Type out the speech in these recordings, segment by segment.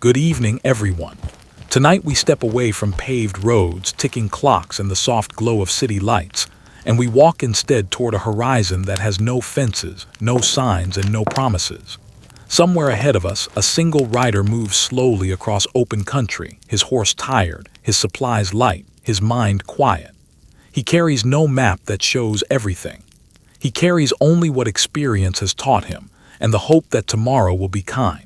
Good evening, everyone. Tonight we step away from paved roads, ticking clocks, and the soft glow of city lights, and we walk instead toward a horizon that has no fences, no signs, and no promises. Somewhere ahead of us, a single rider moves slowly across open country, his horse tired, his supplies light, his mind quiet. He carries no map that shows everything. He carries only what experience has taught him, and the hope that tomorrow will be kind.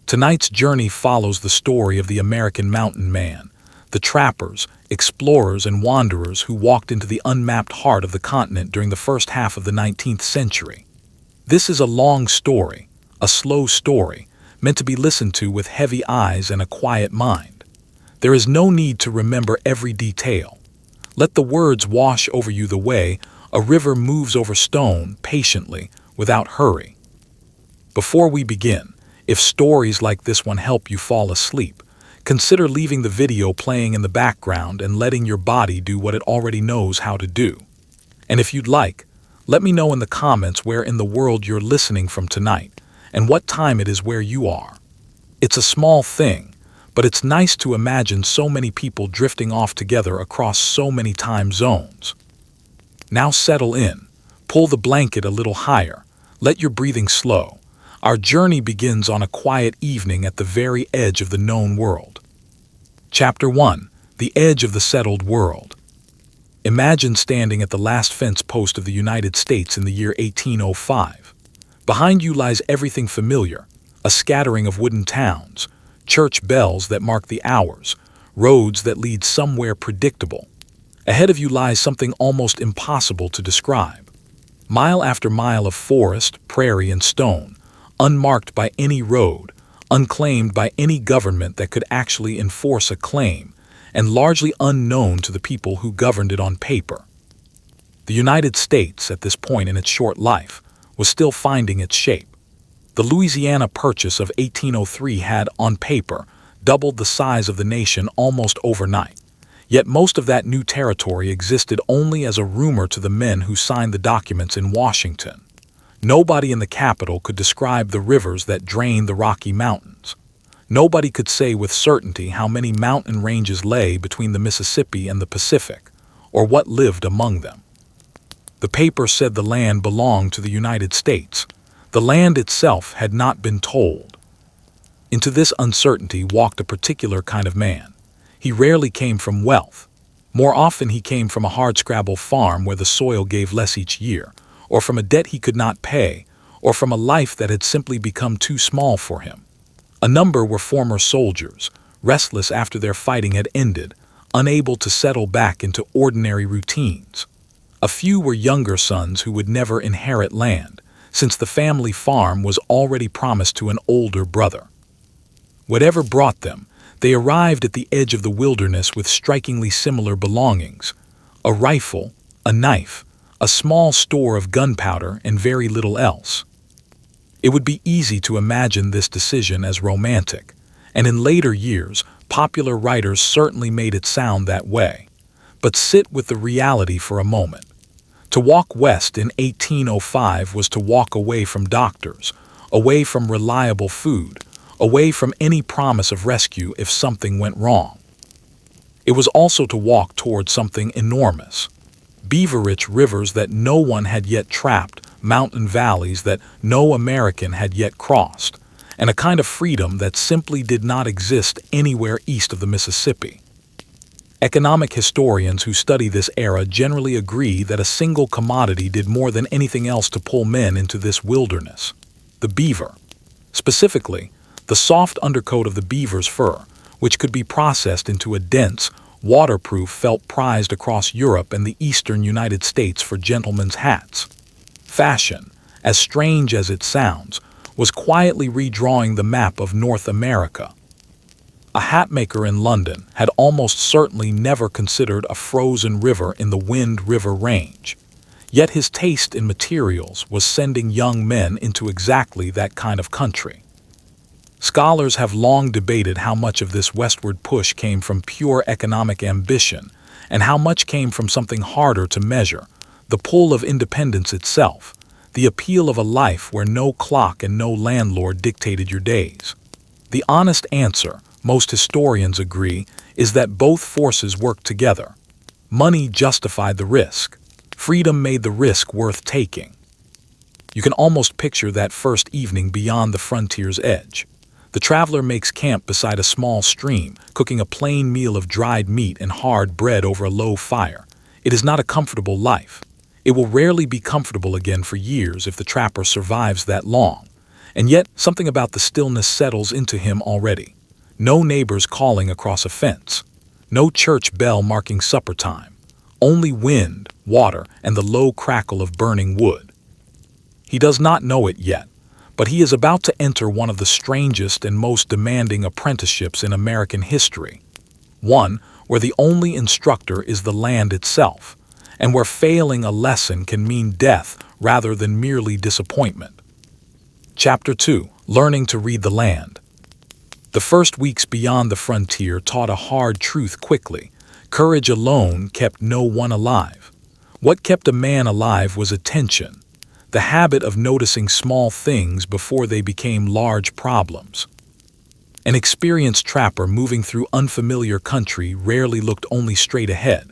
Tonight's journey follows the story of the American mountain man, the trappers, explorers, and wanderers who walked into the unmapped heart of the continent during the first half of the 19th century. This is a long story, a slow story, meant to be listened to with heavy eyes and a quiet mind. There is no need to remember every detail. Let the words wash over you the way a river moves over stone patiently, without hurry. Before we begin, if stories like this one help you fall asleep, consider leaving the video playing in the background and letting your body do what it already knows how to do. And if you'd like, let me know in the comments where in the world you're listening from tonight, and what time it is where you are. It's a small thing, but it's nice to imagine so many people drifting off together across so many time zones. Now settle in, pull the blanket a little higher, let your breathing slow. Our journey begins on a quiet evening at the very edge of the known world. Chapter 1. The Edge of the Settled World. Imagine standing at the last fence post of the United States in the year 1805. Behind you lies everything familiar, a scattering of wooden towns, church bells that mark the hours, roads that lead somewhere predictable. Ahead of you lies something almost impossible to describe. Mile after mile of forest, prairie, and stone, unmarked by any road, unclaimed by any government that could actually enforce a claim, and largely unknown to the people who governed it on paper. The United States, at this point in its short life, was still finding its shape. The Louisiana Purchase of 1803 had, on paper, doubled the size of the nation almost overnight. Yet most of that new territory existed only as a rumor to the men who signed the documents in Washington. Nobody in the capital could describe the rivers that drain the Rocky Mountains. Nobody could say with certainty how many mountain ranges lay between the Mississippi and the Pacific, or what lived among them. The paper said the land belonged to the United States. The land itself had not been told. Into this uncertainty walked a particular kind of man. He rarely came from wealth. More often he came from a hardscrabble farm where the soil gave less each year, or from a debt he could not pay, or from a life that had simply become too small for him. A number were former soldiers, restless after their fighting had ended, unable to settle back into ordinary routines. A few were younger sons who would never inherit land, since the family farm was already promised to an older brother. Whatever brought them, they arrived at the edge of the wilderness with strikingly similar belongings: a rifle, a knife, a small store of gunpowder, and very little else. It would be easy to imagine this decision as romantic, and in later years, popular writers certainly made it sound that way. But sit with the reality for a moment. To walk west in 1805 was to walk away from doctors, away from reliable food, away from any promise of rescue if something went wrong. It was also to walk toward something enormous. Beaver-rich rivers that no one had yet trapped, mountain valleys that no American had yet crossed, and a kind of freedom that simply did not exist anywhere east of the Mississippi. Economic historians who study this era generally agree that a single commodity did more than anything else to pull men into this wilderness: the beaver. Specifically, the soft undercoat of the beaver's fur, which could be processed into a dense, waterproof felt prized across Europe and the eastern United States for gentlemen's hats. Fashion, as strange as it sounds, was quietly redrawing the map of North America. A hatmaker in London had almost certainly never considered a frozen river in the Wind River Range. Yet his taste in materials was sending young men into exactly that kind of country. Scholars have long debated how much of this westward push came from pure economic ambition and how much came from something harder to measure: the pull of independence itself, the appeal of a life where no clock and no landlord dictated your days. The honest answer, most historians agree, is that both forces worked together. Money justified the risk. Freedom made the risk worth taking. You can almost picture that first evening beyond the frontier's edge. The traveler makes camp beside a small stream, cooking a plain meal of dried meat and hard bread over a low fire. It is not a comfortable life. It will rarely be comfortable again for years if the trapper survives that long. And yet, something about the stillness settles into him already. No neighbors calling across a fence. No church bell marking supper time. Only wind, water, and the low crackle of burning wood. He does not know it yet, but he is about to enter one of the strangest and most demanding apprenticeships in American history. One where the only instructor is the land itself, and where failing a lesson can mean death rather than merely disappointment. Chapter 2. Learning to read the land. The first weeks beyond the frontier taught a hard truth quickly. Courage alone kept no one alive. What kept a man alive was attention, the habit of noticing small things before they became large problems. An experienced trapper moving through unfamiliar country rarely looked only straight ahead.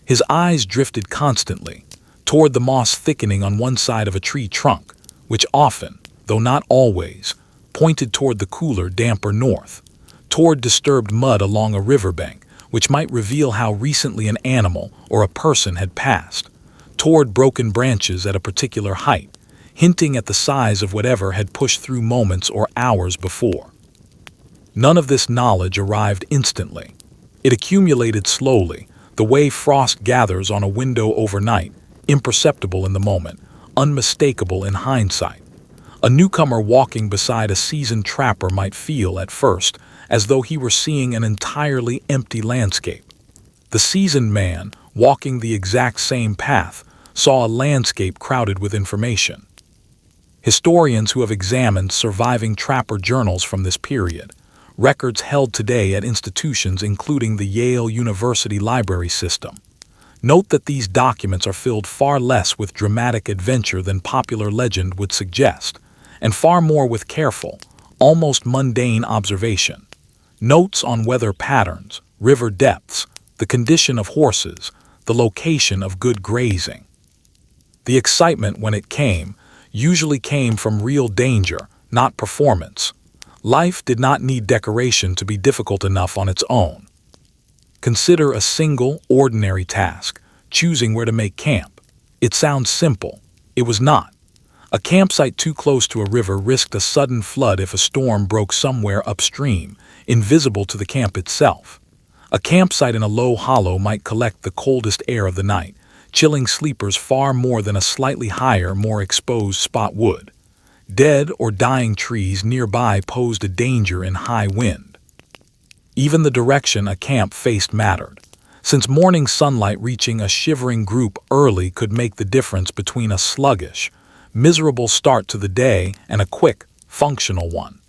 His eyes drifted constantly, toward the moss thickening on one side of a tree trunk, which often, though not always, pointed toward the cooler, damper north, toward disturbed mud along a riverbank, which might reveal how recently an animal or a person had passed, toward broken branches at a particular height, hinting at the size of whatever had pushed through moments or hours before. None of this knowledge arrived instantly. It accumulated slowly, the way frost gathers on a window overnight, imperceptible in the moment, unmistakable in hindsight. A newcomer walking beside a seasoned trapper might feel, at first, as though he were seeing an entirely empty landscape. The seasoned man, walking the exact same path, saw a landscape crowded with information. Historians who have examined surviving trapper journals from this period, records held today at institutions including the Yale University Library System, note that these documents are filled far less with dramatic adventure than popular legend would suggest, and far more with careful, almost mundane observation. Notes on weather patterns, river depths, the condition of horses, the location of good grazing. The excitement, when it came, usually came from real danger, not performance. Life did not need decoration to be difficult enough on its own. Consider a single, ordinary task, choosing where to make camp. It sounds simple. It was not. A campsite too close to a river risked a sudden flood if a storm broke somewhere upstream, invisible to the camp itself. A campsite in a low hollow might collect the coldest air of the night, chilling sleepers far more than a slightly higher, more exposed spot would. Dead or dying trees nearby posed a danger in high wind. Even the direction a camp faced mattered, since morning sunlight reaching a shivering group early could make the difference between a sluggish, miserable start to the day and a quick, functional one.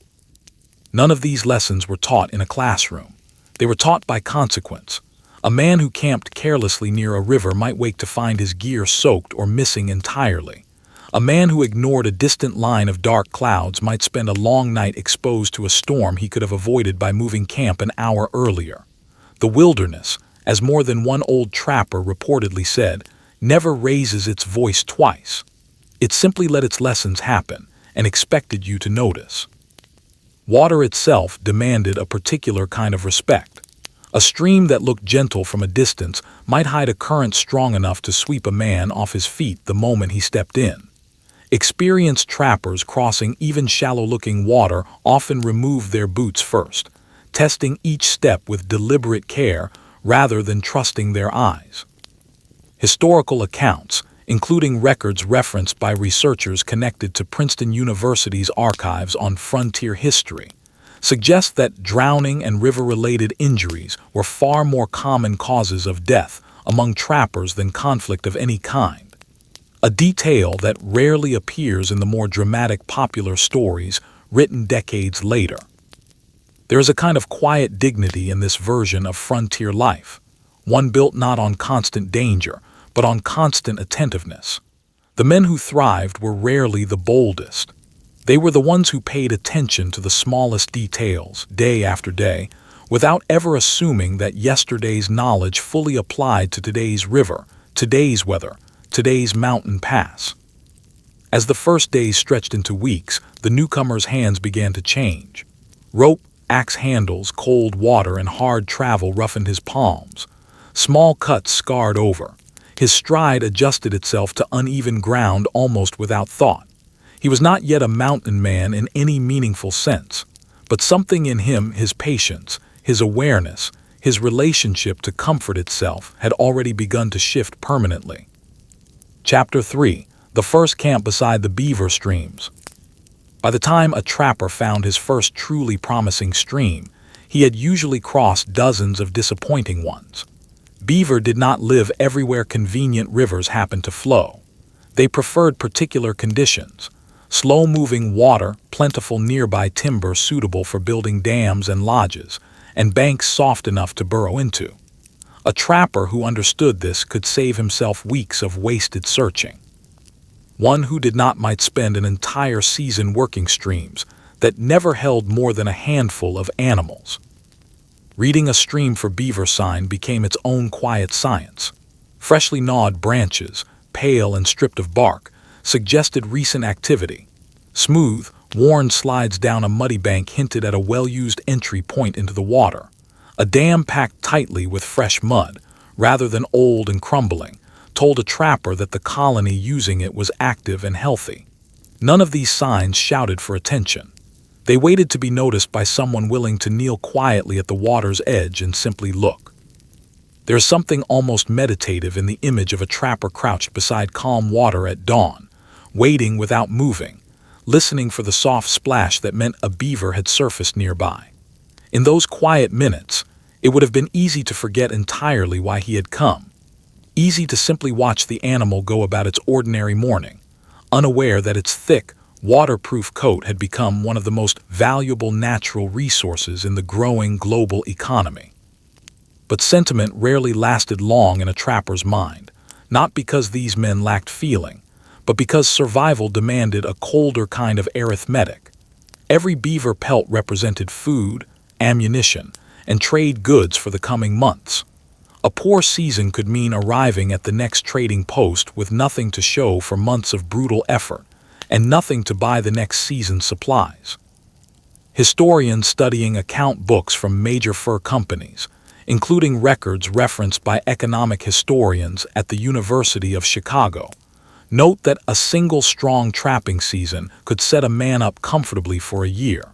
None of these lessons were taught in a classroom. They were taught by consequence. A man who camped carelessly near a river might wake to find his gear soaked or missing entirely. A man who ignored a distant line of dark clouds might spend a long night exposed to a storm he could have avoided by moving camp an hour earlier. The wilderness, as more than one old trapper reportedly said, never raises its voice twice. It simply let its lessons happen and expected you to notice. Water itself demanded a particular kind of respect. A stream that looked gentle from a distance might hide a current strong enough to sweep a man off his feet the moment he stepped in. Experienced trappers crossing even shallow-looking water often removed their boots first, testing each step with deliberate care rather than trusting their eyes. Historical accounts, including records referenced by researchers connected to Princeton University's archives on frontier history, suggest that drowning and river-related injuries were far more common causes of death among trappers than conflict of any kind. A detail that rarely appears in the more dramatic popular stories written decades later. There is a kind of quiet dignity in this version of frontier life, one built not on constant danger, but on constant attentiveness. The men who thrived were rarely the boldest. They were the ones who paid attention to the smallest details, day after day, without ever assuming that yesterday's knowledge fully applied to today's river, today's weather, today's mountain pass. As the first days stretched into weeks, the newcomer's hands began to change. Rope, axe handles, cold water, and hard travel roughened his palms. Small cuts scarred over. His stride adjusted itself to uneven ground almost without thought. He was not yet a mountain man in any meaningful sense, but something in him, his patience, his awareness, his relationship to comfort itself, had already begun to shift permanently. Chapter 3. The first camp beside the beaver streams. By the time a trapper found his first truly promising stream, he had usually crossed dozens of disappointing ones. Beaver did not live everywhere convenient rivers happened to flow. They preferred particular conditions: slow-moving water, plentiful nearby timber suitable for building dams and lodges, and banks soft enough to burrow into. A trapper who understood this could save himself weeks of wasted searching. One who did not might spend an entire season working streams that never held more than a handful of animals. Reading a stream for beaver sign became its own quiet science. Freshly gnawed branches, pale and stripped of bark, suggested recent activity. Smooth, worn slides down a muddy bank hinted at a well-used entry point into the water. A dam packed tightly with fresh mud, rather than old and crumbling, told a trapper that the colony using it was active and healthy. None of these signs shouted for attention. They waited to be noticed by someone willing to kneel quietly at the water's edge and simply look. There is something almost meditative in the image of a trapper crouched beside calm water at dawn, waiting without moving, listening for the soft splash that meant a beaver had surfaced nearby. In those quiet minutes, it would have been easy to forget entirely why he had come. Easy to simply watch the animal go about its ordinary morning, unaware that its thick, waterproof coat had become one of the most valuable natural resources in the growing global economy. But sentiment rarely lasted long in a trapper's mind, not because these men lacked feeling, but because survival demanded a colder kind of arithmetic. Every beaver pelt represented food, ammunition, and trade goods for the coming months. A poor season could mean arriving at the next trading post with nothing to show for months of brutal effort, and nothing to buy the next season's supplies. Historians studying account books from major fur companies, including records referenced by economic historians at the University of Chicago, note that a single strong trapping season could set a man up comfortably for a year,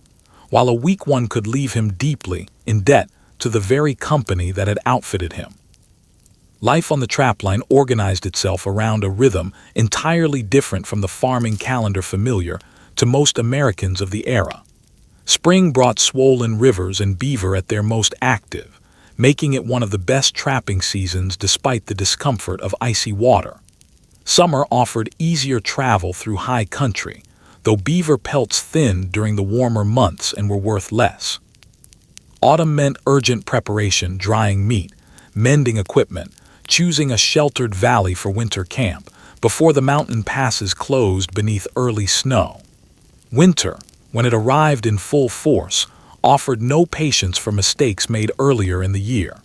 while a weak one could leave him deeply in debt to the very company that had outfitted him. Life on the trapline organized itself around a rhythm entirely different from the farming calendar familiar to most Americans of the era. Spring brought swollen rivers and beaver at their most active, making it one of the best trapping seasons despite the discomfort of icy water. Summer offered easier travel through high country, though beaver pelts thinned during the warmer months and were worth less. Autumn meant urgent preparation, drying meat, mending equipment, choosing a sheltered valley for winter camp before the mountain passes closed beneath early snow. Winter, when it arrived in full force, offered no patience for mistakes made earlier in the year.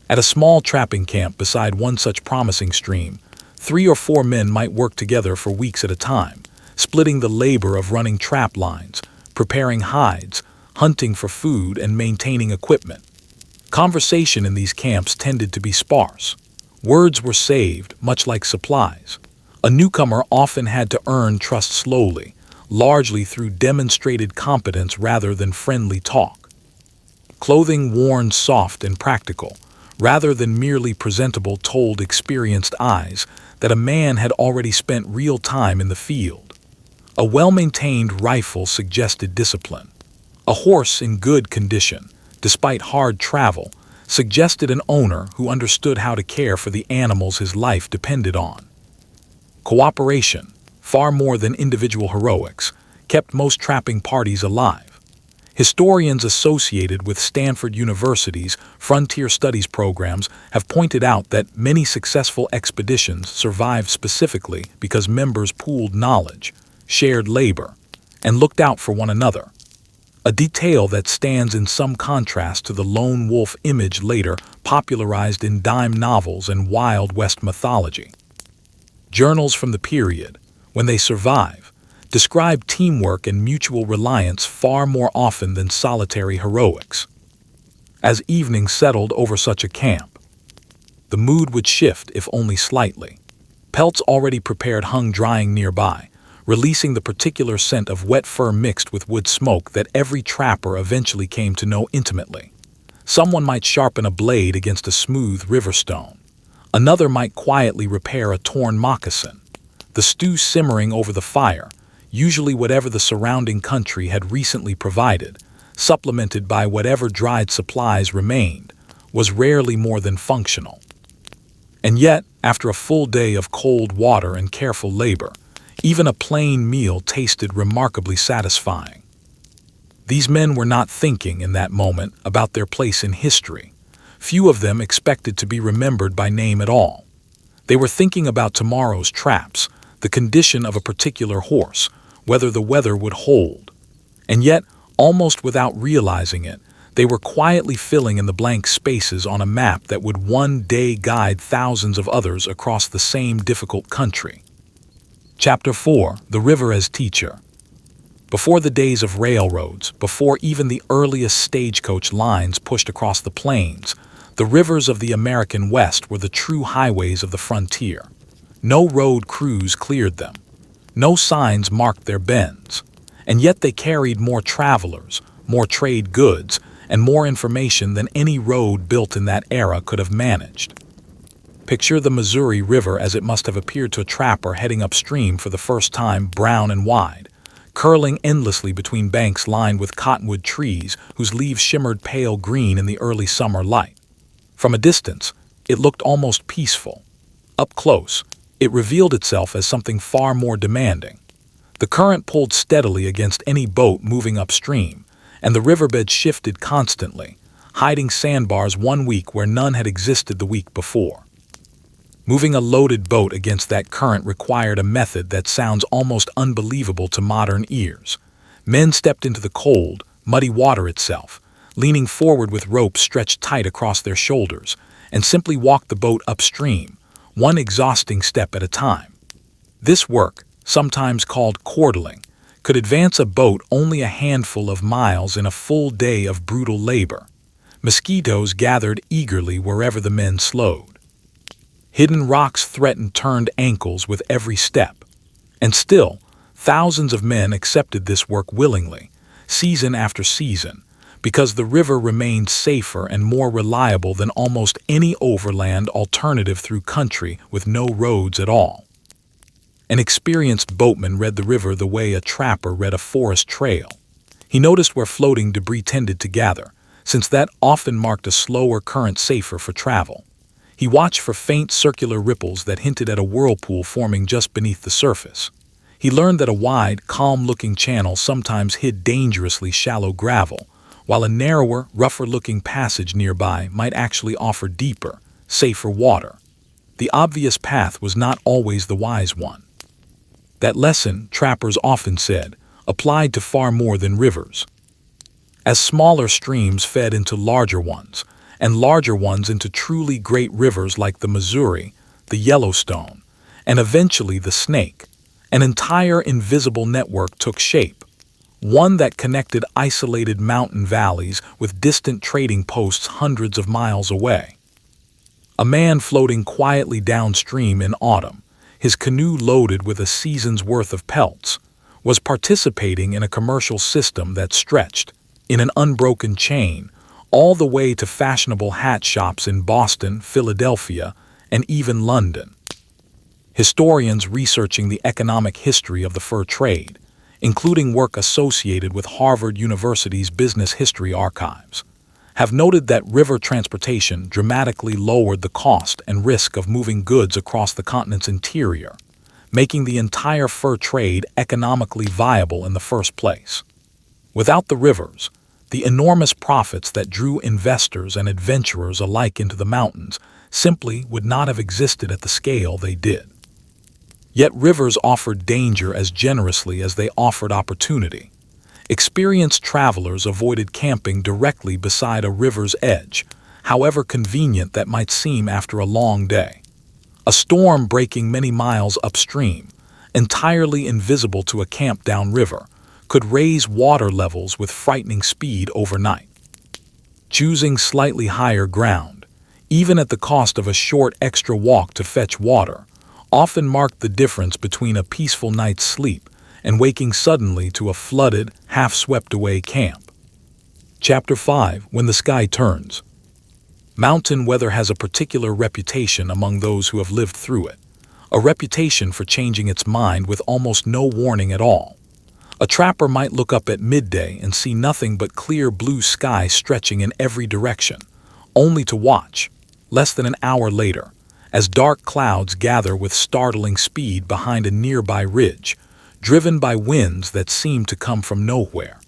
At a small trapping camp beside one such promising stream, 3 or 4 men might work together for weeks at a time, splitting the labor of running trap lines, preparing hides, hunting for food, and maintaining equipment. Conversation in these camps tended to be sparse. Words were saved, much like supplies. A newcomer often had to earn trust slowly, largely through demonstrated competence rather than friendly talk. Clothing worn soft and practical, rather than merely presentable, told experienced eyes that a man had already spent real time in the field. A well-maintained rifle suggested discipline. A horse in good condition, despite hard travel, suggested an owner who understood how to care for the animals his life depended on. Cooperation, far more than individual heroics, kept most trapping parties alive. Historians associated with Stanford University's Frontier Studies programs have pointed out that many successful expeditions survived specifically because members pooled knowledge, shared labor, and looked out for one another, a detail that stands in some contrast to the lone wolf image later popularized in dime novels and Wild West mythology. Journals from the period, when they survive, describe teamwork and mutual reliance far more often than solitary heroics. As evening settled over such a camp, the mood would shift if only slightly. Pelts already prepared hung drying nearby, releasing the particular scent of wet fur mixed with wood smoke that every trapper eventually came to know intimately. Someone might sharpen a blade against a smooth river stone. Another might quietly repair a torn moccasin. The stew simmering over the fire, usually whatever the surrounding country had recently provided, supplemented by whatever dried supplies remained, was rarely more than functional. And yet, after a full day of cold water and careful labor, even a plain meal tasted remarkably satisfying. These men were not thinking in that moment about their place in history. Few of them expected to be remembered by name at all. They were thinking about tomorrow's traps, the condition of a particular horse, whether the weather would hold. And yet, almost without realizing it, they were quietly filling in the blank spaces on a map that would one day guide thousands of others across the same difficult country. Chapter 4: The River as Teacher. Before the days of railroads, before even the earliest stagecoach lines pushed across the plains, the rivers of the American West were the true highways of the frontier. No road crews cleared them. No signs marked their bends. And yet they carried more travelers, more trade goods, and more information than any road built in that era could have managed. Picture the Missouri River as it must have appeared to a trapper heading upstream for the first time, brown and wide, curling endlessly between banks lined with cottonwood trees whose leaves shimmered pale green in the early summer light. From a distance, it looked almost peaceful. Up close, it revealed itself as something far more demanding. The current pulled steadily against any boat moving upstream, and the riverbed shifted constantly, hiding sandbars one week where none had existed the week before. Moving a loaded boat against that current required a method that sounds almost unbelievable to modern ears. Men stepped into the cold, muddy water itself, leaning forward with ropes stretched tight across their shoulders, and simply walked the boat upstream, one exhausting step at a time. This work, sometimes called cordling, could advance a boat only a handful of miles in a full day of brutal labor. Mosquitoes gathered eagerly wherever the men slowed. Hidden rocks threatened turned ankles with every step. And still, thousands of men accepted this work willingly, season after season, because the river remained safer and more reliable than almost any overland alternative through country with no roads at all. An experienced boatman read the river the way a trapper read a forest trail. He noticed where floating debris tended to gather, since that often marked a slower current safer for travel. He watched for faint circular ripples that hinted at a whirlpool forming just beneath the surface. He learned that a wide, calm-looking channel sometimes hid dangerously shallow gravel, while a narrower, rougher-looking passage nearby might actually offer deeper, safer water. The obvious path was not always the wise one. That lesson, trappers often said, applied to far more than rivers. As smaller streams fed into larger ones, and larger ones into truly great rivers like the Missouri, the Yellowstone, and eventually the Snake, an entire invisible network took shape, one that connected isolated mountain valleys with distant trading posts hundreds of miles away. A man floating quietly downstream in autumn, his canoe loaded with a season's worth of pelts, was participating in a commercial system that stretched, in an unbroken chain, all the way to fashionable hat shops in Boston, Philadelphia, and even London. Historians researching the economic history of the fur trade, including work associated with Harvard University's Business History Archives, have noted that river transportation dramatically lowered the cost and risk of moving goods across the continent's interior, making the entire fur trade economically viable in the first place. Without the rivers, the enormous profits that drew investors and adventurers alike into the mountains simply would not have existed at the scale they did. Yet rivers offered danger as generously as they offered opportunity. Experienced travelers avoided camping directly beside a river's edge, however convenient that might seem after a long day. A storm breaking many miles upstream, entirely invisible to a camp downriver, could raise water levels with frightening speed overnight. Choosing slightly higher ground, even at the cost of a short extra walk to fetch water, often marked the difference between a peaceful night's sleep and waking suddenly to a flooded, half-swept-away camp. Chapter 5: When the Sky Turns. Mountain weather has a particular reputation among those who have lived through it, a reputation for changing its mind with almost no warning at all. A trapper might look up at midday and see nothing but clear blue sky stretching in every direction, only to watch, less than an hour later, as dark clouds gather with startling speed behind a nearby ridge, driven by winds that seem to come from nowhere.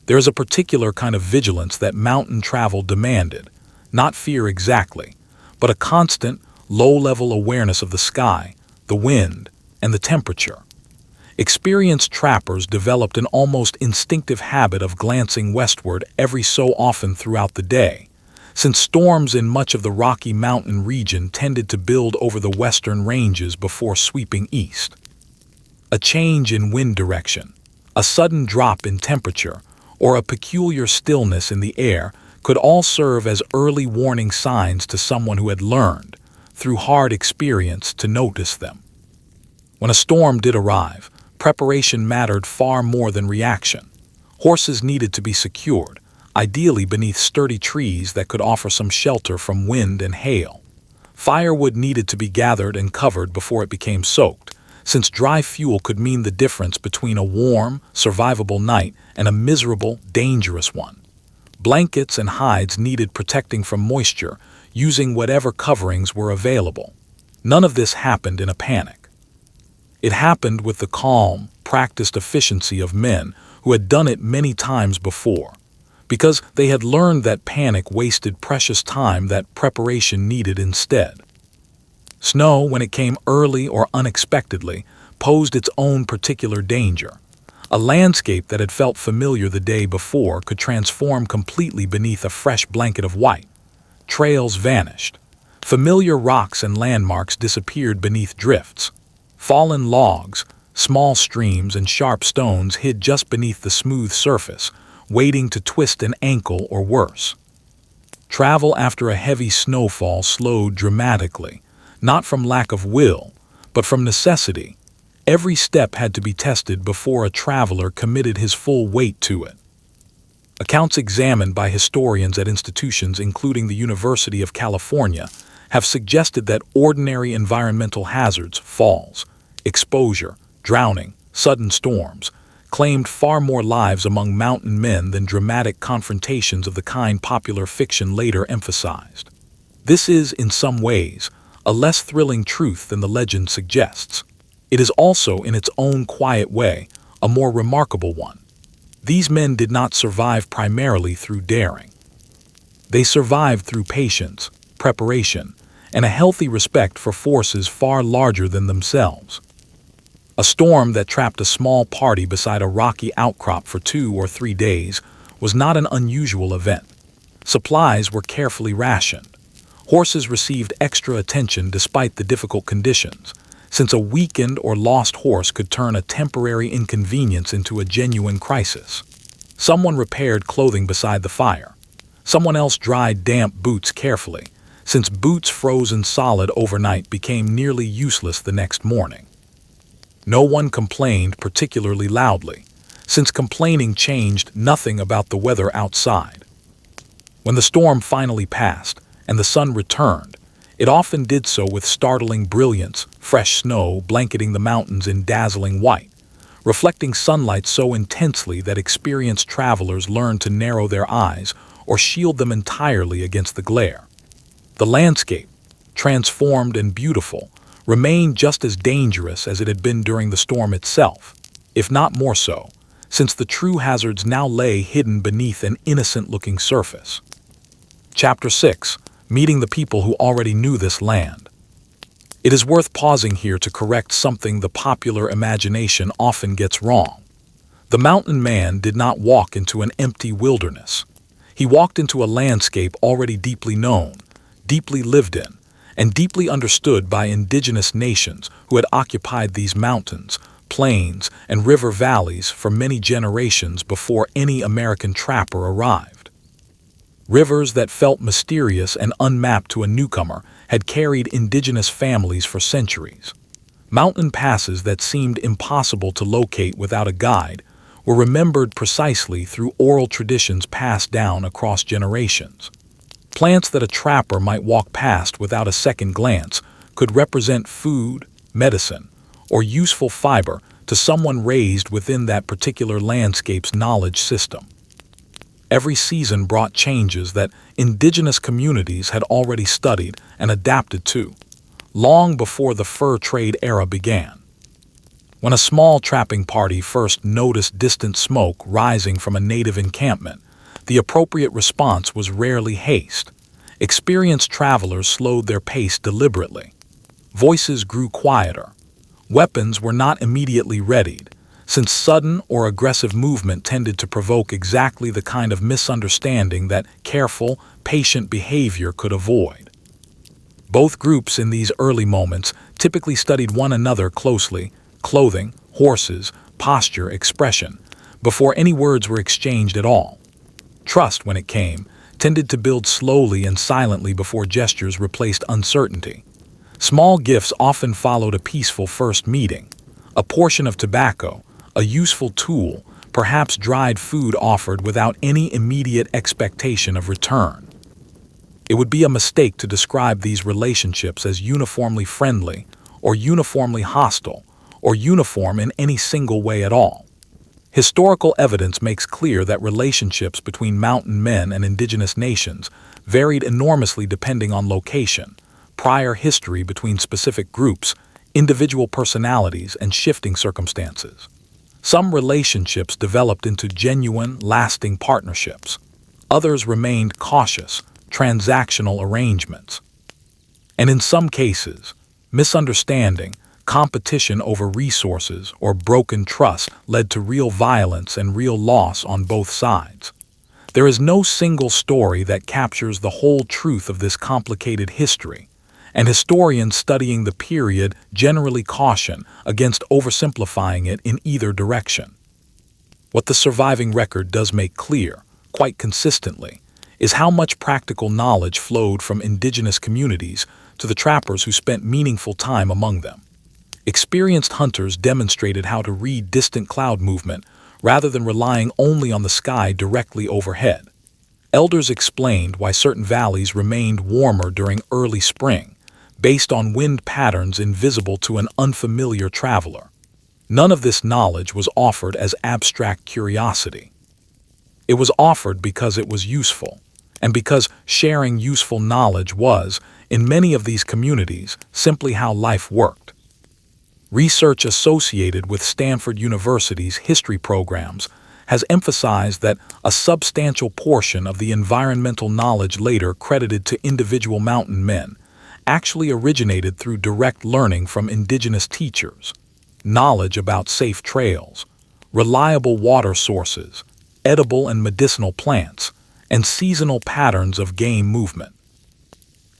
There is a particular kind of vigilance that mountain travel demanded, not fear exactly, but a constant, low-level awareness of the sky, the wind, and the temperature. Experienced trappers developed an almost instinctive habit of glancing westward every so often throughout the day, since storms in much of the Rocky Mountain region tended to build over the western ranges before sweeping east. A change in wind direction, a sudden drop in temperature, or a peculiar stillness in the air could all serve as early warning signs to someone who had learned, through hard experience, to notice them. When a storm did arrive, preparation mattered far more than reaction. Horses needed to be secured, ideally beneath sturdy trees that could offer some shelter from wind and hail. Firewood needed to be gathered and covered before it became soaked, since dry fuel could mean the difference between a warm, survivable night and a miserable, dangerous one. Blankets and hides needed protecting from moisture, using whatever coverings were available. None of this happened in a panic. It happened with the calm, practiced efficiency of men who had done it many times before, because they had learned that panic wasted precious time that preparation needed instead. Snow, when it came early or unexpectedly, posed its own particular danger. A landscape that had felt familiar the day before could transform completely beneath a fresh blanket of white. Trails vanished. Familiar rocks and landmarks disappeared beneath drifts. Fallen logs, small streams, and sharp stones hid just beneath the smooth surface, waiting to twist an ankle or worse. Travel after a heavy snowfall slowed dramatically, not from lack of will, but from necessity. Every step had to be tested before a traveler committed his full weight to it. Accounts examined by historians at institutions including the University of California have suggested that ordinary environmental hazards, falls, exposure, drowning, sudden storms, claimed far more lives among mountain men than dramatic confrontations of the kind popular fiction later emphasized. This is, in some ways, a less thrilling truth than the legend suggests. It is also, in its own quiet way, a more remarkable one. These men did not survive primarily through daring. They survived through patience, preparation, and a healthy respect for forces far larger than themselves. A storm that trapped a small party beside a rocky outcrop for 2 or 3 days was not an unusual event. Supplies were carefully rationed. Horses received extra attention despite the difficult conditions, since a weakened or lost horse could turn a temporary inconvenience into a genuine crisis. Someone repaired clothing beside the fire. Someone else dried damp boots carefully, since boots frozen solid overnight became nearly useless the next morning. No one complained particularly loudly, since complaining changed nothing about the weather outside. When the storm finally passed and the sun returned, it often did so with startling brilliance, fresh snow blanketing the mountains in dazzling white, reflecting sunlight so intensely that experienced travelers learned to narrow their eyes or shield them entirely against the glare. The landscape, transformed and beautiful, remained just as dangerous as it had been during the storm itself, if not more so, since the true hazards now lay hidden beneath an innocent-looking surface. Chapter 6: Meeting the people who already knew this land. It is worth pausing here to correct something the popular imagination often gets wrong. The mountain man did not walk into an empty wilderness. He walked into a landscape already deeply known, deeply lived in, and deeply understood by indigenous nations who had occupied these mountains, plains, and river valleys for many generations before any American trapper arrived. Rivers that felt mysterious and unmapped to a newcomer had carried indigenous families for centuries. Mountain passes that seemed impossible to locate without a guide were remembered precisely through oral traditions passed down across generations. Plants that a trapper might walk past without a second glance could represent food, medicine, or useful fiber to someone raised within that particular landscape's knowledge system. Every season brought changes that indigenous communities had already studied and adapted to, long before the fur trade era began. When a small trapping party first noticed distant smoke rising from a native encampment, the appropriate response was rarely haste. Experienced travelers slowed their pace deliberately. Voices grew quieter. Weapons were not immediately readied, since sudden or aggressive movement tended to provoke exactly the kind of misunderstanding that careful, patient behavior could avoid. Both groups in these early moments typically studied one another closely, clothing, horses, posture, expression, before any words were exchanged at all. Trust, when it came, tended to build slowly and silently before gestures replaced uncertainty. Small gifts often followed a peaceful first meeting. A portion of tobacco, a useful tool, perhaps dried food offered without any immediate expectation of return. It would be a mistake to describe these relationships as uniformly friendly, or uniformly hostile, or uniform in any single way at all. Historical evidence makes clear that relationships between mountain men and indigenous nations varied enormously depending on location, prior history between specific groups, individual personalities, and shifting circumstances. Some relationships developed into genuine, lasting partnerships. Others remained cautious, transactional arrangements. And in some cases, misunderstanding, competition over resources, or broken trust led to real violence and real loss on both sides. There is no single story that captures the whole truth of this complicated history, and historians studying the period generally caution against oversimplifying it in either direction. What the surviving record does make clear, quite consistently, is how much practical knowledge flowed from indigenous communities to the trappers who spent meaningful time among them. Experienced hunters demonstrated how to read distant cloud movement rather than relying only on the sky directly overhead. Elders explained why certain valleys remained warmer during early spring, based on wind patterns invisible to an unfamiliar traveler. None of this knowledge was offered as abstract curiosity. It was offered because it was useful, and because sharing useful knowledge was, in many of these communities, simply how life worked. Research associated with Stanford University's history programs has emphasized that a substantial portion of the environmental knowledge later credited to individual mountain men actually originated through direct learning from indigenous teachers. Knowledge about safe trails, reliable water sources, edible and medicinal plants, and seasonal patterns of game movement.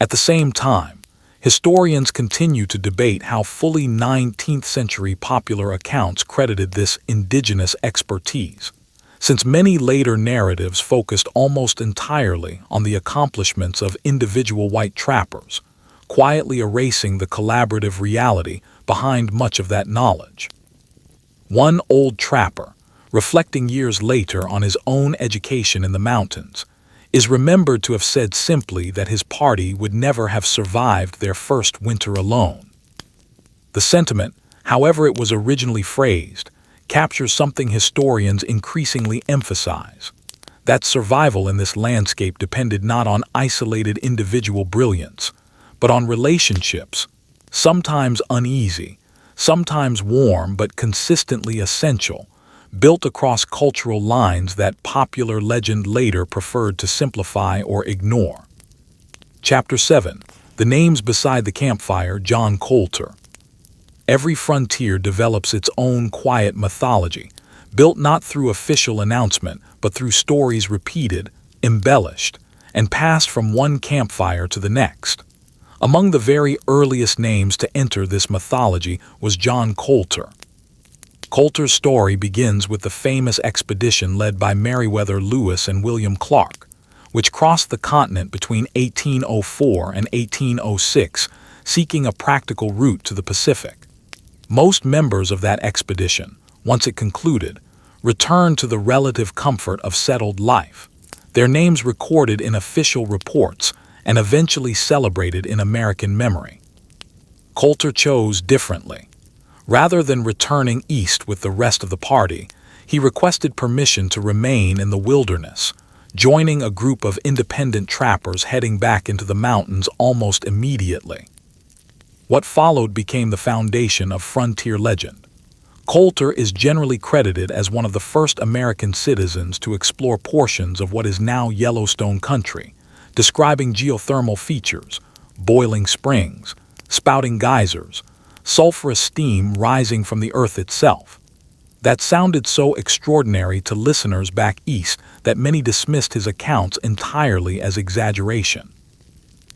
At the same time, historians continue to debate how fully 19th century popular accounts credited this indigenous expertise, since many later narratives focused almost entirely on the accomplishments of individual white trappers, quietly erasing the collaborative reality behind much of that knowledge. One old trapper, reflecting years later on his own education in the mountains, is remembered to have said simply that his party would never have survived their first winter alone. The sentiment, however it was originally phrased, captures something historians increasingly emphasize: that survival in this landscape depended not on isolated individual brilliance, but on relationships, sometimes uneasy, sometimes warm but consistently essential, built across cultural lines that popular legend later preferred to simplify or ignore. Chapter 7: The names beside the campfire, John Colter. Every frontier develops its own quiet mythology, built not through official announcement, but through stories repeated, embellished, and passed from one campfire to the next. Among the very earliest names to enter this mythology was John Colter. Colter's story begins with the famous expedition led by Meriwether Lewis and William Clark, which crossed the continent between 1804 and 1806, seeking a practical route to the Pacific. Most members of that expedition, once it concluded, returned to the relative comfort of settled life, their names recorded in official reports and eventually celebrated in American memory. Colter chose differently. Rather than returning east with the rest of the party, he requested permission to remain in the wilderness, joining a group of independent trappers heading back into the mountains almost immediately. What followed became the foundation of frontier legend. Colter is generally credited as one of the first American citizens to explore portions of what is now Yellowstone country, describing geothermal features, boiling springs, spouting geysers, sulfurous steam rising from the earth itself. That sounded so extraordinary to listeners back east that many dismissed his accounts entirely as exaggeration.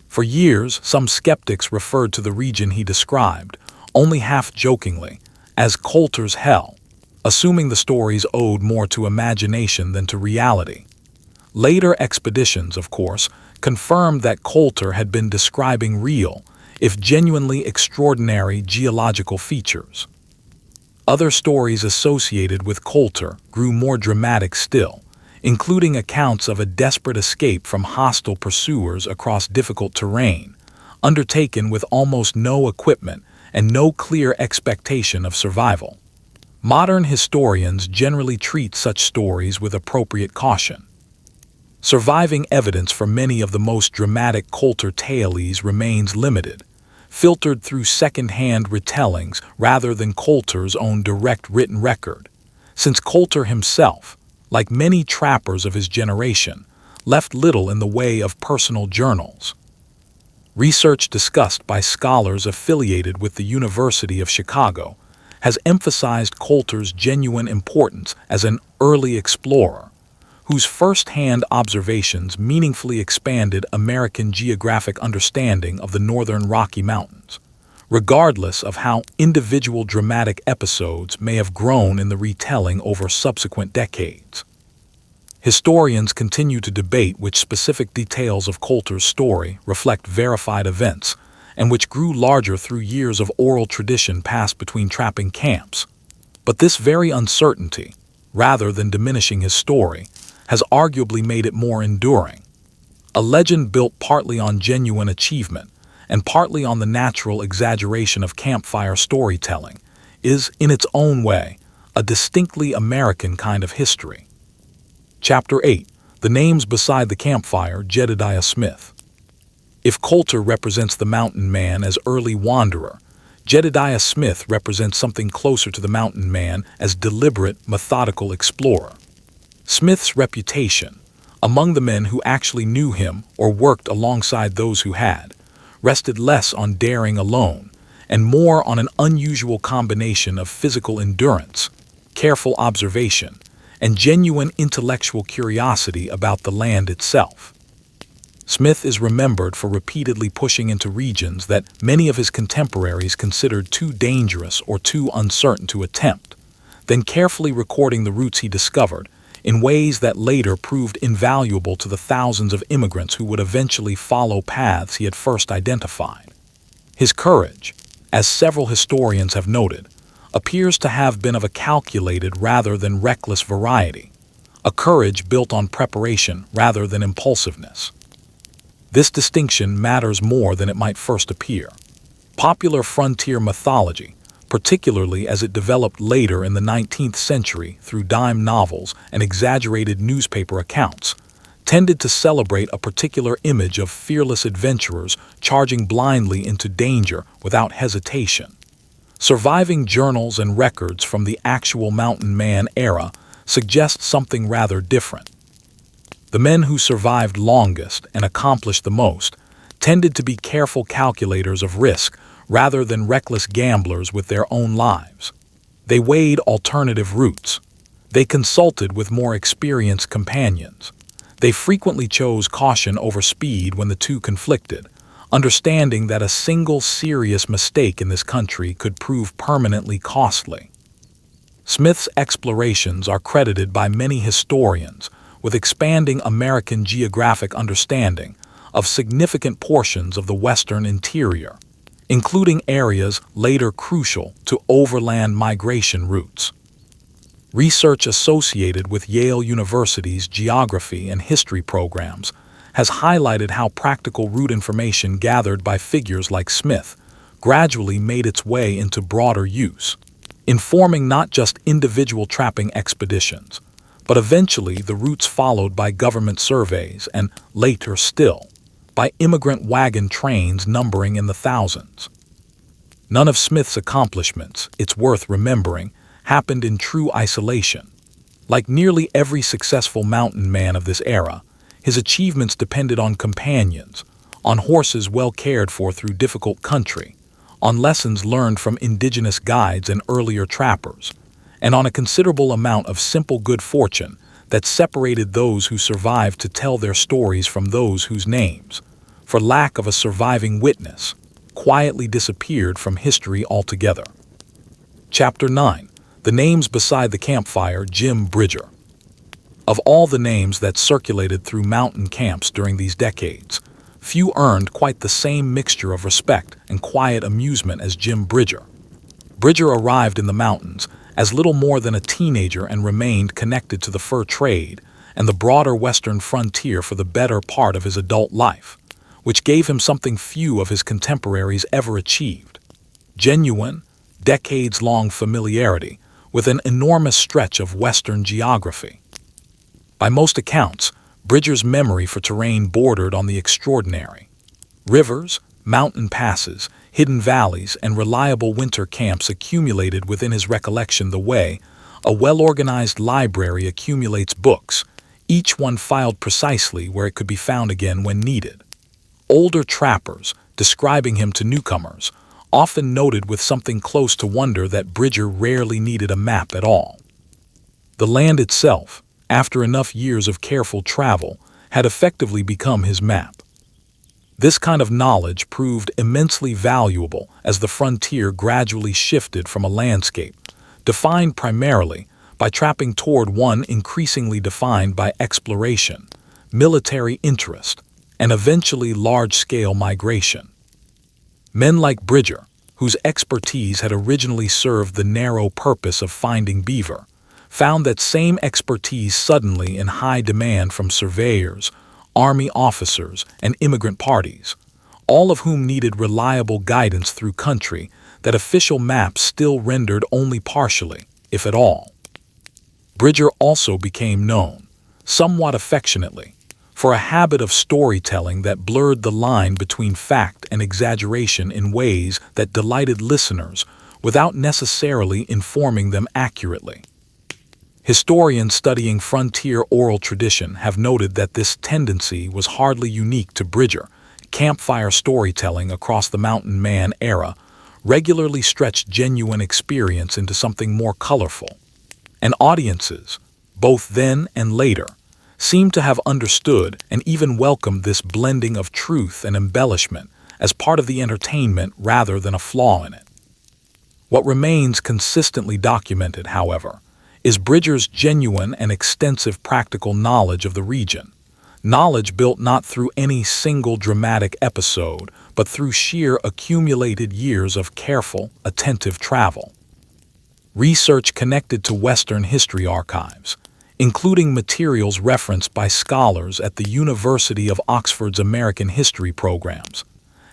For years, some skeptics referred to the region he described, only half-jokingly, as Colter's Hell, assuming the stories owed more to imagination than to reality. Later expeditions, of course, confirmed that Colter had been describing real, if genuinely extraordinary, geological features. Other stories associated with Colter grew more dramatic still, including accounts of a desperate escape from hostile pursuers across difficult terrain, undertaken with almost no equipment and no clear expectation of survival. Modern historians generally treat such stories with appropriate caution. Surviving evidence for many of the most dramatic Colter tales remains limited, filtered through second-hand retellings rather than Colter's own direct written record, since Colter himself, like many trappers of his generation, left little in the way of personal journals. Research discussed by scholars affiliated with the University of Chicago has emphasized Colter's genuine importance as an early explorer, whose first-hand observations meaningfully expanded American geographic understanding of the northern Rocky Mountains, regardless of how individual dramatic episodes may have grown in the retelling over subsequent decades. Historians continue to debate which specific details of Colter's story reflect verified events and which grew larger through years of oral tradition passed between trapping camps. But this very uncertainty, rather than diminishing his story, has arguably made it more enduring. A legend built partly on genuine achievement and partly on the natural exaggeration of campfire storytelling is, in its own way, a distinctly American kind of history. Chapter 8. The Names Beside the Campfire, Jedediah Smith. If Colter represents the mountain man as early wanderer, Jedediah Smith represents something closer to the mountain man as deliberate, methodical explorer. Smith's reputation, among the men who actually knew him or worked alongside those who had, rested less on daring alone and more on an unusual combination of physical endurance, careful observation, and genuine intellectual curiosity about the land itself. Smith is remembered for repeatedly pushing into regions that many of his contemporaries considered too dangerous or too uncertain to attempt, then carefully recording the routes he discovered in ways that later proved invaluable to the thousands of immigrants who would eventually follow paths he had first identified. His courage, as several historians have noted, appears to have been of a calculated rather than reckless variety, a courage built on preparation rather than impulsiveness. This distinction matters more than it might first appear. Popular frontier mythology, particularly as it developed later in the 19th century through dime novels and exaggerated newspaper accounts, tended to celebrate a particular image of fearless adventurers charging blindly into danger without hesitation. Surviving journals and records from the actual mountain man era suggest something rather different. The men who survived longest and accomplished the most tended to be careful calculators of risk rather than reckless gamblers with their own lives. They weighed alternative routes. They consulted with more experienced companions. They frequently chose caution over speed when the two conflicted, understanding that a single serious mistake in this country could prove permanently costly. Smith's explorations are credited by many historians with expanding American geographic understanding of significant portions of the western interior, including areas later crucial to overland migration routes. Research associated with Yale University's geography and history programs has highlighted how practical route information gathered by figures like Smith gradually made its way into broader use, informing not just individual trapping expeditions, but eventually the routes followed by government surveys and, later still, by immigrant wagon trains numbering in the thousands. None of Smith's accomplishments, it's worth remembering, happened in true isolation. Like nearly every successful mountain man of this era, his achievements depended on companions, on horses well cared for through difficult country, on lessons learned from indigenous guides and earlier trappers, and on a considerable amount of simple good fortune that separated those who survived to tell their stories from those whose names, for lack of a surviving witness, quietly disappeared from history altogether. Chapter 9. The Names Beside the Campfire. Jim Bridger. Of all the names that circulated through mountain camps during these decades, few earned quite the same mixture of respect and quiet amusement as Jim Bridger. Bridger arrived in the mountains as little more than a teenager and remained connected to the fur trade and the broader western frontier for the better part of his adult life, which gave him something few of his contemporaries ever achieved: genuine, decades-long familiarity with an enormous stretch of western geography. By most accounts, Bridger's memory for terrain bordered on the extraordinary. Rivers, mountain passes, hidden valleys, and reliable winter camps accumulated within his recollection the way a well-organized library accumulates books, each one filed precisely where it could be found again when needed. Older trappers, describing him to newcomers, often noted with something close to wonder that Bridger rarely needed a map at all. The land itself, after enough years of careful travel, had effectively become his map. This kind of knowledge proved immensely valuable as the frontier gradually shifted from a landscape, defined primarily by trapping, toward one increasingly defined by exploration, military interest, and eventually large-scale migration. Men like Bridger, whose expertise had originally served the narrow purpose of finding beaver, found that same expertise suddenly in high demand from surveyors, army officers, and immigrant parties, all of whom needed reliable guidance through country that official maps still rendered only partially, if at all. Bridger also became known, somewhat affectionately, for a habit of storytelling that blurred the line between fact and exaggeration in ways that delighted listeners without necessarily informing them accurately. Historians studying frontier oral tradition have noted that this tendency was hardly unique to Bridger. Campfire storytelling across the mountain man era regularly stretched genuine experience into something more colorful, and audiences, both then and later, seem to have understood and even welcomed this blending of truth and embellishment as part of the entertainment rather than a flaw in it. What remains consistently documented, however, is Bridger's genuine and extensive practical knowledge of the region, knowledge built not through any single dramatic episode, but through sheer accumulated years of careful, attentive travel. Research connected to Western history archives, including materials referenced by scholars at the University of Oxford's American History programs,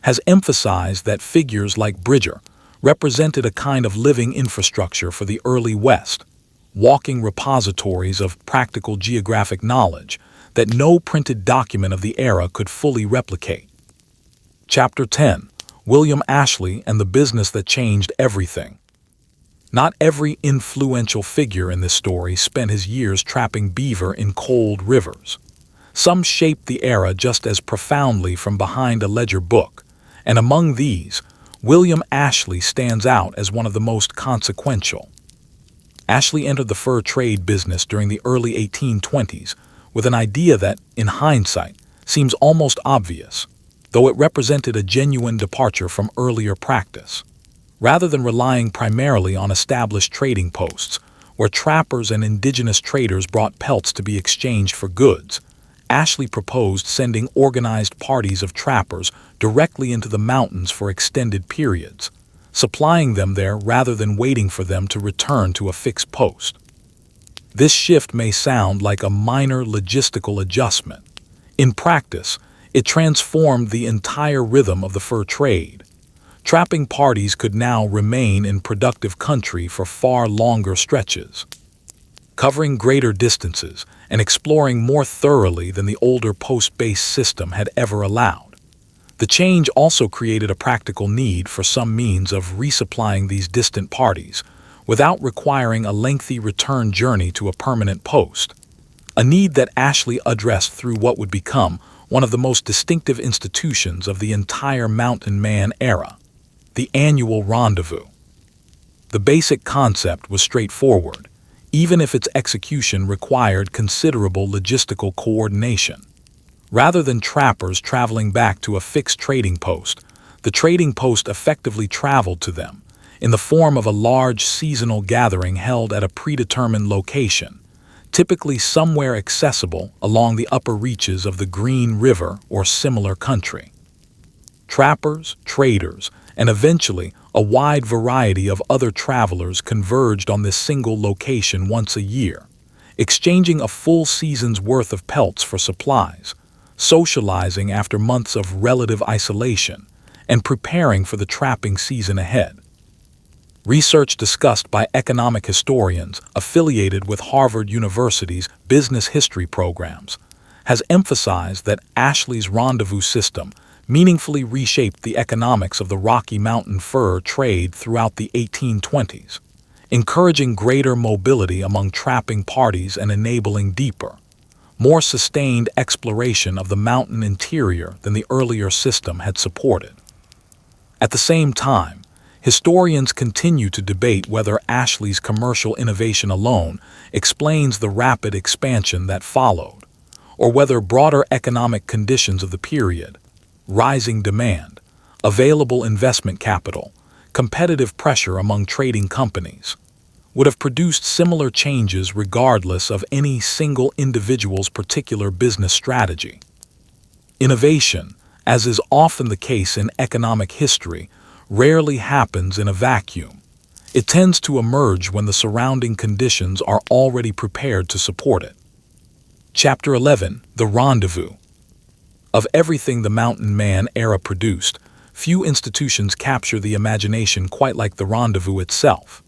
has emphasized that figures like Bridger represented a kind of living infrastructure for the early West, walking repositories of practical geographic knowledge that no printed document of the era could fully replicate. Chapter 10. William Ashley and the Business That Changed Everything. Not every influential figure in this story spent his years trapping beaver in cold rivers. Some shaped the era just as profoundly from behind a ledger book, and among these, William Ashley stands out as one of the most consequential. Ashley entered the fur trade business during the early 1820s with an idea that, in hindsight, seems almost obvious, though it represented a genuine departure from earlier practice. Rather than relying primarily on established trading posts, where trappers and indigenous traders brought pelts to be exchanged for goods, Ashley proposed sending organized parties of trappers directly into the mountains for extended periods, supplying them there rather than waiting for them to return to a fixed post. This shift may sound like a minor logistical adjustment. In practice, it transformed the entire rhythm of the fur trade. Trapping parties could now remain in productive country for far longer stretches, covering greater distances and exploring more thoroughly than the older post-based system had ever allowed. The change also created a practical need for some means of resupplying these distant parties without requiring a lengthy return journey to a permanent post, a need that Ashley addressed through what would become one of the most distinctive institutions of the entire mountain man era, the annual rendezvous. The basic concept was straightforward, even if its execution required considerable logistical coordination. Rather than trappers traveling back to a fixed trading post, the trading post effectively traveled to them in the form of a large seasonal gathering held at a predetermined location, typically somewhere accessible along the upper reaches of the Green River or similar country. Trappers, traders, and eventually a wide variety of other travelers converged on this single location once a year, exchanging a full season's worth of pelts for supplies, socializing after months of relative isolation, and preparing for the trapping season ahead. Research discussed by economic historians affiliated with Harvard University's business history programs has emphasized that Ashley's rendezvous system meaningfully reshaped the economics of the Rocky Mountain fur trade throughout the 1820s, encouraging greater mobility among trapping parties and enabling deeper, more sustained exploration of the mountain interior than the earlier system had supported. At the same time, historians continue to debate whether Ashley's commercial innovation alone explains the rapid expansion that followed, or whether broader economic conditions of the period, rising demand, available investment capital, competitive pressure among trading companies, would have produced similar changes regardless of any single individual's particular business strategy. Innovation, as is often the case in economic history, rarely happens in a vacuum. It tends to emerge when the surrounding conditions are already prepared to support it. Chapter 11: The Rendezvous. Of everything the mountain man era produced, few institutions capture the imagination quite like the rendezvous itself.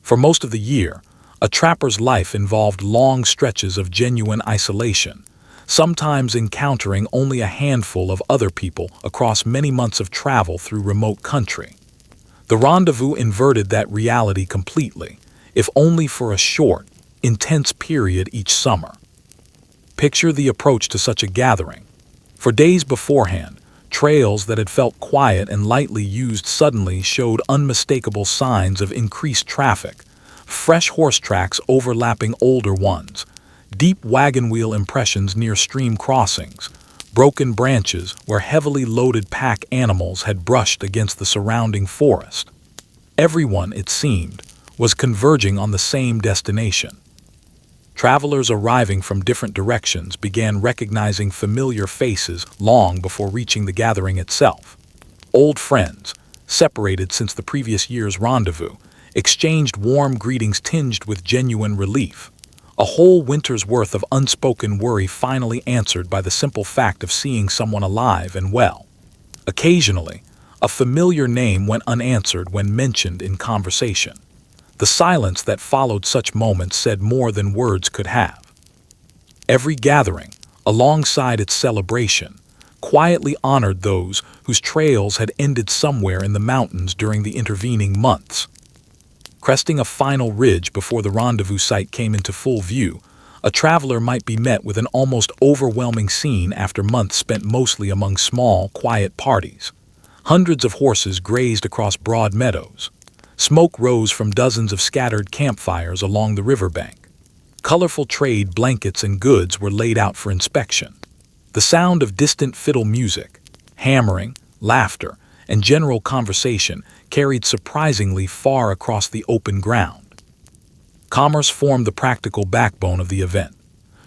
For most of the year, a trapper's life involved long stretches of genuine isolation, sometimes encountering only a handful of other people across many months of travel through remote country. The rendezvous inverted that reality completely, if only for a short, intense period each summer. Picture the approach to such a gathering. For days beforehand, trails that had felt quiet and lightly used suddenly showed unmistakable signs of increased traffic, fresh horse tracks overlapping older ones, deep wagon wheel impressions near stream crossings, broken branches where heavily loaded pack animals had brushed against the surrounding forest. Everyone, it seemed, was converging on the same destination. Travelers arriving from different directions began recognizing familiar faces long before reaching the gathering itself. Old friends, separated since the previous year's rendezvous, exchanged warm greetings tinged with genuine relief, a whole winter's worth of unspoken worry finally answered by the simple fact of seeing someone alive and well. Occasionally, a familiar name went unanswered when mentioned in conversation. The silence that followed such moments said more than words could have. Every gathering, alongside its celebration, quietly honored those whose trails had ended somewhere in the mountains during the intervening months. Cresting a final ridge before the rendezvous site came into full view, a traveler might be met with an almost overwhelming scene after months spent mostly among small, quiet parties. Hundreds of horses grazed across broad meadows. Smoke rose from dozens of scattered campfires along the riverbank. Colorful trade blankets and goods were laid out for inspection. The sound of distant fiddle music, hammering, laughter, and general conversation carried surprisingly far across the open ground. Commerce formed the practical backbone of the event.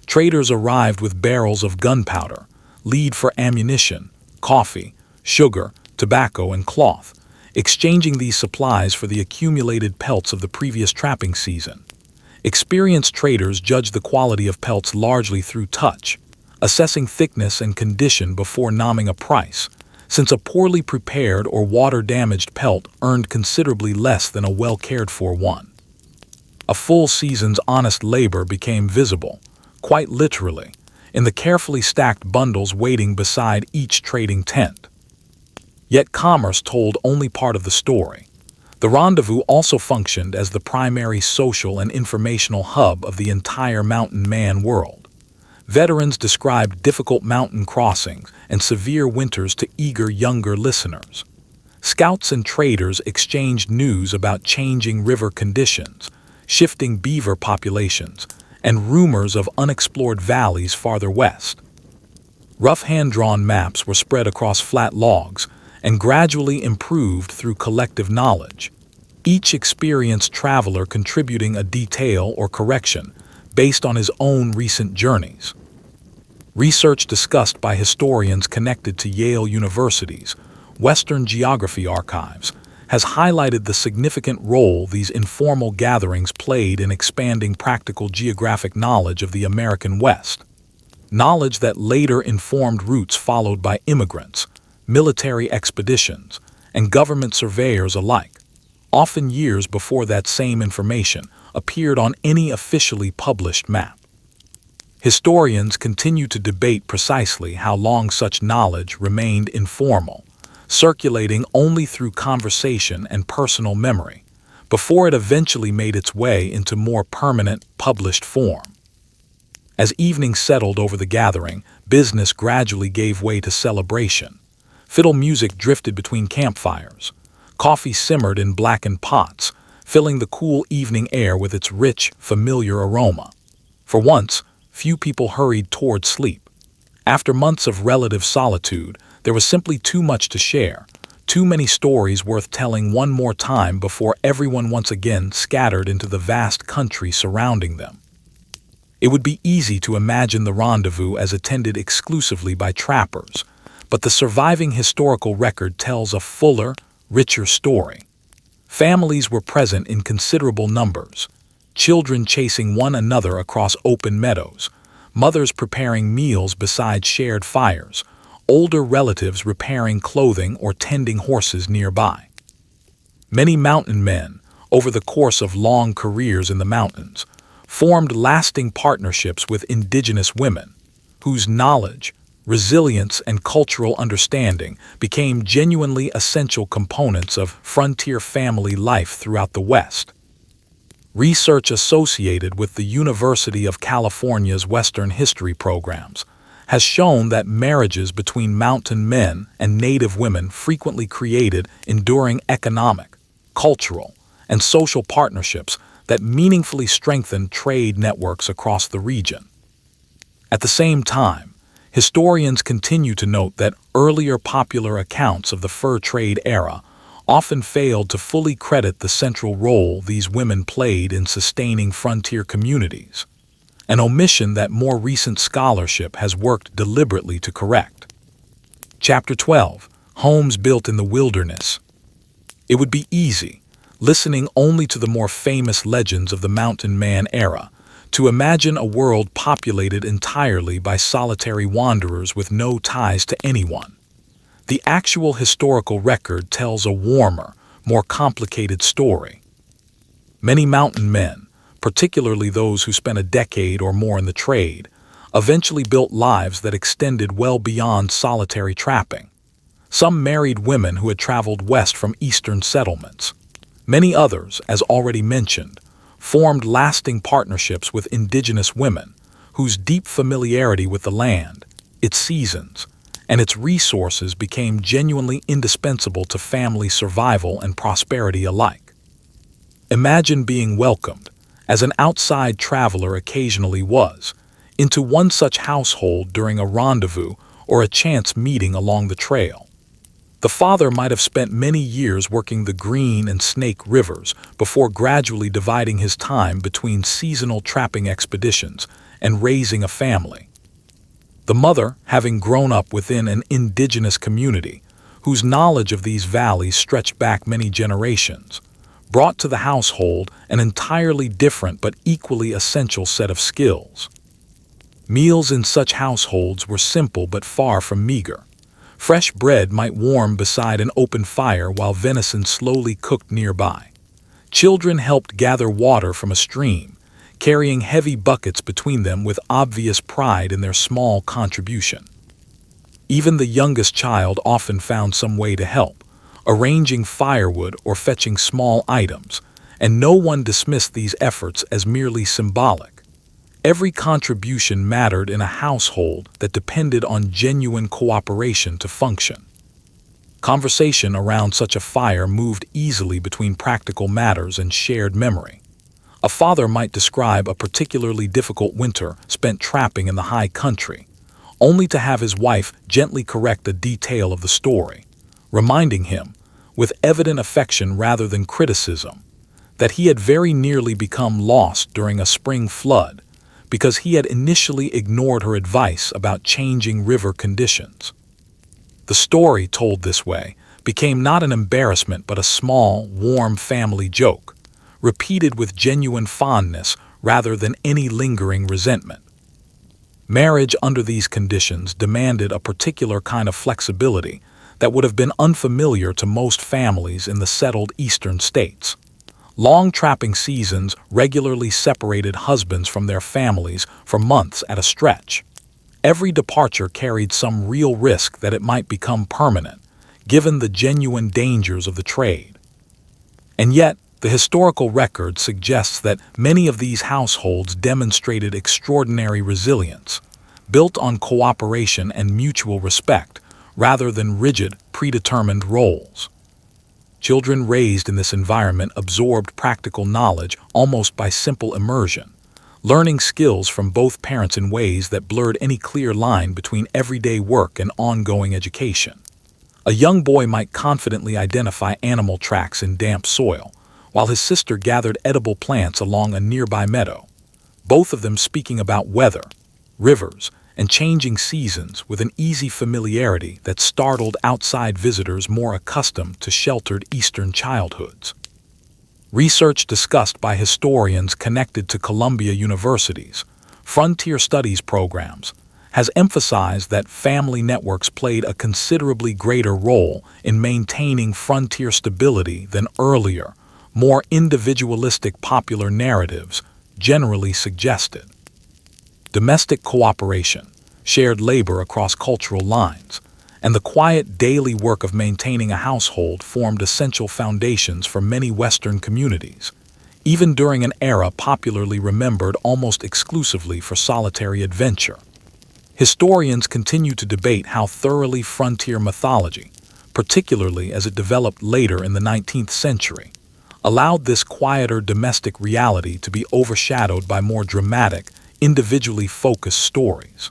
Traders arrived with barrels of gunpowder, lead for ammunition, coffee, sugar, tobacco, and cloth, exchanging these supplies for the accumulated pelts of the previous trapping season. Experienced traders judged the quality of pelts largely through touch, assessing thickness and condition before nomming a price, since a poorly prepared or water-damaged pelt earned considerably less than a well-cared-for one. A full season's honest labor became visible, quite literally, in the carefully stacked bundles waiting beside each trading tent. Yet commerce told only part of the story. The rendezvous also functioned as the primary social and informational hub of the entire mountain man world. Veterans described difficult mountain crossings and severe winters to eager younger listeners. Scouts and traders exchanged news about changing river conditions, shifting beaver populations, and rumors of unexplored valleys farther west. Rough hand-drawn maps were spread across flat logs and gradually improved through collective knowledge, each experienced traveler contributing a detail or correction based on his own recent journeys. Research discussed by historians connected to Yale University's Western Geography Archives has highlighted the significant role these informal gatherings played in expanding practical geographic knowledge of the American West. Knowledge that later informed routes followed by immigrants, military expeditions, and government surveyors alike, often years before that same information appeared on any officially published map. Historians continue to debate precisely how long such knowledge remained informal, circulating only through conversation and personal memory, before it eventually made its way into more permanent, published form. As evening settled over the gathering, business gradually gave way to celebration. Fiddle music drifted between campfires. Coffee simmered in blackened pots, filling the cool evening air with its rich, familiar aroma. For once, few people hurried toward sleep. After months of relative solitude, there was simply too much to share, too many stories worth telling one more time before everyone once again scattered into the vast country surrounding them. It would be easy to imagine the rendezvous as attended exclusively by trappers, but the surviving historical record tells a fuller, richer story. Families were present in considerable numbers, children chasing one another across open meadows, mothers preparing meals beside shared fires, older relatives repairing clothing or tending horses nearby. Many mountain men, over the course of long careers in the mountains, formed lasting partnerships with Indigenous women, whose knowledge, resilience, and cultural understanding became genuinely essential components of frontier family life throughout the West. Research associated with the University of California's Western History programs has shown that marriages between mountain men and native women frequently created enduring economic, cultural, and social partnerships that meaningfully strengthened trade networks across the region. At the same time, historians continue to note that earlier popular accounts of the fur trade era often failed to fully credit the central role these women played in sustaining frontier communities, an omission that more recent scholarship has worked deliberately to correct. Chapter 12: Homes Built in the Wilderness. It would be easy, listening only to the more famous legends of the mountain man era, to imagine a world populated entirely by solitary wanderers with no ties to anyone. The actual historical record tells a warmer, more complicated story. Many mountain men, particularly those who spent a decade or more in the trade, eventually built lives that extended well beyond solitary trapping. Some married women who had traveled west from eastern settlements. Many others, as already mentioned, formed lasting partnerships with Indigenous women, whose deep familiarity with the land, its seasons, and its resources became genuinely indispensable to family survival and prosperity alike. Imagine being welcomed, as an outside traveler occasionally was, into one such household during a rendezvous or a chance meeting along the trail. The father might have spent many years working the Green and Snake rivers before gradually dividing his time between seasonal trapping expeditions and raising a family. The mother, having grown up within an indigenous community, whose knowledge of these valleys stretched back many generations, brought to the household an entirely different but equally essential set of skills. Meals in such households were simple but far from meager. Fresh bread might warm beside an open fire while venison slowly cooked nearby. Children helped gather water from a stream, carrying heavy buckets between them with obvious pride in their small contribution. Even the youngest child often found some way to help, arranging firewood or fetching small items, and no one dismissed these efforts as merely symbolic. Every contribution mattered in a household that depended on genuine cooperation to function. Conversation around such a fire moved easily between practical matters and shared memory. A father might describe a particularly difficult winter spent trapping in the high country, only to have his wife gently correct a detail of the story, reminding him, with evident affection rather than criticism, that he had very nearly become lost during a spring flood because he had initially ignored her advice about changing river conditions. The story, told this way, became not an embarrassment but a small, warm family joke, repeated with genuine fondness rather than any lingering resentment. Marriage under these conditions demanded a particular kind of flexibility that would have been unfamiliar to most families in the settled eastern states. Long trapping seasons regularly separated husbands from their families for months at a stretch. Every departure carried some real risk that it might become permanent, given the genuine dangers of the trade. And yet, the historical record suggests that many of these households demonstrated extraordinary resilience, built on cooperation and mutual respect, rather than rigid, predetermined roles. Children raised in this environment absorbed practical knowledge almost by simple immersion, learning skills from both parents in ways that blurred any clear line between everyday work and ongoing education. A young boy might confidently identify animal tracks in damp soil, while his sister gathered edible plants along a nearby meadow, both of them speaking about weather, rivers, and changing seasons with an easy familiarity that startled outside visitors more accustomed to sheltered Eastern childhoods. Research discussed by historians connected to Columbia University's Frontier Studies programs has emphasized that family networks played a considerably greater role in maintaining frontier stability than earlier, more individualistic popular narratives generally suggested. Domestic cooperation, shared labor across cultural lines, and the quiet daily work of maintaining a household formed essential foundations for many Western communities, even during an era popularly remembered almost exclusively for solitary adventure. Historians continue to debate how thoroughly frontier mythology, particularly as it developed later in the 19th century, allowed this quieter domestic reality to be overshadowed by more dramatic, individually focused stories.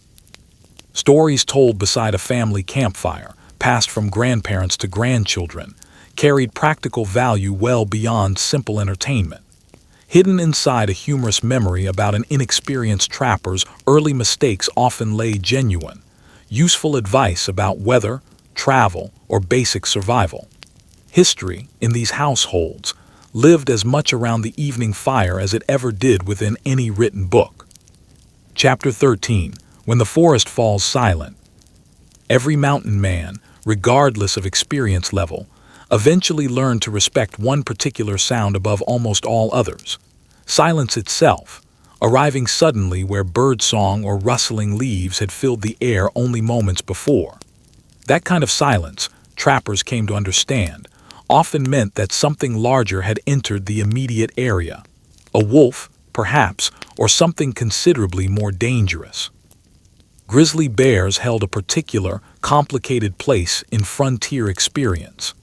Stories told beside a family campfire, passed from grandparents to grandchildren, carried practical value well beyond simple entertainment. Hidden inside a humorous memory about an inexperienced trapper's early mistakes often lay genuine, useful advice about weather, travel, or basic survival. History, in these households, lived as much around the evening fire as it ever did within any written book. Chapter 13. When the Forest Falls Silent. Every mountain man, regardless of experience level, eventually learned to respect one particular sound above almost all others: silence itself, arriving suddenly where birdsong or rustling leaves had filled the air only moments before. That kind of silence, trappers came to understand, often meant that something larger had entered the immediate area. A wolf, perhaps, or something considerably more dangerous. Grizzly bears held a particular, complicated place in frontier experience.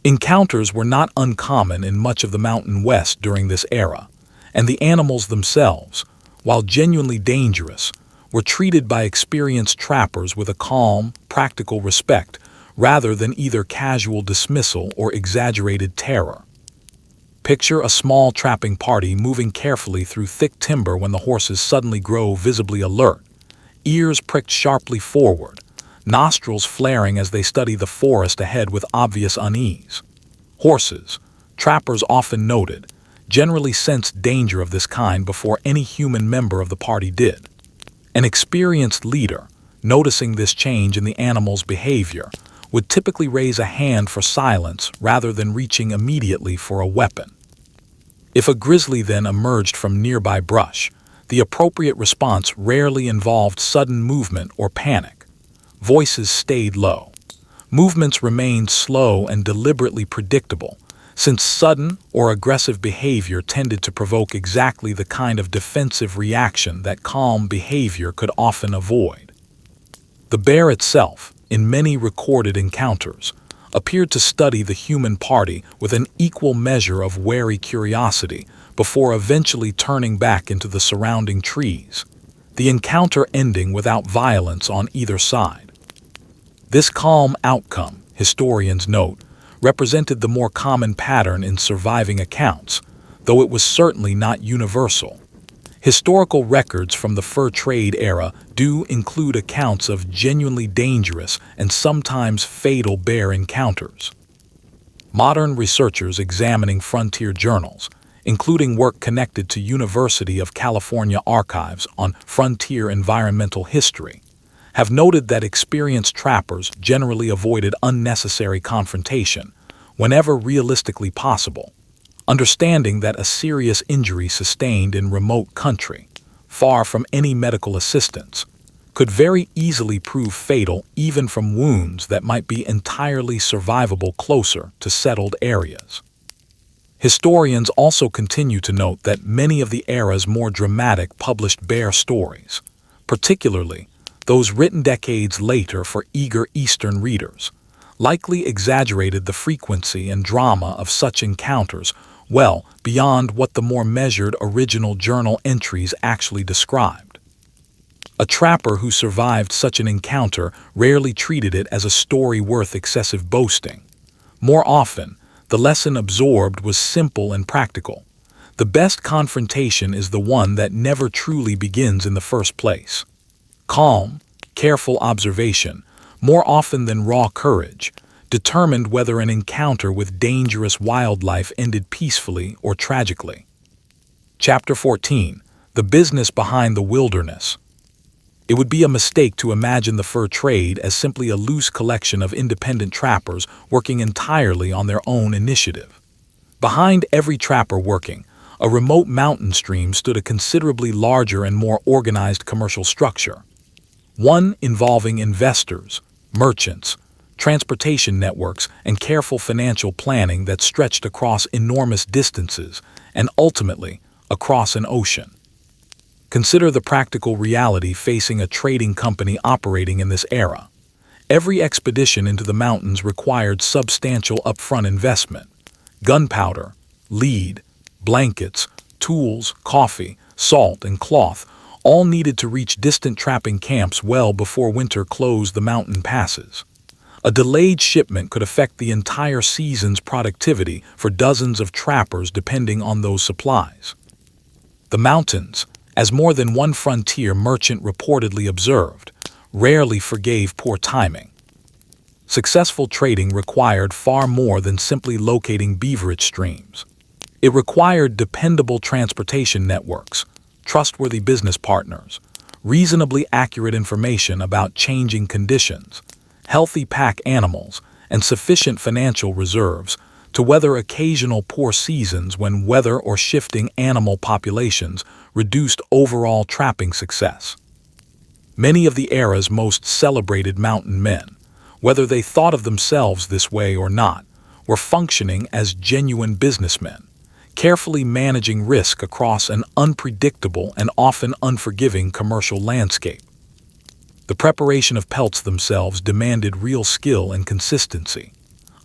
Encounters were not uncommon in much of the Mountain West during this era, and the animals themselves, while genuinely dangerous, were treated by experienced trappers with a calm, practical respect rather than either casual dismissal or exaggerated terror. Picture a small trapping party moving carefully through thick timber when the horses suddenly grow visibly alert, ears pricked sharply forward, nostrils flaring as they study the forest ahead with obvious unease. Horses, trappers often noted, generally sensed danger of this kind before any human member of the party did. An experienced leader, noticing this change in the animal's behavior, would typically raise a hand for silence rather than reaching immediately for a weapon. If a grizzly then emerged from nearby brush, the appropriate response rarely involved sudden movement or panic. Voices stayed low. Movements remained slow and deliberately predictable, since sudden or aggressive behavior tended to provoke exactly the kind of defensive reaction that calm behavior could often avoid. The bear itself, in many recorded encounters, appeared to study the human party with an equal measure of wary curiosity before eventually turning back into the surrounding trees, the encounter ending without violence on either side. This calm outcome, historians note, represented the more common pattern in surviving accounts, though it was certainly not universal. Historical records from the fur trade era do include accounts of genuinely dangerous and sometimes fatal bear encounters. Modern researchers examining frontier journals, including work connected to University of California archives on frontier environmental history, have noted that experienced trappers generally avoided unnecessary confrontation whenever realistically possible, understanding that a serious injury sustained in remote country, far from any medical assistance, could very easily prove fatal even from wounds that might be entirely survivable closer to settled areas. Historians also continue to note that many of the era's more dramatic published bear stories, particularly those written decades later for eager Eastern readers, likely exaggerated the frequency and drama of such encounters well beyond what the more measured original journal entries actually described. A trapper who survived such an encounter rarely treated it as a story worth excessive boasting. More often, the lesson absorbed was simple and practical. The best confrontation is the one that never truly begins in the first place. Calm, careful observation, more often than raw courage, determined whether an encounter with dangerous wildlife ended peacefully or tragically. Chapter 14: The Business Behind the Wilderness. It would be a mistake to imagine the fur trade as simply a loose collection of independent trappers working entirely on their own initiative. Behind every trapper working, a remote mountain stream stood a considerably larger and more organized commercial structure. One involving investors, merchants, transportation networks, and careful financial planning that stretched across enormous distances and ultimately across an ocean. Consider the practical reality facing a trading company operating in this era. Every expedition into the mountains required substantial upfront investment. Gunpowder, lead, blankets, tools, coffee, salt, and cloth, all needed to reach distant trapping camps well before winter closed the mountain passes. A delayed shipment could affect the entire season's productivity for dozens of trappers depending on those supplies. The mountains, as more than one frontier merchant reportedly observed, rarely forgave poor timing. Successful trading required far more than simply locating beaverage streams. It required dependable transportation networks, trustworthy business partners, reasonably accurate information about changing conditions, healthy pack animals, and sufficient financial reserves to weather occasional poor seasons when weather or shifting animal populations reduced overall trapping success. Many of the era's most celebrated mountain men, whether they thought of themselves this way or not, were functioning as genuine businessmen, carefully managing risk across an unpredictable and often unforgiving commercial landscape. The preparation of pelts themselves demanded real skill and consistency.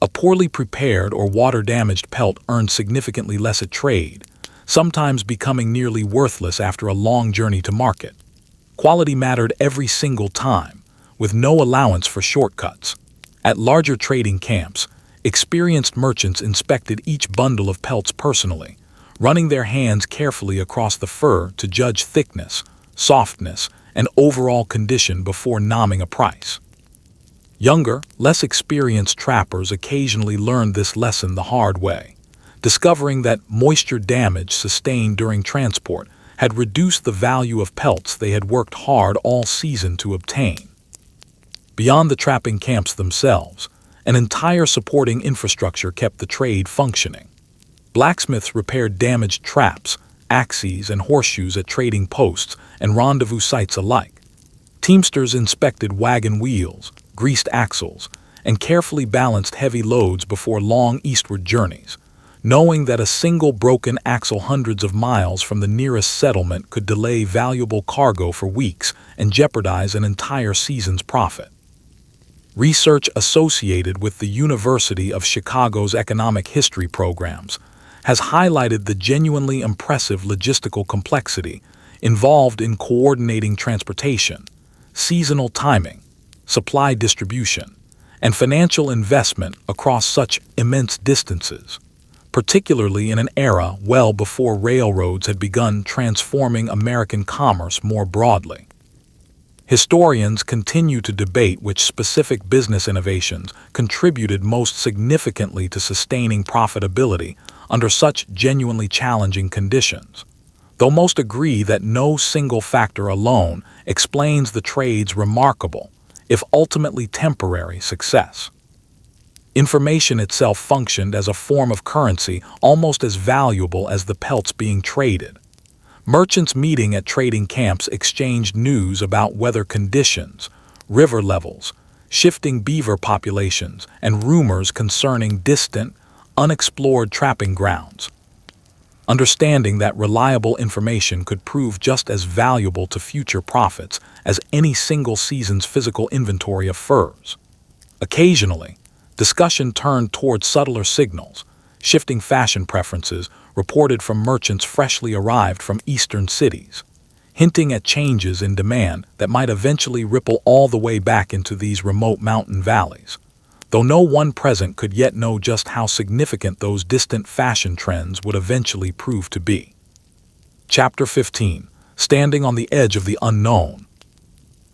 A poorly prepared or water-damaged pelt earned significantly less at trade, sometimes becoming nearly worthless after a long journey to market. Quality mattered every single time, with no allowance for shortcuts. At larger trading camps, experienced merchants inspected each bundle of pelts personally, running their hands carefully across the fur to judge thickness, softness, and overall condition before nomming a price. Younger, less experienced trappers occasionally learned this lesson the hard way, discovering that moisture damage sustained during transport had reduced the value of pelts they had worked hard all season to obtain. Beyond the trapping camps themselves, an entire supporting infrastructure kept the trade functioning. Blacksmiths repaired damaged traps, axes, and horseshoes at trading posts and rendezvous sites alike. Teamsters inspected wagon wheels, greased axles, and carefully balanced heavy loads before long eastward journeys, knowing that a single broken axle hundreds of miles from the nearest settlement could delay valuable cargo for weeks and jeopardize an entire season's profit. Research associated with the University of Chicago's economic history programs has highlighted the genuinely impressive logistical complexity involved in coordinating transportation, seasonal timing, supply distribution, and financial investment across such immense distances, particularly in an era well before railroads had begun transforming American commerce more broadly. Historians continue to debate which specific business innovations contributed most significantly to sustaining profitability under such genuinely challenging conditions, though most agree that no single factor alone explains the trade's remarkable, if ultimately temporary, success. Information itself functioned as a form of currency almost as valuable as the pelts being traded. Merchants meeting at trading camps exchanged news about weather conditions, river levels, shifting beaver populations, and rumors concerning distant, unexplored trapping grounds. Understanding that reliable information could prove just as valuable to future profits as any single season's physical inventory of furs. Occasionally, discussion turned toward subtler signals, shifting fashion preferences reported from merchants freshly arrived from eastern cities, hinting at changes in demand that might eventually ripple all the way back into these remote mountain valleys, though no one present could yet know just how significant those distant fashion trends would eventually prove to be. Chapter 15. Standing on the Edge of the Unknown.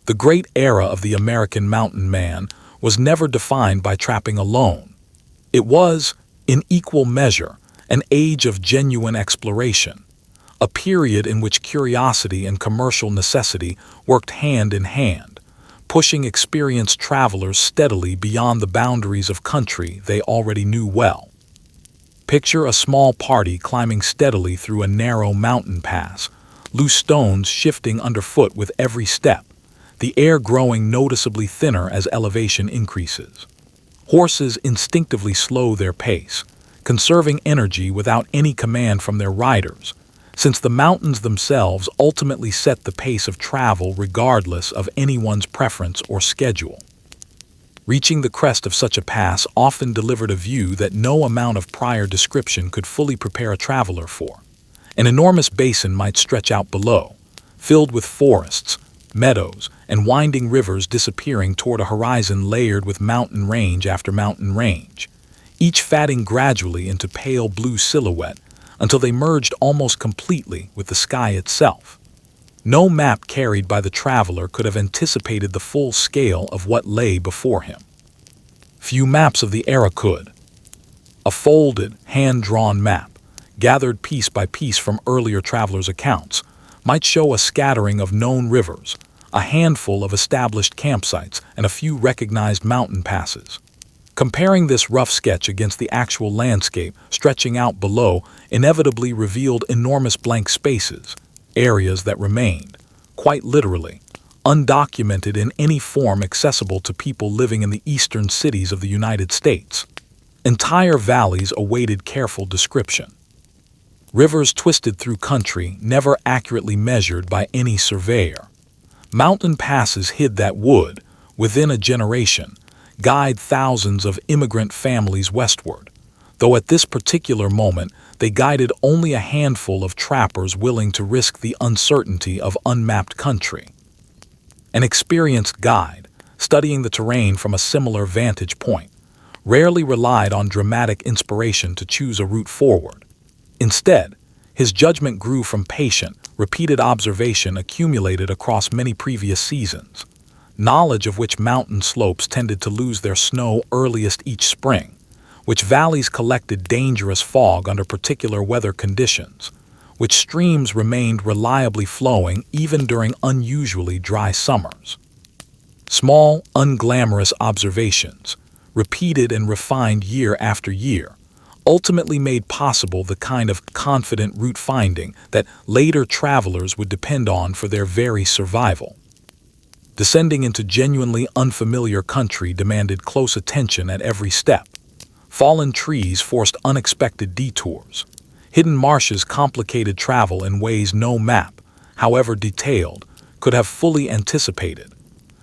The great era of the American mountain man was never defined by trapping alone. It was, in equal measure, an age of genuine exploration, a period in which curiosity and commercial necessity worked hand in hand, pushing experienced travelers steadily beyond the boundaries of country they already knew well. Picture a small party climbing steadily through a narrow mountain pass, loose stones shifting underfoot with every step, the air growing noticeably thinner as elevation increases. Horses instinctively slow their pace, conserving energy without any command from their riders, since the mountains themselves ultimately set the pace of travel regardless of anyone's preference or schedule. Reaching the crest of such a pass often delivered a view that no amount of prior description could fully prepare a traveler for. An enormous basin might stretch out below, filled with forests, meadows, and winding rivers disappearing toward a horizon layered with mountain range after mountain range, each fatting gradually into pale blue silhouette until they merged almost completely with the sky itself. No map carried by the traveler could have anticipated the full scale of what lay before him. Few maps of the era could. A folded, hand-drawn map, gathered piece by piece from earlier travelers' accounts, might show a scattering of known rivers, a handful of established campsites, and a few recognized mountain passes. Comparing this rough sketch against the actual landscape stretching out below inevitably revealed enormous blank spaces, areas that remained, quite literally, undocumented in any form accessible to people living in the eastern cities of the United States. Entire valleys awaited careful description. Rivers twisted through country never accurately measured by any surveyor. Mountain passes hid that would, within a generation, guide thousands of immigrant families westward, though at this particular moment they guided only a handful of trappers willing to risk the uncertainty of unmapped country. An experienced guide, studying the terrain from a similar vantage point, rarely relied on dramatic inspiration to choose a route forward. Instead, his judgment grew from patient, repeated observation accumulated across many previous seasons, knowledge of which mountain slopes tended to lose their snow earliest each spring, which valleys collected dangerous fog under particular weather conditions, which streams remained reliably flowing even during unusually dry summers. Small, unglamorous observations, repeated and refined year after year, ultimately made possible the kind of confident route finding that later travelers would depend on for their very survival. Descending into genuinely unfamiliar country demanded close attention at every step. Fallen trees forced unexpected detours. Hidden marshes complicated travel in ways no map, however detailed, could have fully anticipated.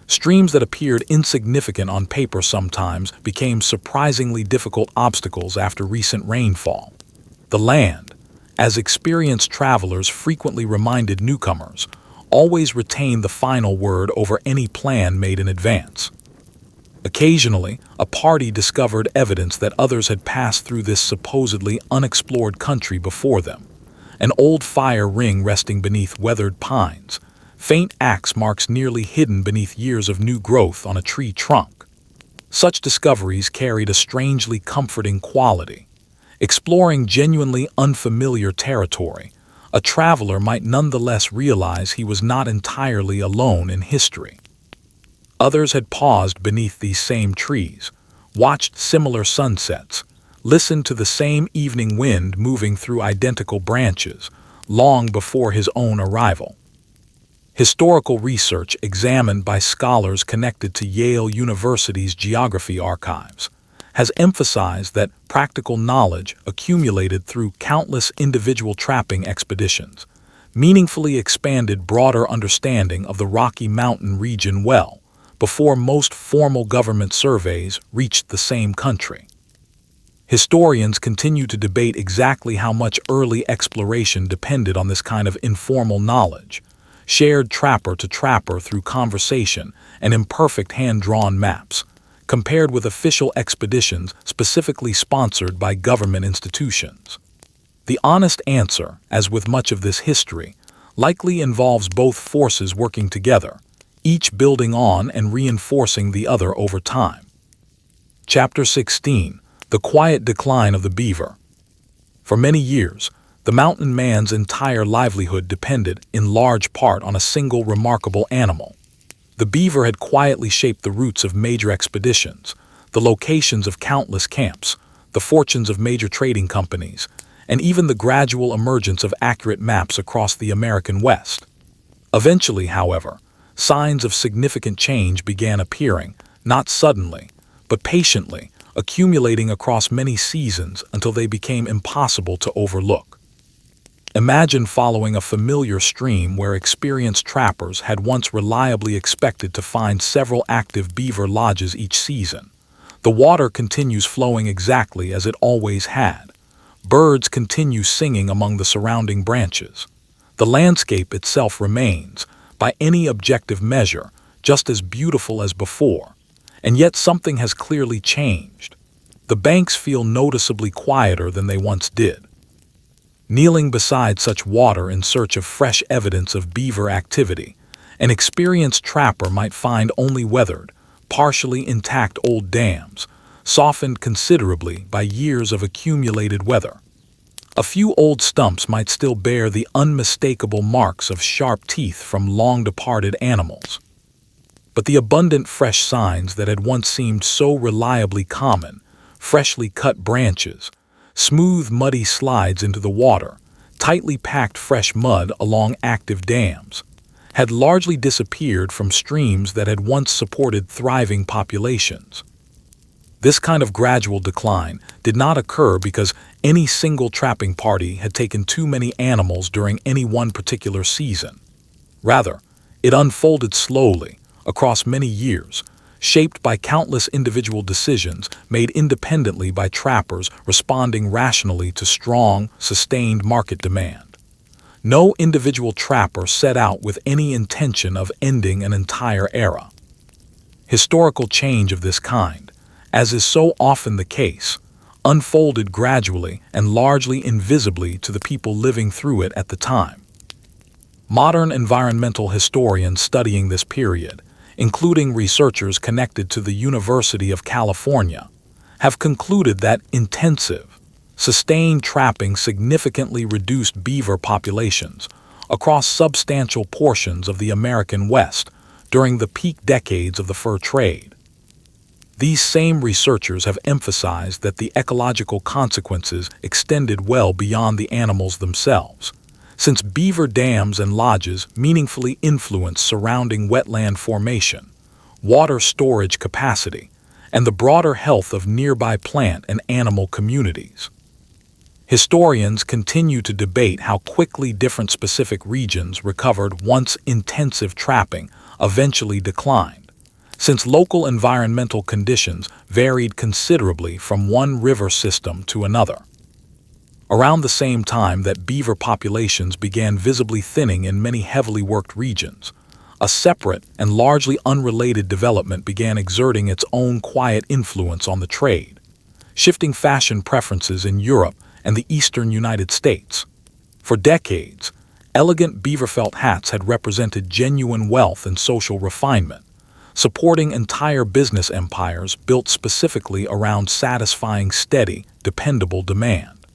Streams that appeared insignificant on paper sometimes became surprisingly difficult obstacles after recent rainfall. The land, as experienced travelers frequently reminded newcomers, always retained the final word over any plan made in advance. Occasionally, a party discovered evidence that others had passed through this supposedly unexplored country before them. An old fire ring resting beneath weathered pines, faint axe marks nearly hidden beneath years of new growth on a tree trunk. Such discoveries carried a strangely comforting quality. Exploring genuinely unfamiliar territory, a traveler might nonetheless realize he was not entirely alone in history. Others had paused beneath these same trees, watched similar sunsets, listened to the same evening wind moving through identical branches, long before his own arrival. Historical research examined by scholars connected to Yale University's geography archives has emphasized that practical knowledge accumulated through countless individual trapping expeditions meaningfully expanded broader understanding of the Rocky Mountain region well before most formal government surveys reached the same country. Historians continue to debate exactly how much early exploration depended on this kind of informal knowledge, shared trapper to trapper through conversation and imperfect hand-drawn maps, compared with official expeditions specifically sponsored by government institutions. The honest answer, as with much of this history, likely involves both forces working together, each building on and reinforcing the other over time. Chapter 16: The Quiet Decline of the Beaver. For many years, the mountain man's entire livelihood depended, in large part, on a single remarkable animal. The beaver had quietly shaped the routes of major expeditions, the locations of countless camps, the fortunes of major trading companies, and even the gradual emergence of accurate maps across the American West. Eventually, however, signs of significant change began appearing, not suddenly, but patiently, accumulating across many seasons until they became impossible to overlook. Imagine following a familiar stream where experienced trappers had once reliably expected to find several active beaver lodges each season. The water continues flowing exactly as it always had. Birds continue singing among the surrounding branches. The landscape itself remains, by any objective measure, just as beautiful as before. And yet something has clearly changed. The banks feel noticeably quieter than they once did. Kneeling beside such water in search of fresh evidence of beaver activity, an experienced trapper might find only weathered, partially intact old dams, softened considerably by years of accumulated weather. A few old stumps might still bear the unmistakable marks of sharp teeth from long-departed animals. But the abundant fresh signs that had once seemed so reliably common, freshly cut branches, smooth muddy slides into the water, tightly packed fresh mud along active dams, had largely disappeared from streams that had once supported thriving populations. This kind of gradual decline did not occur because any single trapping party had taken too many animals during any one particular season. Rather, it unfolded slowly, across many years, shaped by countless individual decisions made independently by trappers responding rationally to strong, sustained market demand. No individual trapper set out with any intention of ending an entire era. Historical change of this kind, as is so often the case, unfolded gradually and largely invisibly to the people living through it at the time. Modern environmental historians studying this period, including researchers connected to the University of California, have concluded that intensive, sustained trapping significantly reduced beaver populations across substantial portions of the American West during the peak decades of the fur trade. These same researchers have emphasized that the ecological consequences extended well beyond the animals themselves, since beaver dams and lodges meaningfully influence surrounding wetland formation, water storage capacity, and the broader health of nearby plant and animal communities. Historians continue to debate how quickly different specific regions recovered once intensive trapping eventually declined, since local environmental conditions varied considerably from one river system to another. Around the same time that beaver populations began visibly thinning in many heavily worked regions, a separate and largely unrelated development began exerting its own quiet influence on the trade, shifting fashion preferences in Europe and the eastern United States. For decades, elegant beaver felt hats had represented genuine wealth and social refinement, supporting entire business empires built specifically around satisfying steady, dependable demand.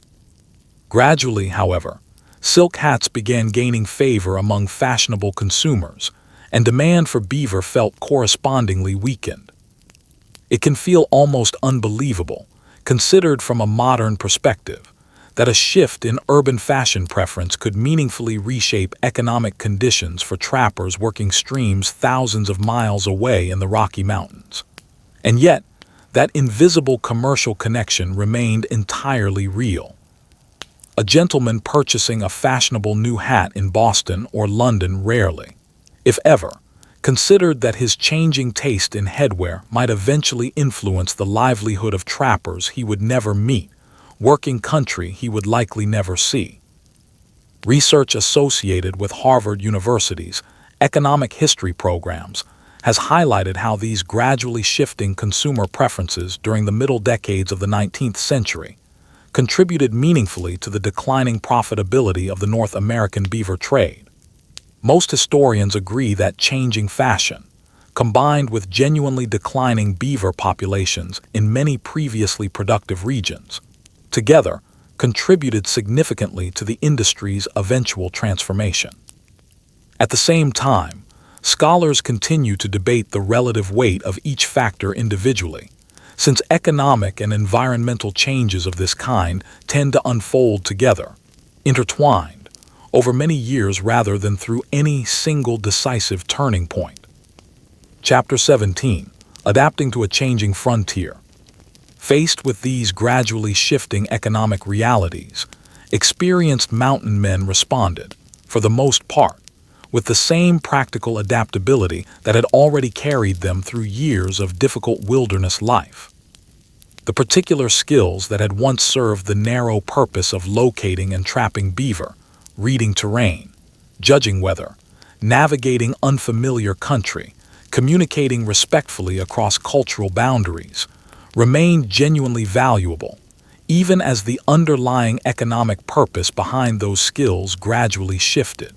Gradually, however, silk hats began gaining favor among fashionable consumers, and demand for beaver felt correspondingly weakened. It can feel almost unbelievable, considered from a modern perspective, that a shift in urban fashion preference could meaningfully reshape economic conditions for trappers working streams thousands of miles away in the Rocky Mountains. And yet, that invisible commercial connection remained entirely real. A gentleman purchasing a fashionable new hat in Boston or London rarely, if ever, considered that his changing taste in headwear might eventually influence the livelihood of trappers he would never meet, working country he would likely never see. Research associated with Harvard University's economic history programs has highlighted how these gradually shifting consumer preferences during the middle decades of the 19th century contributed meaningfully to the declining profitability of the North American beaver trade. Most historians agree that changing fashion, combined with genuinely declining beaver populations in many previously productive regions, together contributed significantly to the industry's eventual transformation. At the same time, scholars continue to debate the relative weight of each factor individually, since economic and environmental changes of this kind tend to unfold together, intertwined, over many years rather than through any single decisive turning point. Chapter 17. Adapting to a Changing Frontier. Faced with these gradually shifting economic realities, experienced mountain men responded, for the most part, with the same practical adaptability that had already carried them through years of difficult wilderness life. The particular skills that had once served the narrow purpose of locating and trapping beaver, reading terrain, judging weather, navigating unfamiliar country, communicating respectfully across cultural boundaries, remained genuinely valuable, even as the underlying economic purpose behind those skills gradually shifted.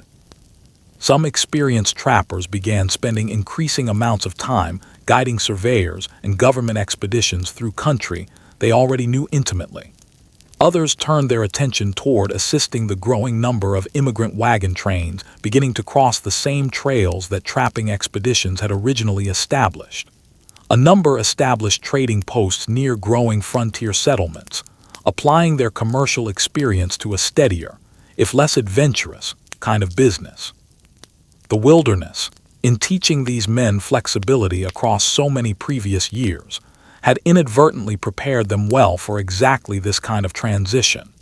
Some experienced trappers began spending increasing amounts of time guiding surveyors and government expeditions through country they already knew intimately. Others turned their attention toward assisting the growing number of immigrant wagon trains beginning to cross the same trails that trapping expeditions had originally established. A number established trading posts near growing frontier settlements, applying their commercial experience to a steadier, if less adventurous, kind of business. The wilderness, in teaching these men flexibility across so many previous years, had inadvertently prepared them well for exactly this kind of transition.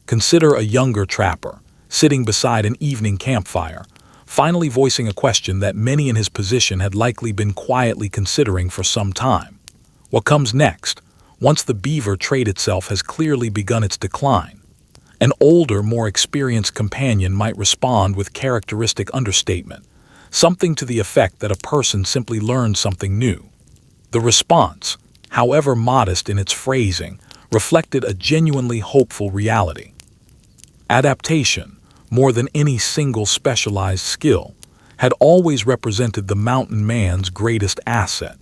Consider a younger trapper, sitting beside an evening campfire, finally voicing a question that many in his position had likely been quietly considering for some time. What comes next, once the beaver trade itself has clearly begun its decline? An older, more experienced companion might respond with characteristic understatement, something to the effect that a person simply learned something new. The response, however modest in its phrasing, reflected a genuinely hopeful reality. Adaptation, more than any single specialized skill, had always represented the mountain man's greatest asset.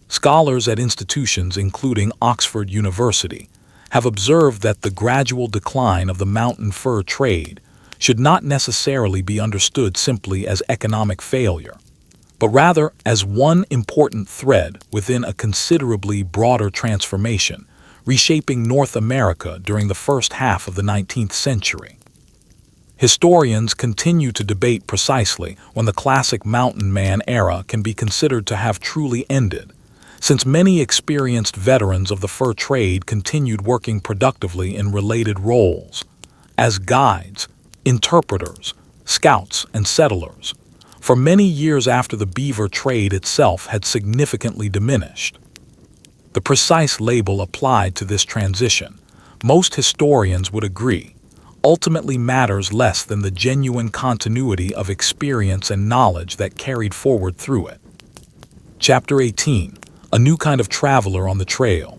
Scholars at institutions including Oxford University have observed that the gradual decline of the mountain fur trade should not necessarily be understood simply as economic failure, but rather as one important thread within a considerably broader transformation reshaping North America during the first half of the 19th century. Historians continue to debate precisely when the classic mountain man era can be considered to have truly ended, since many experienced veterans of the fur trade continued working productively in related roles as guides, interpreters, scouts, and settlers for many years after the beaver trade itself had significantly diminished. The precise label applied to this transition, most historians would agree, ultimately matters less than the genuine continuity of experience and knowledge that carried forward through it. Chapter 18. A new kind of traveler on the trail.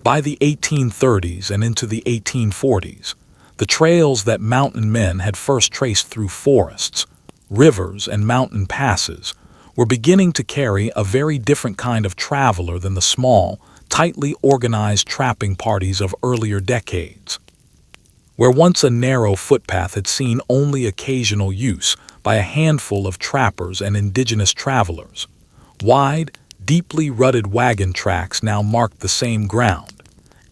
By the 1830s and into the 1840s, the trails that mountain men had first traced through forests, rivers, and mountain passes were beginning to carry a very different kind of traveler than the small, tightly organized trapping parties of earlier decades. Where once a narrow footpath had seen only occasional use by a handful of trappers and indigenous travelers, wide, deeply rutted wagon tracks now marked the same ground,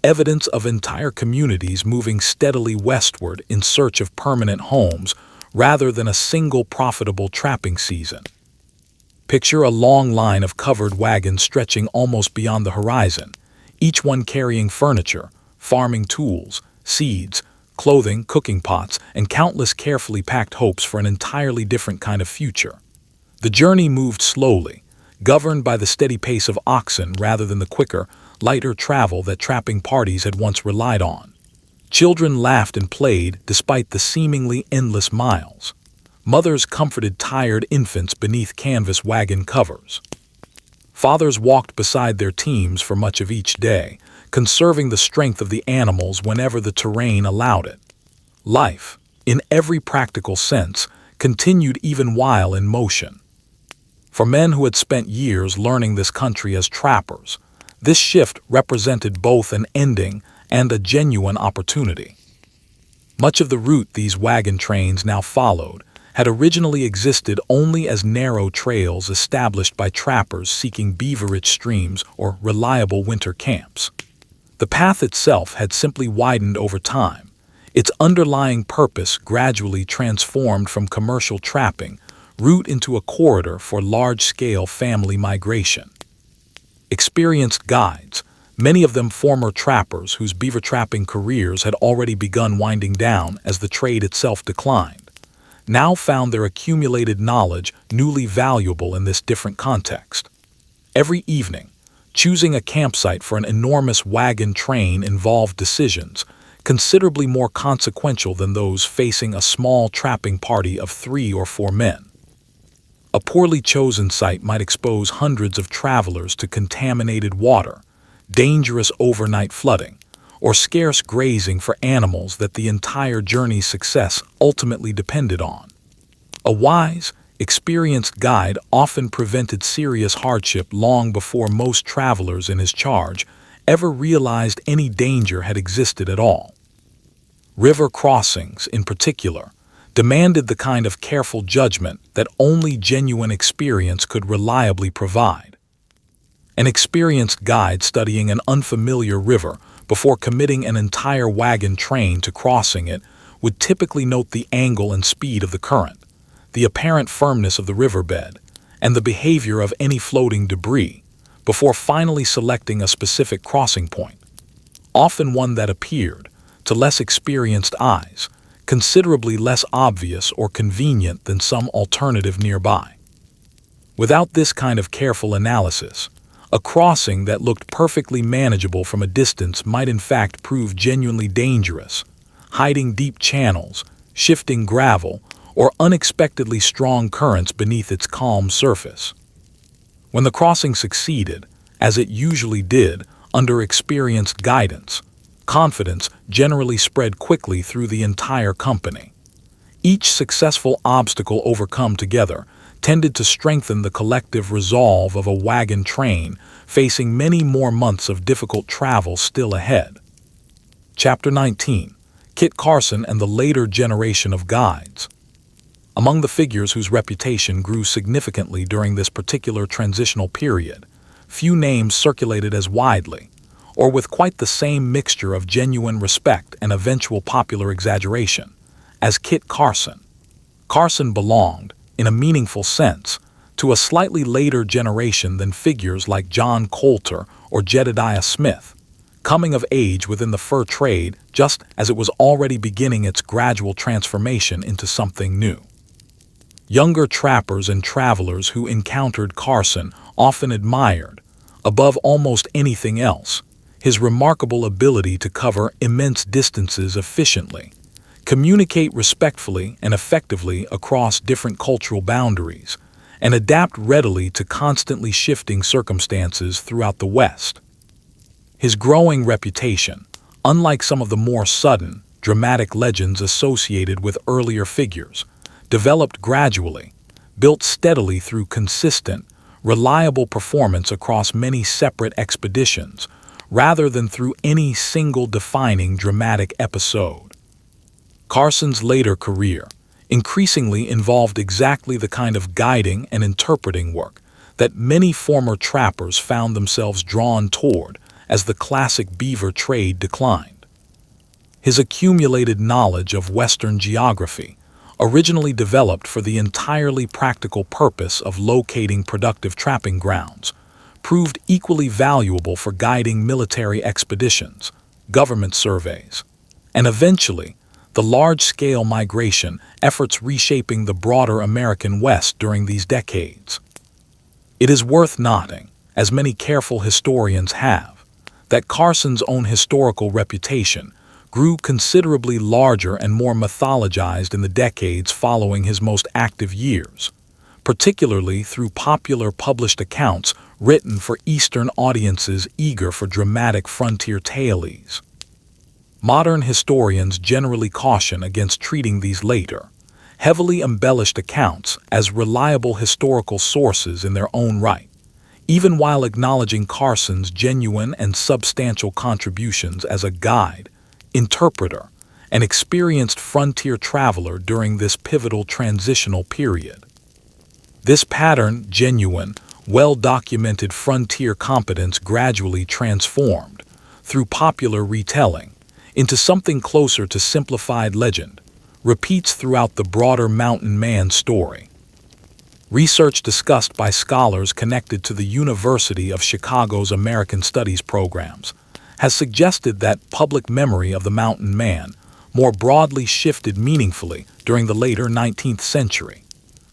evidence of entire communities moving steadily westward in search of permanent homes rather than a single profitable trapping season. Picture a long line of covered wagons stretching almost beyond the horizon, each one carrying furniture, farming tools, seeds, clothing, cooking pots, and countless carefully packed hopes for an entirely different kind of future. The journey moved slowly, governed by the steady pace of oxen rather than the quicker, lighter travel that trapping parties had once relied on. Children laughed and played despite the seemingly endless miles. Mothers comforted tired infants beneath canvas wagon covers. Fathers walked beside their teams for much of each day, conserving the strength of the animals whenever the terrain allowed it. Life, in every practical sense, continued even while in motion. For men who had spent years learning this country as trappers, this shift represented both an ending and a genuine opportunity. Much of the route these wagon trains now followed had originally existed only as narrow trails established by trappers seeking beaver-rich streams or reliable winter camps. The path itself had simply widened over time, its underlying purpose gradually transformed from commercial trapping route into a corridor for large-scale family migration. Experienced guides, many of them former trappers whose beaver trapping careers had already begun winding down as the trade itself declined, now found their accumulated knowledge newly valuable in this different context. Every evening, choosing a campsite for an enormous wagon train involved decisions considerably more consequential than those facing a small trapping party of 3 or 4 men. A poorly chosen site might expose hundreds of travelers to contaminated water, dangerous overnight flooding, or scarce grazing for animals that the entire journey's success ultimately depended on. A wise, experienced guide often prevented serious hardship long before most travelers in his charge ever realized any danger had existed at all. River crossings, in particular, demanded the kind of careful judgment that only genuine experience could reliably provide. An experienced guide studying an unfamiliar river before committing an entire wagon train to crossing it would typically note the angle and speed of the current, the apparent firmness of the riverbed, and the behavior of any floating debris, before finally selecting a specific crossing point, often one that appeared, to less experienced eyes, considerably less obvious or convenient than some alternative nearby. Without this kind of careful analysis, a crossing that looked perfectly manageable from a distance might in fact prove genuinely dangerous, hiding deep channels, shifting gravel, or unexpectedly strong currents beneath its calm surface. When the crossing succeeded, as it usually did under experienced guidance, confidence generally spread quickly through the entire company. Each successful obstacle overcome together tended to strengthen the collective resolve of a wagon train facing many more months of difficult travel still ahead. Chapter 19. Kit Carson and the Later Generation of Guides. Among the figures whose reputation grew significantly during this particular transitional period, few names circulated as widely, or with quite the same mixture of genuine respect and eventual popular exaggeration, as Kit Carson. Carson belonged, in a meaningful sense, to a slightly later generation than figures like John Colter or Jedediah Smith, coming of age within the fur trade just as it was already beginning its gradual transformation into something new. Younger trappers and travelers who encountered Carson often admired, above almost anything else, his remarkable ability to cover immense distances efficiently, communicate respectfully and effectively across different cultural boundaries, and adapt readily to constantly shifting circumstances throughout the West. His growing reputation, unlike some of the more sudden, dramatic legends associated with earlier figures, developed gradually, built steadily through consistent, reliable performance across many separate expeditions, rather than through any single defining dramatic episode. Carson's later career increasingly involved exactly the kind of guiding and interpreting work that many former trappers found themselves drawn toward as the classic beaver trade declined. His accumulated knowledge of Western geography, originally developed for the entirely practical purpose of locating productive trapping grounds, proved equally valuable for guiding military expeditions, government surveys, and eventually the large-scale migration efforts reshaping the broader American West during these decades. It is worth noting, as many careful historians have, that Carson's own historical reputation grew considerably larger and more mythologized in the decades following his most active years, particularly through popular published accounts written for Eastern audiences eager for dramatic frontier tales. Modern historians generally caution against treating these later, heavily embellished accounts as reliable historical sources in their own right, even while acknowledging Carson's genuine and substantial contributions as a guide, interpreter, and experienced frontier traveler during this pivotal transitional period. This pattern, genuine, well-documented frontier competence gradually transformed, through popular retelling, into something closer to simplified legend, repeats throughout the broader mountain man story. Research discussed by scholars connected to the University of Chicago's American Studies programs has suggested that public memory of the mountain man more broadly shifted meaningfully during the later 19th century,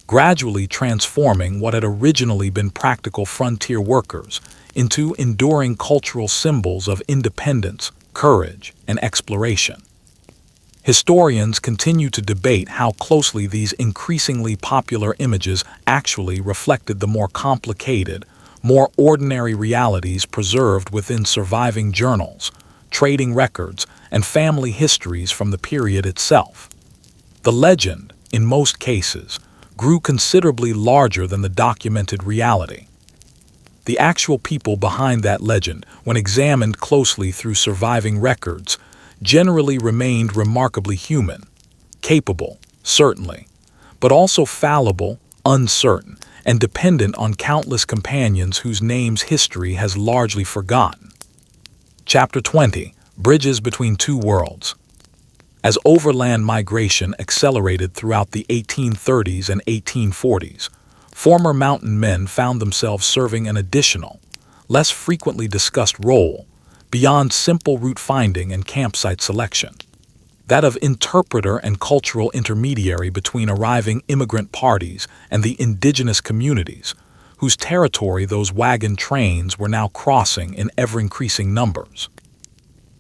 gradually transforming what had originally been practical frontier workers into enduring cultural symbols of independence, courage, and exploration. Historians continue to debate how closely these increasingly popular images actually reflected the more complicated, more ordinary realities preserved within surviving journals, trading records, and family histories from the period itself. The legend, in most cases, grew considerably larger than the documented reality. The actual people behind that legend, when examined closely through surviving records, generally remained remarkably human, capable, certainly, but also fallible, uncertain, and dependent on countless companions whose names history has largely forgotten. Chapter 20. Bridges Between Two Worlds. As overland migration accelerated throughout the 1830s and 1840s, former mountain men found themselves serving an additional, less frequently discussed role, beyond simple route finding and campsite selection. That of interpreter and cultural intermediary between arriving immigrant parties and the indigenous communities, whose territory those wagon trains were now crossing in ever-increasing numbers.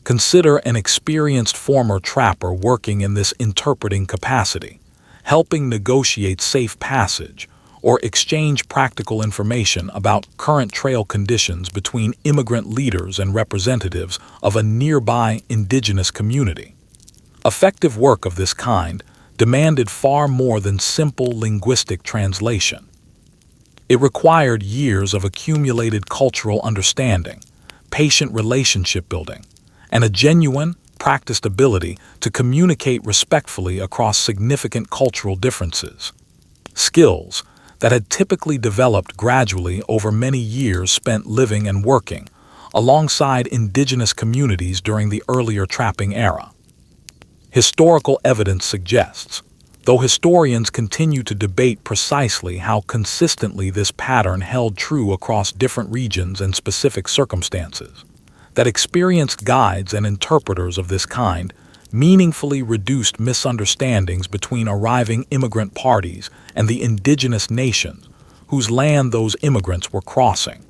Consider an experienced former trapper working in this interpreting capacity, helping negotiate safe passage or exchange practical information about current trail conditions between immigrant leaders and representatives of a nearby indigenous community. Effective work of this kind demanded far more than simple linguistic translation. It required years of accumulated cultural understanding, patient relationship building, and a genuine, practiced ability to communicate respectfully across significant cultural differences. Skills that had typically developed gradually over many years spent living and working alongside indigenous communities during the earlier trapping era. Historical evidence suggests, though historians continue to debate precisely how consistently this pattern held true across different regions and specific circumstances, that experienced guides and interpreters of this kind meaningfully reduced misunderstandings between arriving immigrant parties and the indigenous nations whose land those immigrants were crossing.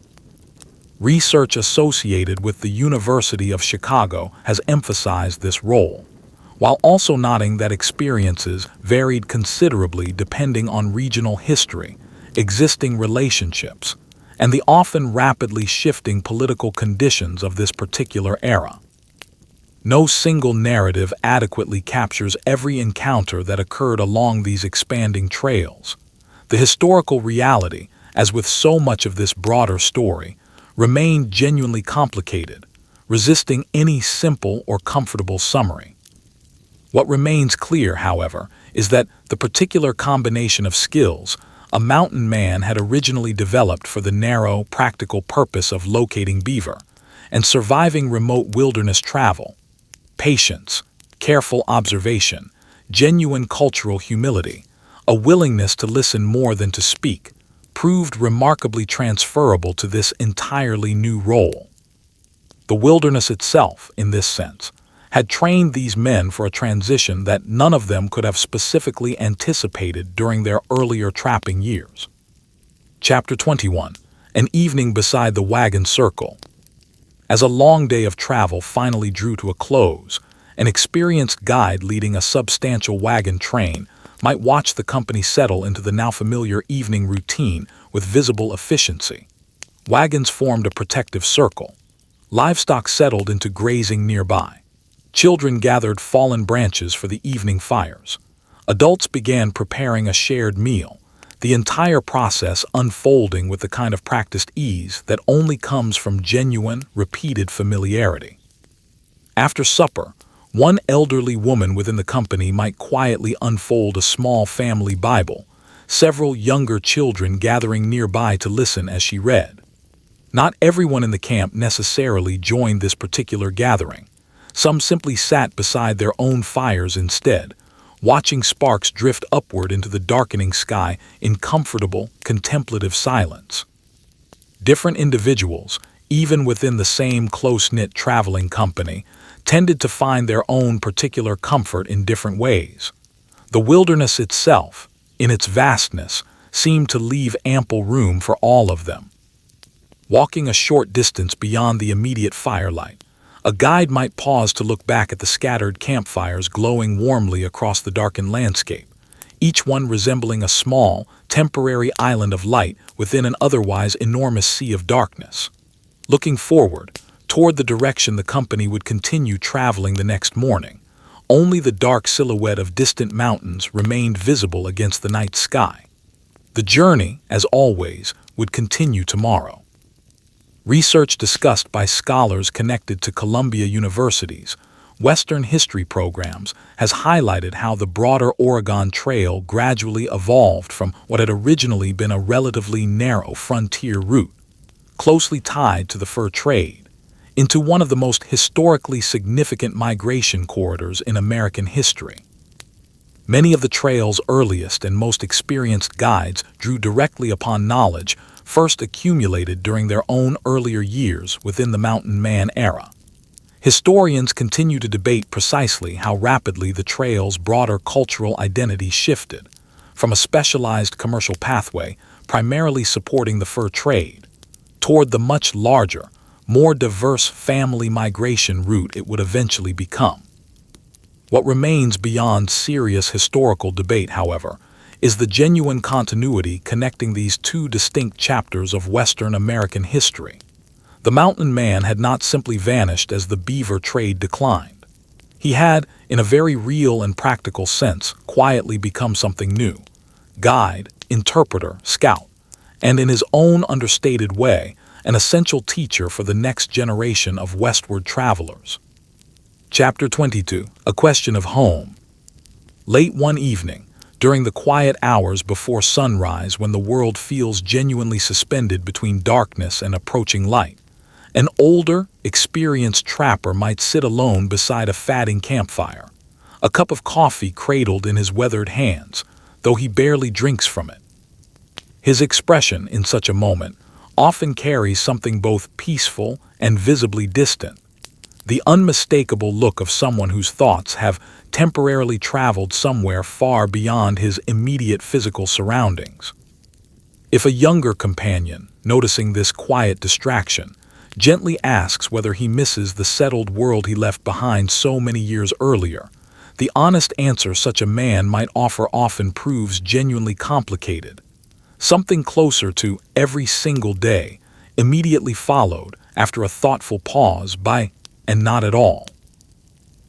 Research associated with the University of Chicago has emphasized this role, while also noting that experiences varied considerably depending on regional history, existing relationships, and the often rapidly shifting political conditions of this particular era. No single narrative adequately captures every encounter that occurred along these expanding trails. The historical reality, as with so much of this broader story, remained genuinely complicated, resisting any simple or comfortable summary. What remains clear, however, is that the particular combination of skills a mountain man had originally developed for the narrow, practical purpose of locating beaver and surviving remote wilderness travel, patience, careful observation, genuine cultural humility, a willingness to listen more than to speak, proved remarkably transferable to this entirely new role. The wilderness itself, in this sense, had trained these men for a transition that none of them could have specifically anticipated during their earlier trapping years. Chapter 21. An Evening Beside the Wagon Circle. As a long day of travel finally drew to a close, an experienced guide leading a substantial wagon train might watch the company settle into the now familiar evening routine with visible efficiency. Wagons formed a protective circle. Livestock settled into grazing nearby. Children gathered fallen branches for the evening fires. Adults began preparing a shared meal, the entire process unfolding with the kind of practiced ease that only comes from genuine, repeated familiarity. After supper, one elderly woman within the company might quietly unfold a small family Bible, several younger children gathering nearby to listen as she read. Not everyone in the camp necessarily joined this particular gathering. Some simply sat beside their own fires instead, watching sparks drift upward into the darkening sky in comfortable, contemplative silence. Different individuals, even within the same close-knit traveling company, tended to find their own particular comfort in different ways. The wilderness itself, in its vastness, seemed to leave ample room for all of them. Walking a short distance beyond the immediate firelight, a guide might pause to look back at the scattered campfires glowing warmly across the darkened landscape, each one resembling a small, temporary island of light within an otherwise enormous sea of darkness. Looking forward, toward the direction the company would continue traveling the next morning, only the dark silhouette of distant mountains remained visible against the night sky. The journey, as always, would continue tomorrow. Research discussed by scholars connected to Columbia University's Western history programs has highlighted how the broader Oregon Trail gradually evolved from what had originally been a relatively narrow frontier route, closely tied to the fur trade, into one of the most historically significant migration corridors in American history. Many of the trail's earliest and most experienced guides drew directly upon knowledge first accumulated during their own earlier years within the mountain man era. Historians continue to debate precisely how rapidly the trail's broader cultural identity shifted, from a specialized commercial pathway primarily supporting the fur trade, toward the much larger, more diverse family migration route it would eventually become. What remains beyond serious historical debate, however, is the genuine continuity connecting these two distinct chapters of Western American history. The mountain man had not simply vanished as the beaver trade declined. He had, in a very real and practical sense, quietly become something new: guide, interpreter, scout, and in his own understated way, an essential teacher for the next generation of westward travelers. Chapter 22: A Question of Home. Late one evening, during the quiet hours before sunrise when the world feels genuinely suspended between darkness and approaching light, an older, experienced trapper might sit alone beside a fatting campfire, a cup of coffee cradled in his weathered hands, though he barely drinks from it. His expression in such a moment often carries something both peaceful and visibly distant, the unmistakable look of someone whose thoughts have temporarily traveled somewhere far beyond his immediate physical surroundings. If a younger companion, noticing this quiet distraction, gently asks whether he misses the settled world he left behind so many years earlier, the honest answer such a man might offer often proves genuinely complicated. Something closer to every single day, immediately followed, after a thoughtful pause, by and not at all.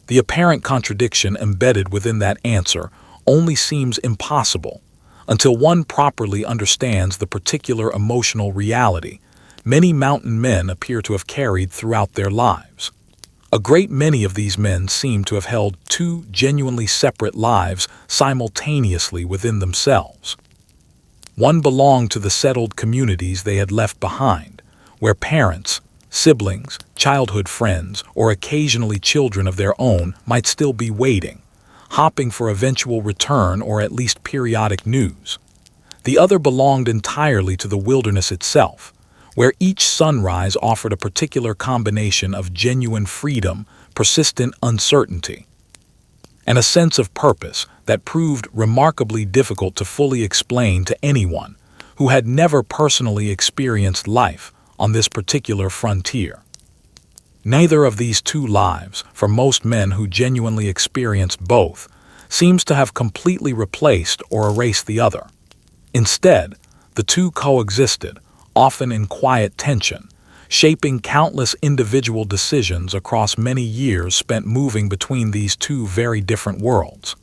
The apparent contradiction embedded within that answer only seems impossible until one properly understands the particular emotional reality many mountain men appear to have carried throughout their lives. A great many of these men seem to have held two genuinely separate lives simultaneously within themselves. One belonged to the settled communities they had left behind, where parents, siblings, childhood friends, or occasionally children of their own might still be waiting, hopping for eventual return or at least periodic news. The other belonged entirely to the wilderness itself, where each sunrise offered a particular combination of genuine freedom, persistent uncertainty, and a sense of purpose that proved remarkably difficult to fully explain to anyone who had never personally experienced life on this particular frontier. Neither of these two lives, for most men who genuinely experienced both, seems to have completely replaced or erased the other. Instead, the two coexisted, often in quiet tension, shaping countless individual decisions across many years spent moving between these two very different worlds.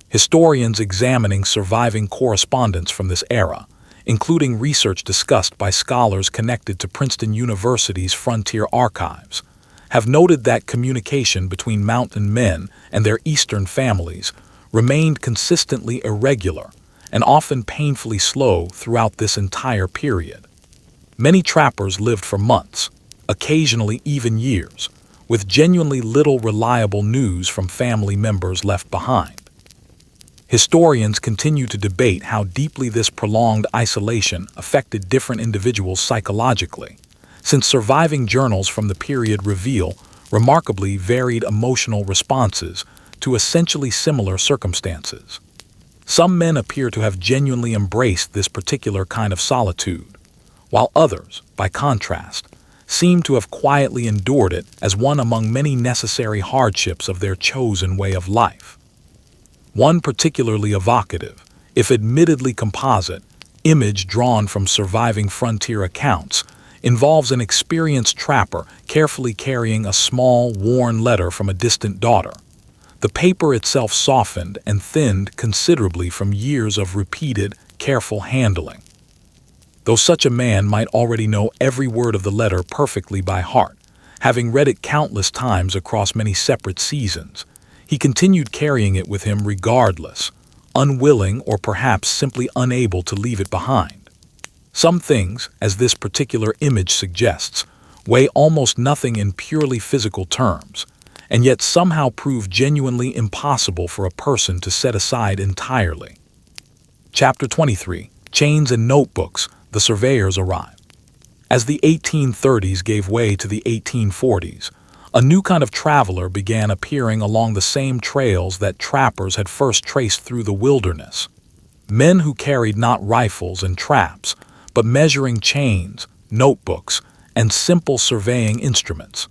Historians examining surviving correspondence from this era, including research discussed by scholars connected to Princeton University's Frontier Archives, have noted that communication between mountain men and their eastern families remained consistently irregular and often painfully slow throughout this entire period. Many trappers lived for months, occasionally even years, with genuinely little reliable news from family members left behind. Historians continue to debate how deeply this prolonged isolation affected different individuals psychologically, since surviving journals from the period reveal remarkably varied emotional responses to essentially similar circumstances. Some men appear to have genuinely embraced this particular kind of solitude, while others, by contrast, seem to have quietly endured it as one among many necessary hardships of their chosen way of life. One particularly evocative, if admittedly composite, image drawn from surviving frontier accounts involves an experienced trapper carefully carrying a small, worn letter from a distant daughter. The paper itself softened and thinned considerably from years of repeated, careful handling. Though such a man might already know every word of the letter perfectly by heart, having read it countless times across many separate seasons, he continued carrying it with him regardless, unwilling or perhaps simply unable to leave it behind. Some things, as this particular image suggests, weigh almost nothing in purely physical terms, and yet somehow prove genuinely impossible for a person to set aside entirely. Chapter 23: Chains and Notebooks, the surveyors arrived. As the 1830s gave way to the 1840s, a new kind of traveler began appearing along the same trails that trappers had first traced through the wilderness. Men who carried not rifles and traps, but measuring chains, notebooks, and simple surveying instruments.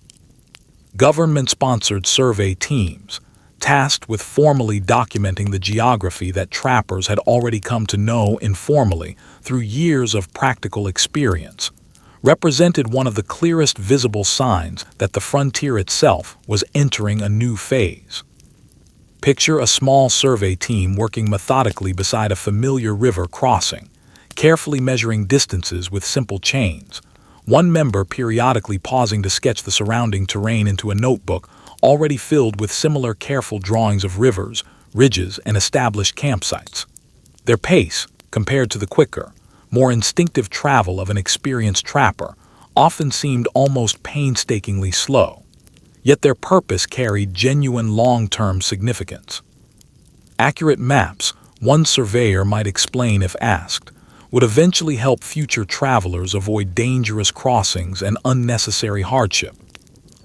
Government-sponsored survey teams, tasked with formally documenting the geography that trappers had already come to know informally through years of practical experience, represented one of the clearest visible signs that the frontier itself was entering a new phase. Picture a small survey team working methodically beside a familiar river crossing, carefully measuring distances with simple chains, one member periodically pausing to sketch the surrounding terrain into a notebook already filled with similar careful drawings of rivers, ridges, and established campsites. Their pace, compared to the quicker, more instinctive travel of an experienced trapper, often seemed almost painstakingly slow. Yet their purpose carried genuine long-term significance. Accurate maps, one surveyor might explain if asked, would eventually help future travelers avoid dangerous crossings and unnecessary hardship.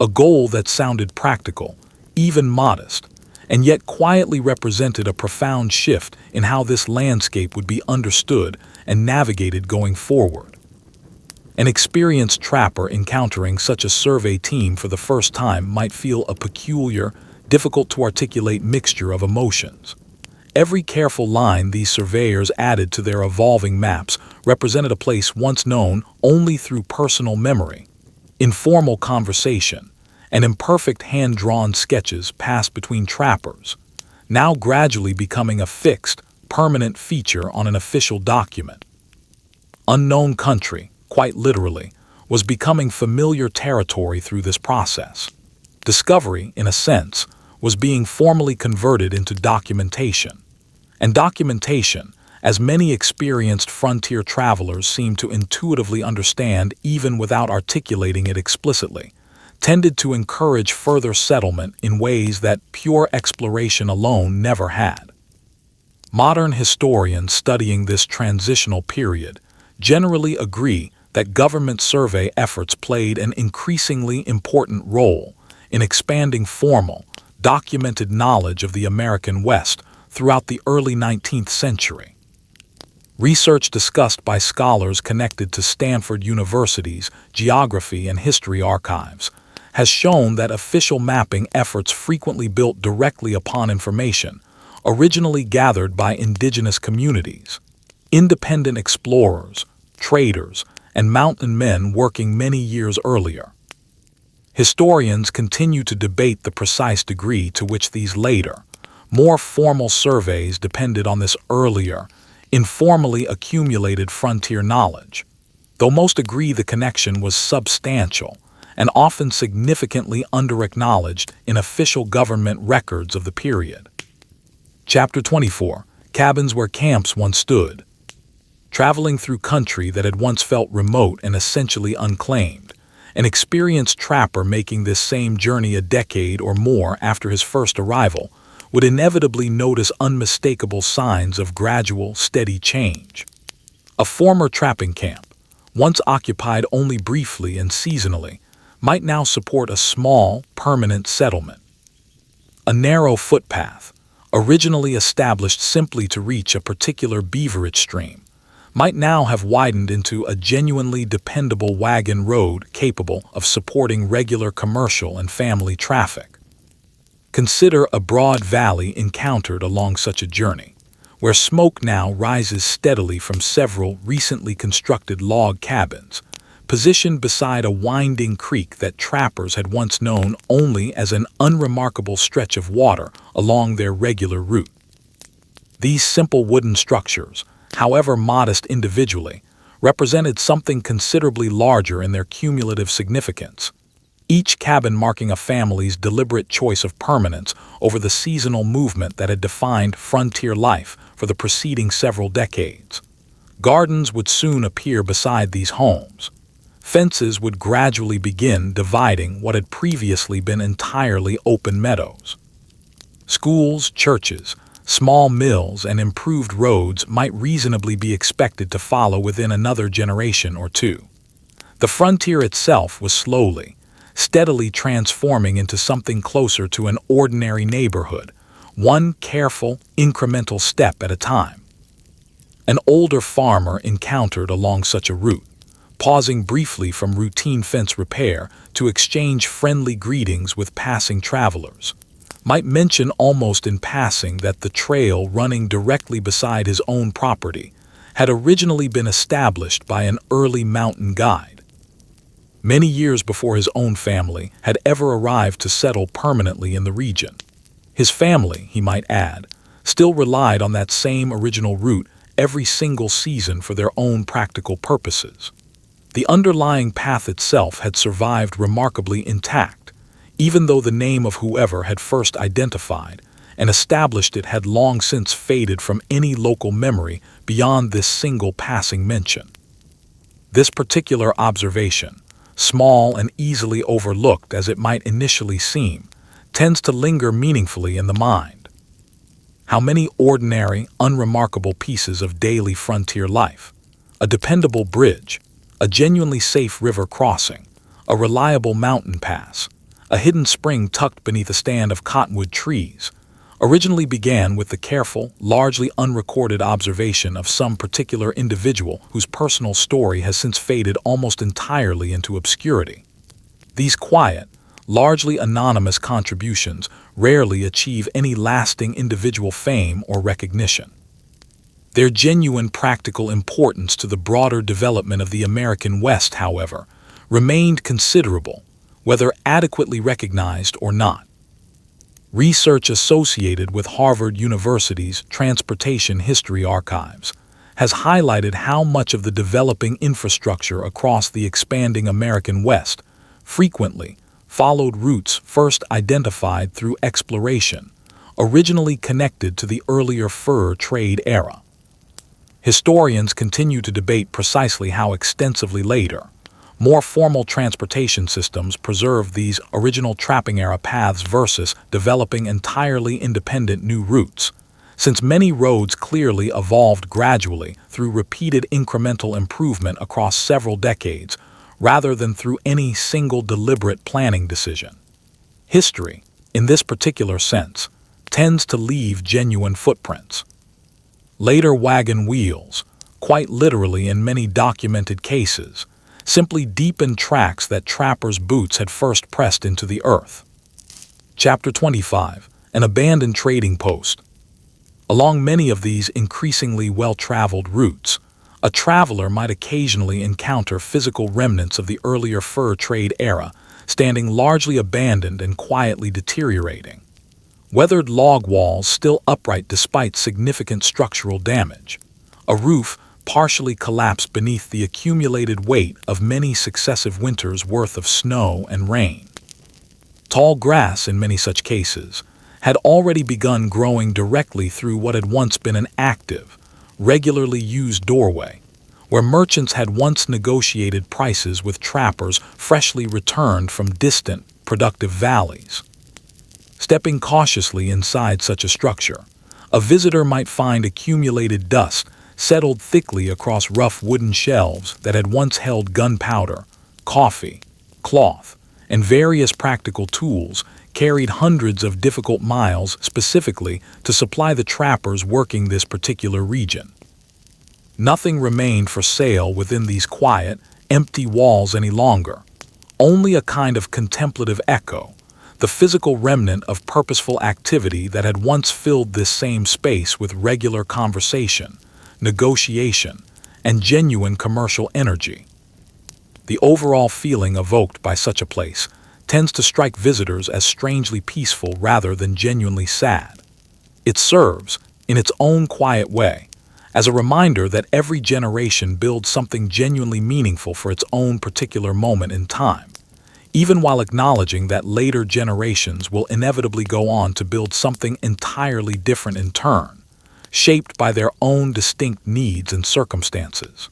A goal that sounded practical, even modest, and yet quietly represented a profound shift in how this landscape would be understood and navigated going forward. An experienced trapper encountering such a survey team for the first time might feel a peculiar, difficult-to-articulate mixture of emotions. Every careful line these surveyors added to their evolving maps represented a place once known only through personal memory, informal conversation, and imperfect hand-drawn sketches passed between trappers, now gradually becoming a fixed, permanent feature on an official document. Unknown country, quite literally, was becoming familiar territory through this process. Discovery, in a sense, was being formally converted into documentation. And documentation, as many experienced frontier travelers seemed to intuitively understand even without articulating it explicitly, tended to encourage further settlement in ways that pure exploration alone never had. Modern historians studying this transitional period generally agree that government survey efforts played an increasingly important role in expanding formal, documented knowledge of the American West throughout the early 19th century. Research discussed by scholars connected to Stanford University's geography and history archives has shown that official mapping efforts frequently built directly upon information originally gathered by indigenous communities, independent explorers, traders, and mountain men working many years earlier. Historians continue to debate the precise degree to which these later, more formal surveys depended on this earlier, informally accumulated frontier knowledge, though most agree the connection was substantial and often significantly under-acknowledged in official government records of the period. Chapter 24, Cabins Where Camps Once Stood. Traveling through country that had once felt remote and essentially unclaimed, an experienced trapper making this same journey a decade or more after his first arrival would inevitably notice unmistakable signs of gradual, steady change. A former trapping camp, once occupied only briefly and seasonally, might now support a small, permanent settlement. A narrow footpath, originally established simply to reach a particular beaverage stream, might now have widened into a genuinely dependable wagon road capable of supporting regular commercial and family traffic. Consider a broad valley encountered along such a journey, where smoke now rises steadily from several recently constructed log cabins, positioned beside a winding creek that trappers had once known only as an unremarkable stretch of water along their regular route. These simple wooden structures, however modest individually, represented something considerably larger in their cumulative significance, each cabin marking a family's deliberate choice of permanence over the seasonal movement that had defined frontier life for the preceding several decades. Gardens would soon appear beside these homes. Fences would gradually begin dividing what had previously been entirely open meadows. Schools, churches, Small mills and improved roads might reasonably be expected to follow within another generation or two. The frontier itself was slowly, steadily transforming into something closer to an ordinary neighborhood, one careful, incremental step at a time. An older farmer encountered along such a route, pausing briefly from routine fence repair to exchange friendly greetings with passing travelers, might mention almost in passing that the trail running directly beside his own property had originally been established by an early mountain guide. Many years before his own family had ever arrived to settle permanently in the region. His family, he might add, still relied on that same original route every single season for their own practical purposes. The underlying path itself had survived remarkably intact, even though the name of whoever had first identified and established it had long since faded from any local memory beyond this single passing mention. This particular observation, small and easily overlooked as it might initially seem, tends to linger meaningfully in the mind. How many ordinary, unremarkable pieces of daily frontier life, a dependable bridge, a genuinely safe river crossing, a reliable mountain pass, a hidden spring tucked beneath a stand of cottonwood trees, originally began with the careful, largely unrecorded observation of some particular individual whose personal story has since faded almost entirely into obscurity. These quiet, largely anonymous contributions rarely achieve any lasting individual fame or recognition. Their genuine practical importance to the broader development of the American West, however, remained considerable, whether adequately recognized or not. Research associated with Harvard University's Transportation History Archives has highlighted how much of the developing infrastructure across the expanding American West frequently followed routes first identified through exploration, originally connected to the earlier fur trade era. Historians continue to debate precisely how extensively later, more formal transportation systems preserved these original trapping-era paths versus developing entirely independent new routes, since many roads clearly evolved gradually through repeated incremental improvement across several decades, rather than through any single deliberate planning decision. History, in this particular sense, tends to leave genuine footprints. Later wagon wheels, quite literally in many documented cases, simply deepened tracks that trappers' boots had first pressed into the earth. Chapter 25. An abandoned trading post. Along many of these increasingly well-traveled routes, a traveler might occasionally encounter physical remnants of the earlier fur trade era, standing largely abandoned and quietly deteriorating. Weathered log walls still upright despite significant structural damage. A roof partially collapsed beneath the accumulated weight of many successive winters' worth of snow and rain. Tall grass, in many such cases, had already begun growing directly through what had once been an active, regularly used doorway, where merchants had once negotiated prices with trappers freshly returned from distant, productive valleys. Stepping cautiously inside such a structure, a visitor might find accumulated dust settled thickly across rough wooden shelves that had once held gunpowder, coffee, cloth, and various practical tools carried hundreds of difficult miles specifically to supply the trappers working this particular region. Nothing remained for sale within these quiet, empty walls any longer, only a kind of contemplative echo, the physical remnant of purposeful activity that had once filled this same space with regular conversation, negotiation, and genuine commercial energy. The overall feeling evoked by such a place tends to strike visitors as strangely peaceful rather than genuinely sad. It serves, in its own quiet way, as a reminder that every generation builds something genuinely meaningful for its own particular moment in time, even while acknowledging that later generations will inevitably go on to build something entirely different in turn, shaped by their own distinct needs and circumstances.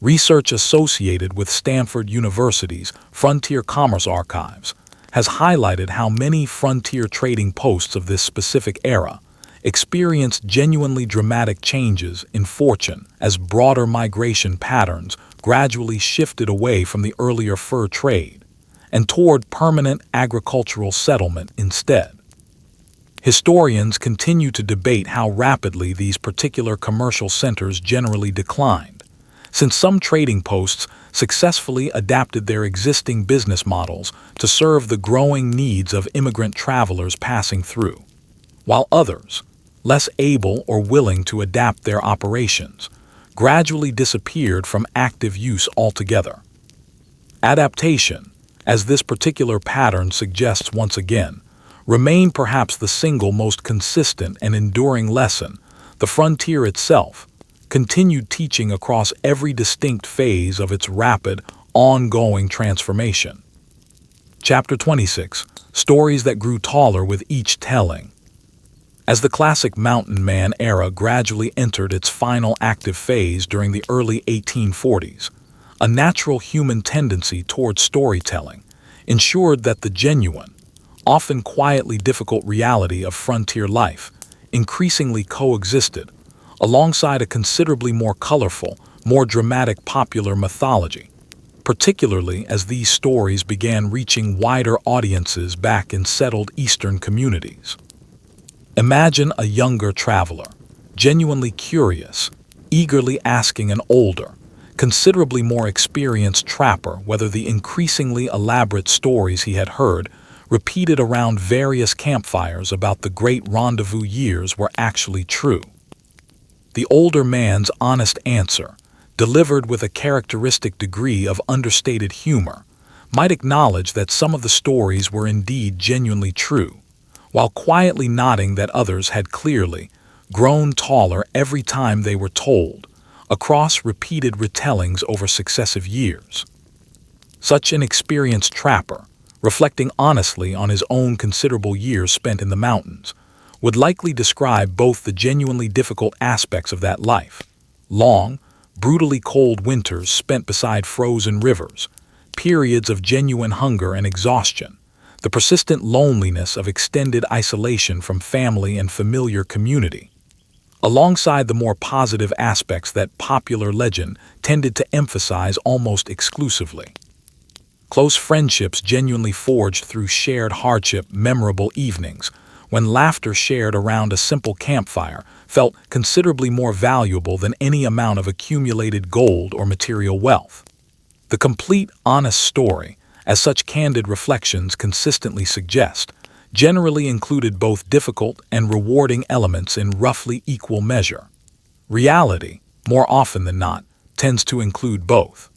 Research associated with Stanford University's Frontier Commerce Archives has highlighted how many frontier trading posts of this specific era experienced genuinely dramatic changes in fortune as broader migration patterns gradually shifted away from the earlier fur trade and toward permanent agricultural settlement instead. Historians continue to debate how rapidly these particular commercial centers generally declined, since some trading posts successfully adapted their existing business models to serve the growing needs of immigrant travelers passing through, while others, less able or willing to adapt their operations, gradually disappeared from active use altogether. Adaptation, as this particular pattern suggests once again, remained perhaps the single most consistent and enduring lesson the frontier itself continued teaching across every distinct phase of its rapid, ongoing transformation. Chapter 26: Stories that grew taller with each telling. As the classic mountain man era gradually entered its final active phase during the early 1840s, a natural human tendency toward storytelling ensured that the genuine, often quietly difficult reality of frontier life increasingly coexisted alongside a considerably more colorful, more dramatic popular mythology, particularly as these stories began reaching wider audiences back in settled Eastern communities. Imagine a younger traveler, genuinely curious, eagerly asking an older, considerably more experienced trapper whether the increasingly elaborate stories he had heard repeated around various campfires about the great rendezvous years were actually true. The older man's honest answer, delivered with a characteristic degree of understated humor, might acknowledge that some of the stories were indeed genuinely true, while quietly nodding that others had clearly grown taller every time they were told, across repeated retellings over successive years. Such an experienced trapper, reflecting honestly on his own considerable years spent in the mountains, would likely describe both the genuinely difficult aspects of that life: long, brutally cold winters spent beside frozen rivers, periods of genuine hunger and exhaustion, the persistent loneliness of extended isolation from family and familiar community, alongside the more positive aspects that popular legend tended to emphasize almost exclusively. Close friendships genuinely forged through shared hardship, memorable evenings, when laughter shared around a simple campfire felt considerably more valuable than any amount of accumulated gold or material wealth. The complete, honest story, as such candid reflections consistently suggest, generally included both difficult and rewarding elements in roughly equal measure. Reality, more often than not, tends to include both.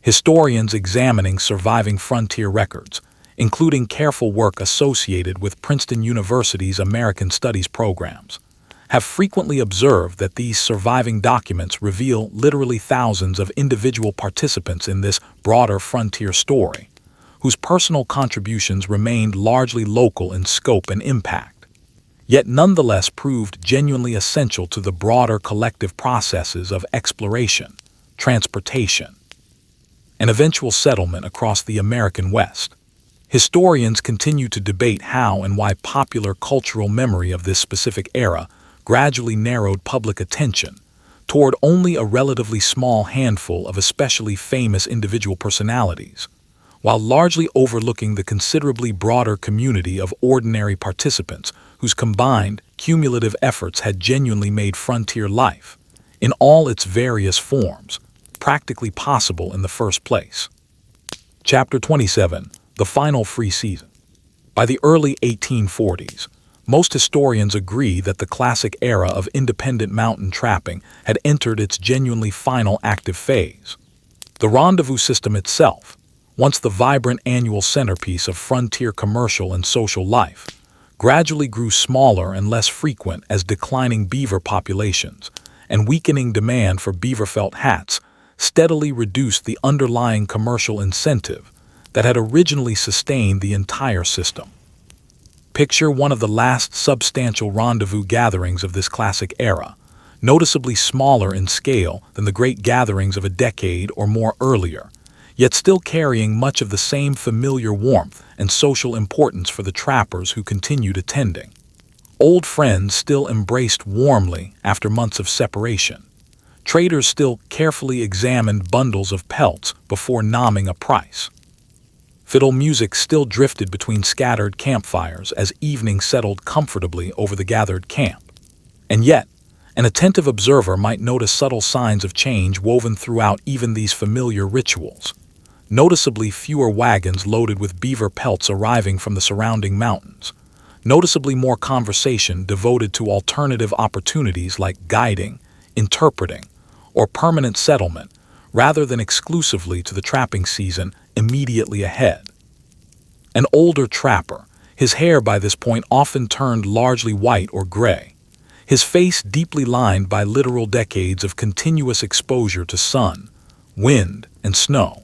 Historians examining surviving frontier records, including careful work associated with Princeton University's American Studies programs, have frequently observed that these surviving documents reveal literally thousands of individual participants in this broader frontier story, whose personal contributions remained largely local in scope and impact, yet nonetheless proved genuinely essential to the broader collective processes of exploration, transportation, and eventual settlement across the American West. Historians continue to debate how and why popular cultural memory of this specific era gradually narrowed public attention toward only a relatively small handful of especially famous individual personalities, while largely overlooking the considerably broader community of ordinary participants whose combined, cumulative efforts had genuinely made frontier life, in all its various forms, practically possible in the first place. Chapter 27: The Final Free Season. By the early 1840s, most historians agree that the classic era of independent mountain trapping had entered its genuinely final active phase. The rendezvous system itself, once the vibrant annual centerpiece of frontier commercial and social life, gradually grew smaller and less frequent as declining beaver populations and weakening demand for beaver felt hats steadily reduced the underlying commercial incentive that had originally sustained the entire system. Picture one of the last substantial rendezvous gatherings of this classic era, noticeably smaller in scale than the great gatherings of a decade or more earlier, yet still carrying much of the same familiar warmth and social importance for the trappers who continued attending. Old friends still embraced warmly after months of separation. Traders still carefully examined bundles of pelts before nomming a price. Fiddle music still drifted between scattered campfires as evening settled comfortably over the gathered camp. And yet, an attentive observer might notice subtle signs of change woven throughout even these familiar rituals. Noticeably fewer wagons loaded with beaver pelts arriving from the surrounding mountains. Noticeably more conversation devoted to alternative opportunities like guiding, interpreting, or permanent settlement, rather than exclusively to the trapping season immediately ahead. An older trapper, his hair by this point often turned largely white or gray, his face deeply lined by literal decades of continuous exposure to sun, wind, and snow,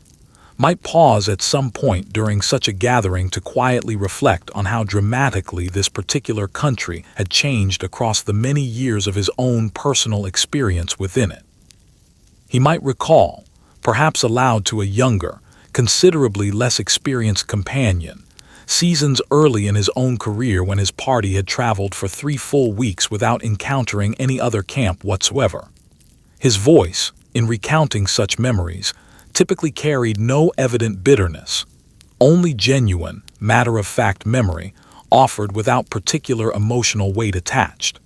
might pause at some point during such a gathering to quietly reflect on how dramatically this particular country had changed across the many years of his own personal experience within it. He might recall, perhaps aloud to a younger, considerably less experienced companion, seasons early in his own career when his party had traveled for 3 full weeks without encountering any other camp whatsoever. His voice, in recounting such memories, typically carried no evident bitterness, only genuine, matter-of-fact memory offered without particular emotional weight attached.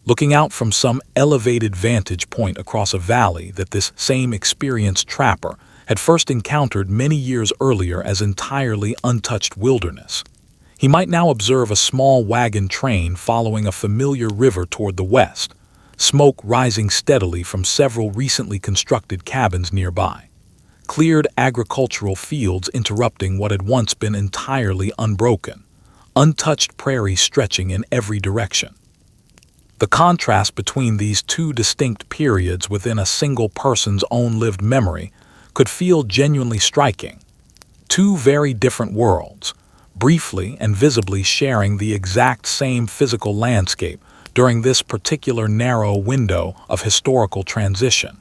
Looking out from some elevated vantage point across a valley that this same experienced trapper had first encountered many years earlier as entirely untouched wilderness, he might now observe a small wagon train following a familiar river toward the west, smoke rising steadily from several recently constructed cabins nearby, cleared agricultural fields interrupting what had once been entirely unbroken, untouched prairie stretching in every direction. The contrast between these two distinct periods within a single person's own lived memory could feel genuinely striking. Two very different worlds, briefly and visibly sharing the exact same physical landscape during this particular narrow window of historical transition.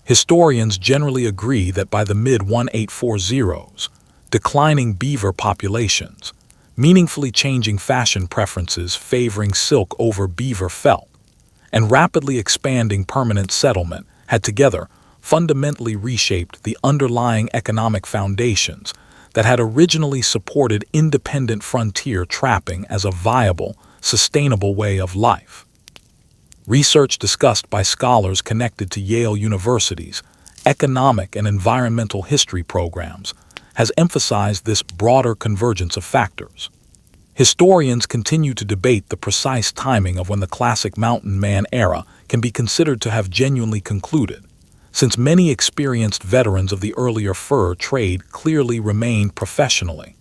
Historians generally agree that by the mid-1840s, declining beaver populations, meaningfully changing fashion preferences favoring silk over beaver felt, and rapidly expanding permanent settlement had together fundamentally reshaped the underlying economic foundations that had originally supported independent frontier trapping as a viable, sustainable way of life. Research discussed by scholars connected to Yale University's economic and environmental history programs has emphasized this broader convergence of factors. Historians continue to debate the precise timing of when the classic mountain man era can be considered to have genuinely concluded, since many experienced veterans of the earlier fur trade clearly remained professionally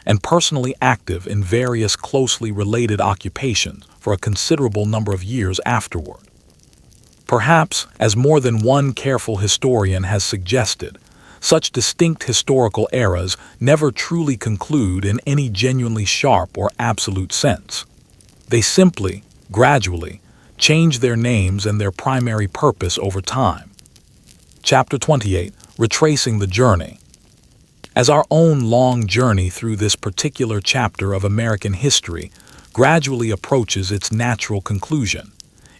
and personally active in various closely related occupations for a considerable number of years afterward. Perhaps, as more than one careful historian has suggested, such distinct historical eras never truly conclude in any genuinely sharp or absolute sense. They simply, gradually, change their names and their primary purpose over time. Chapter 28, Retracing the Journey. As our own long journey through this particular chapter of American history gradually approaches its natural conclusion,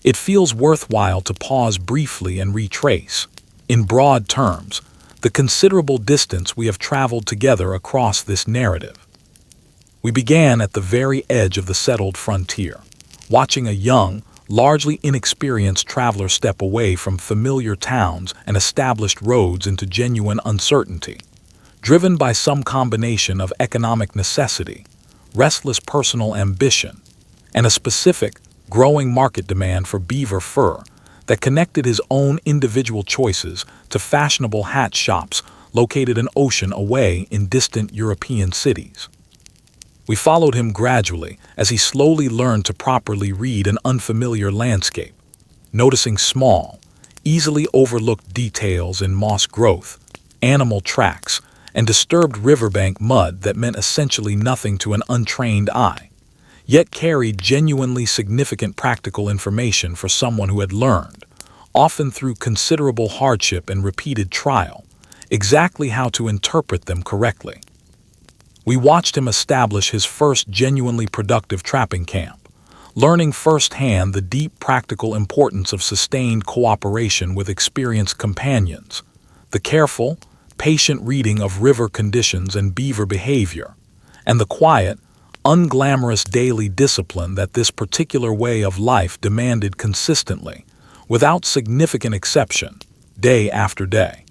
it feels worthwhile to pause briefly and retrace, in broad terms, the considerable distance we have traveled together across this narrative. We began at the very edge of the settled frontier, watching a young, largely inexperienced traveler step away from familiar towns and established roads into genuine uncertainty, driven by some combination of economic necessity, restless personal ambition, and a specific, growing market demand for beaver fur that connected his own individual choices to fashionable hat shops located an ocean away in distant European cities. We followed him gradually as he slowly learned to properly read an unfamiliar landscape, noticing small, easily overlooked details in moss growth, animal tracks, and disturbed riverbank mud that meant essentially nothing to an untrained eye, yet carried genuinely significant practical information for someone who had learned, often through considerable hardship and repeated trial, exactly how to interpret them correctly. We watched him establish his first genuinely productive trapping camp, learning firsthand the deep practical importance of sustained cooperation with experienced companions, the careful, patient reading of river conditions and beaver behavior, and the quiet, unglamorous daily discipline that this particular way of life demanded consistently, without significant exception, day after day.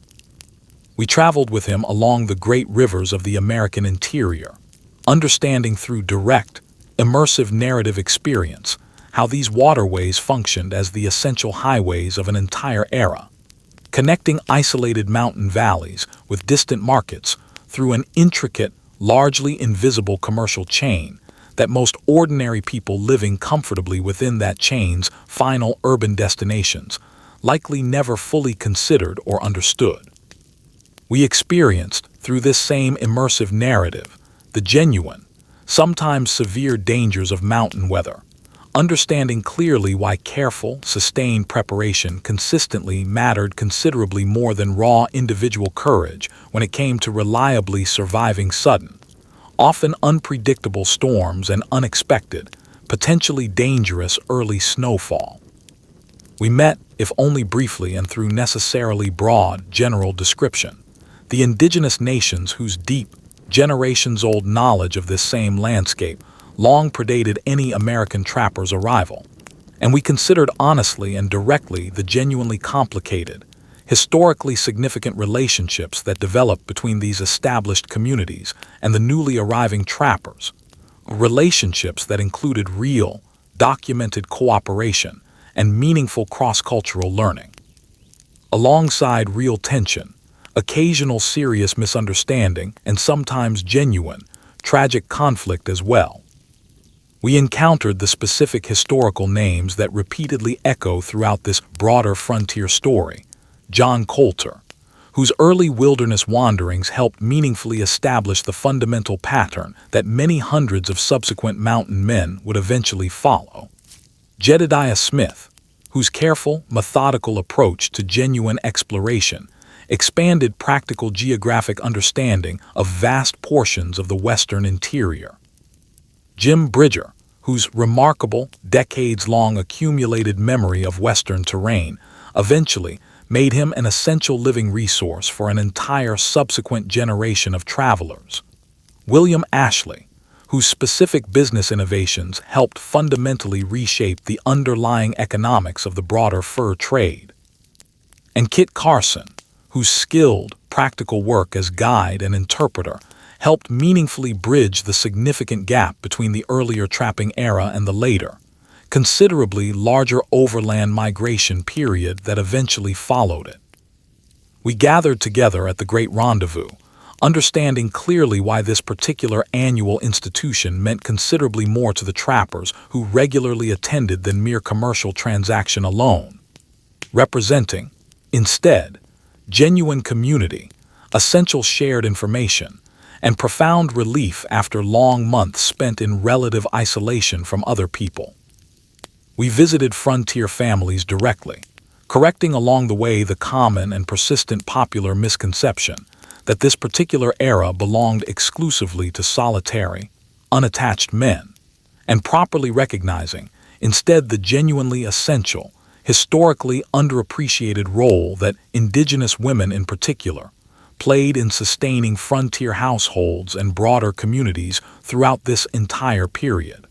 We traveled with him along the great rivers of the American interior, understanding through direct, immersive narrative experience how these waterways functioned as the essential highways of an entire era, connecting isolated mountain valleys with distant markets through an intricate, largely invisible commercial chain that most ordinary people living comfortably within that chain's final urban destinations likely never fully considered or understood. We experienced, through this same immersive narrative, the genuine, sometimes severe dangers of mountain weather, understanding clearly why careful, sustained preparation consistently mattered considerably more than raw individual courage when it came to reliably surviving sudden, often unpredictable storms and unexpected, potentially dangerous early snowfall. We met, if only briefly and through necessarily broad, general description, the indigenous nations whose deep, generations-old knowledge of this same landscape long predated any American trapper's arrival, and we considered honestly and directly the genuinely complicated, historically significant relationships that developed between these established communities and the newly arriving trappers, relationships that included real, documented cooperation and meaningful cross-cultural learning. Alongside real tension, occasional serious misunderstanding, and sometimes genuine, tragic conflict as well. We encountered the specific historical names that repeatedly echo throughout this broader frontier story: John Colter, whose early wilderness wanderings helped meaningfully establish the fundamental pattern that many hundreds of subsequent mountain men would eventually follow; Jedediah Smith, whose careful, methodical approach to genuine exploration expanded practical geographic understanding of vast portions of the western interior; Jim Bridger, whose remarkable, decades-long accumulated memory of western terrain eventually made him an essential living resource for an entire subsequent generation of travelers; William Ashley, whose specific business innovations helped fundamentally reshape the underlying economics of the broader fur trade; and Kit Carson, whose skilled, practical work as guide and interpreter helped meaningfully bridge the significant gap between the earlier trapping era and the later, considerably larger overland migration period that eventually followed it. We gathered together at the Great Rendezvous, understanding clearly why this particular annual institution meant considerably more to the trappers who regularly attended than mere commercial transaction alone, representing, instead, genuine community, essential shared information, and profound relief after long months spent in relative isolation from other people. We visited frontier families directly, correcting along the way the common and persistent popular misconception that this particular era belonged exclusively to solitary, unattached men, and properly recognizing, instead, the genuinely essential, historically underappreciated role that indigenous women in particular played in sustaining frontier households and broader communities throughout this entire period.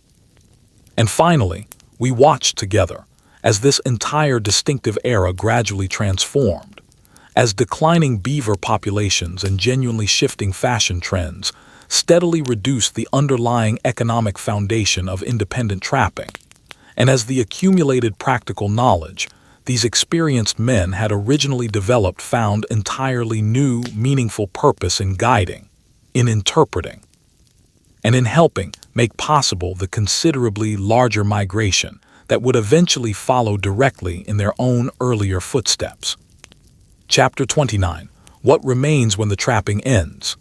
And finally, we watched together as this entire distinctive era gradually transformed, as declining beaver populations and genuinely shifting fashion trends steadily reduced the underlying economic foundation of independent trapping, and as the accumulated practical knowledge these experienced men had originally developed found entirely new, meaningful purpose in guiding, in interpreting, and in helping make possible the considerably larger migration that would eventually follow directly in their own earlier footsteps. Chapter 29. What remains when the trapping ends?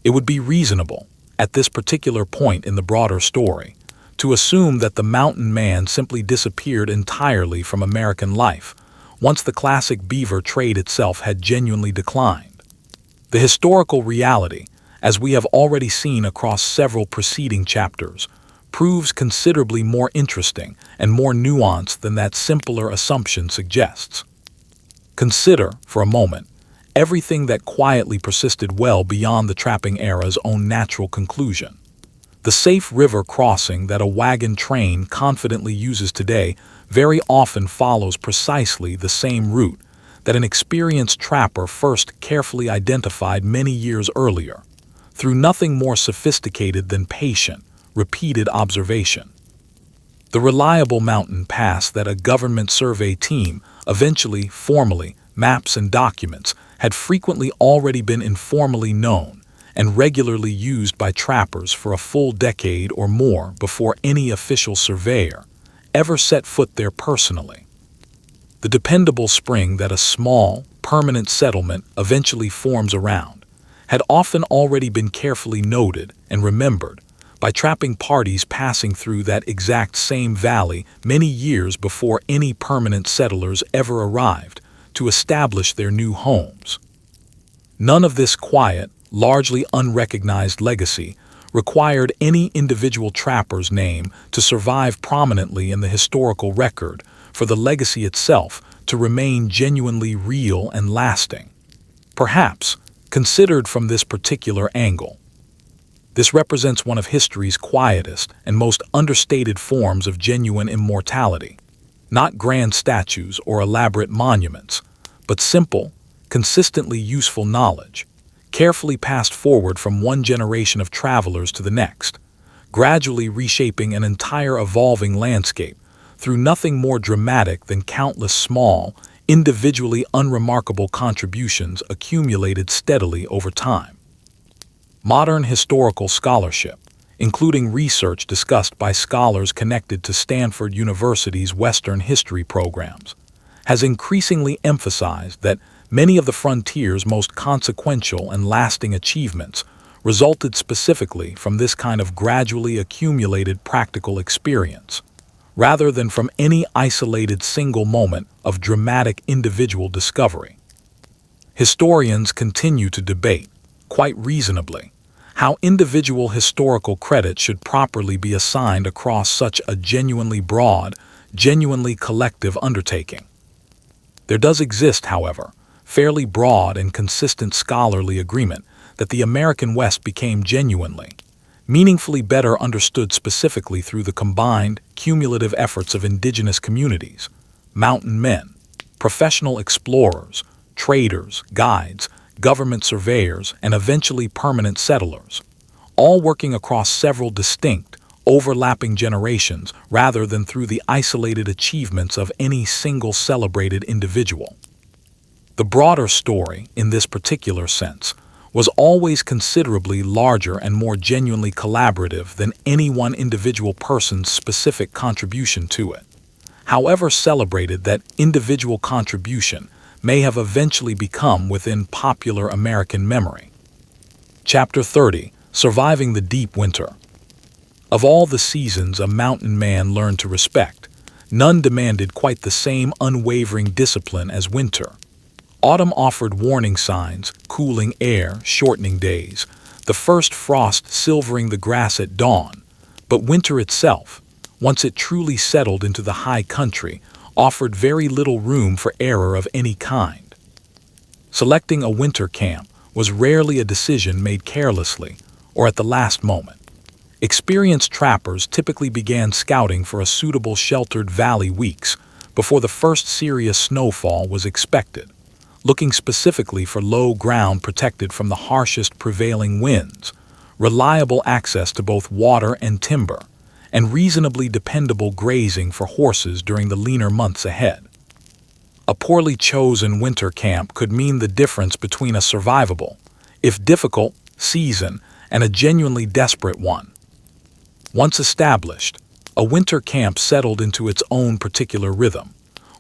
It would be reasonable, at this particular point in the broader story, to assume that the mountain man simply disappeared entirely from American life once the classic beaver trade itself had genuinely declined. The historical reality, as we have already seen across several preceding chapters, proves considerably more interesting and more nuanced than that simpler assumption suggests. Consider, for a moment, everything that quietly persisted well beyond the trapping era's own natural conclusion. The safe river crossing that a wagon train confidently uses today very often follows precisely the same route that an experienced trapper first carefully identified many years earlier, through nothing more sophisticated than patient, repeated observation. The reliable mountain pass that a government survey team eventually formally maps and documents had frequently already been informally known and regularly used by trappers for a full decade or more before any official surveyor ever set foot there personally. The dependable spring that a small, permanent settlement eventually forms around had often already been carefully noted and remembered by trapping parties passing through that exact same valley many years before any permanent settlers ever arrived to establish their new homes. None of this quiet, largely unrecognized legacy required any individual trapper's name to survive prominently in the historical record for the legacy itself to remain genuinely real and lasting. Perhaps, considered from this particular angle, this represents one of history's quietest and most understated forms of genuine immortality. Not grand statues or elaborate monuments, but simple, consistently useful knowledge, carefully passed forward from one generation of travelers to the next, gradually reshaping an entire evolving landscape through nothing more dramatic than countless small, individually unremarkable contributions accumulated steadily over time. Modern historical scholarship, including research discussed by scholars connected to Stanford University's Western history programs, has increasingly emphasized that many of the frontier's most consequential and lasting achievements resulted specifically from this kind of gradually accumulated practical experience, rather than from any isolated single moment of dramatic individual discovery. Historians continue to debate, quite reasonably, how individual historical credit should properly be assigned across such a genuinely broad, genuinely collective undertaking. There does exist, however, fairly broad and consistent scholarly agreement that the American West became genuinely, meaningfully better understood specifically through the combined, cumulative efforts of indigenous communities, mountain men, professional explorers, traders, guides, government surveyors, and eventually permanent settlers, all working across several distinct, overlapping generations rather than through the isolated achievements of any single celebrated individual. The broader story, in this particular sense, was always considerably larger and more genuinely collaborative than any one individual person's specific contribution to it. However celebrated that individual contribution may have eventually become within popular American memory. Chapter 30: Surviving the Deep Winter. Of all the seasons a mountain man learned to respect, none demanded quite the same unwavering discipline as winter. Autumn offered warning signs, cooling air, shortening days, the first frost silvering the grass at dawn, but winter itself, once it truly settled into the high country, offered very little room for error of any kind. Selecting a winter camp was rarely a decision made carelessly or at the last moment. Experienced trappers typically began scouting for a suitable sheltered valley weeks before the first serious snowfall was expected, looking specifically for low ground protected from the harshest prevailing winds, reliable access to both water and timber, and reasonably dependable grazing for horses during the leaner months ahead. A poorly chosen winter camp could mean the difference between a survivable, if difficult, season and a genuinely desperate one. Once established, a winter camp settled into its own particular rhythm,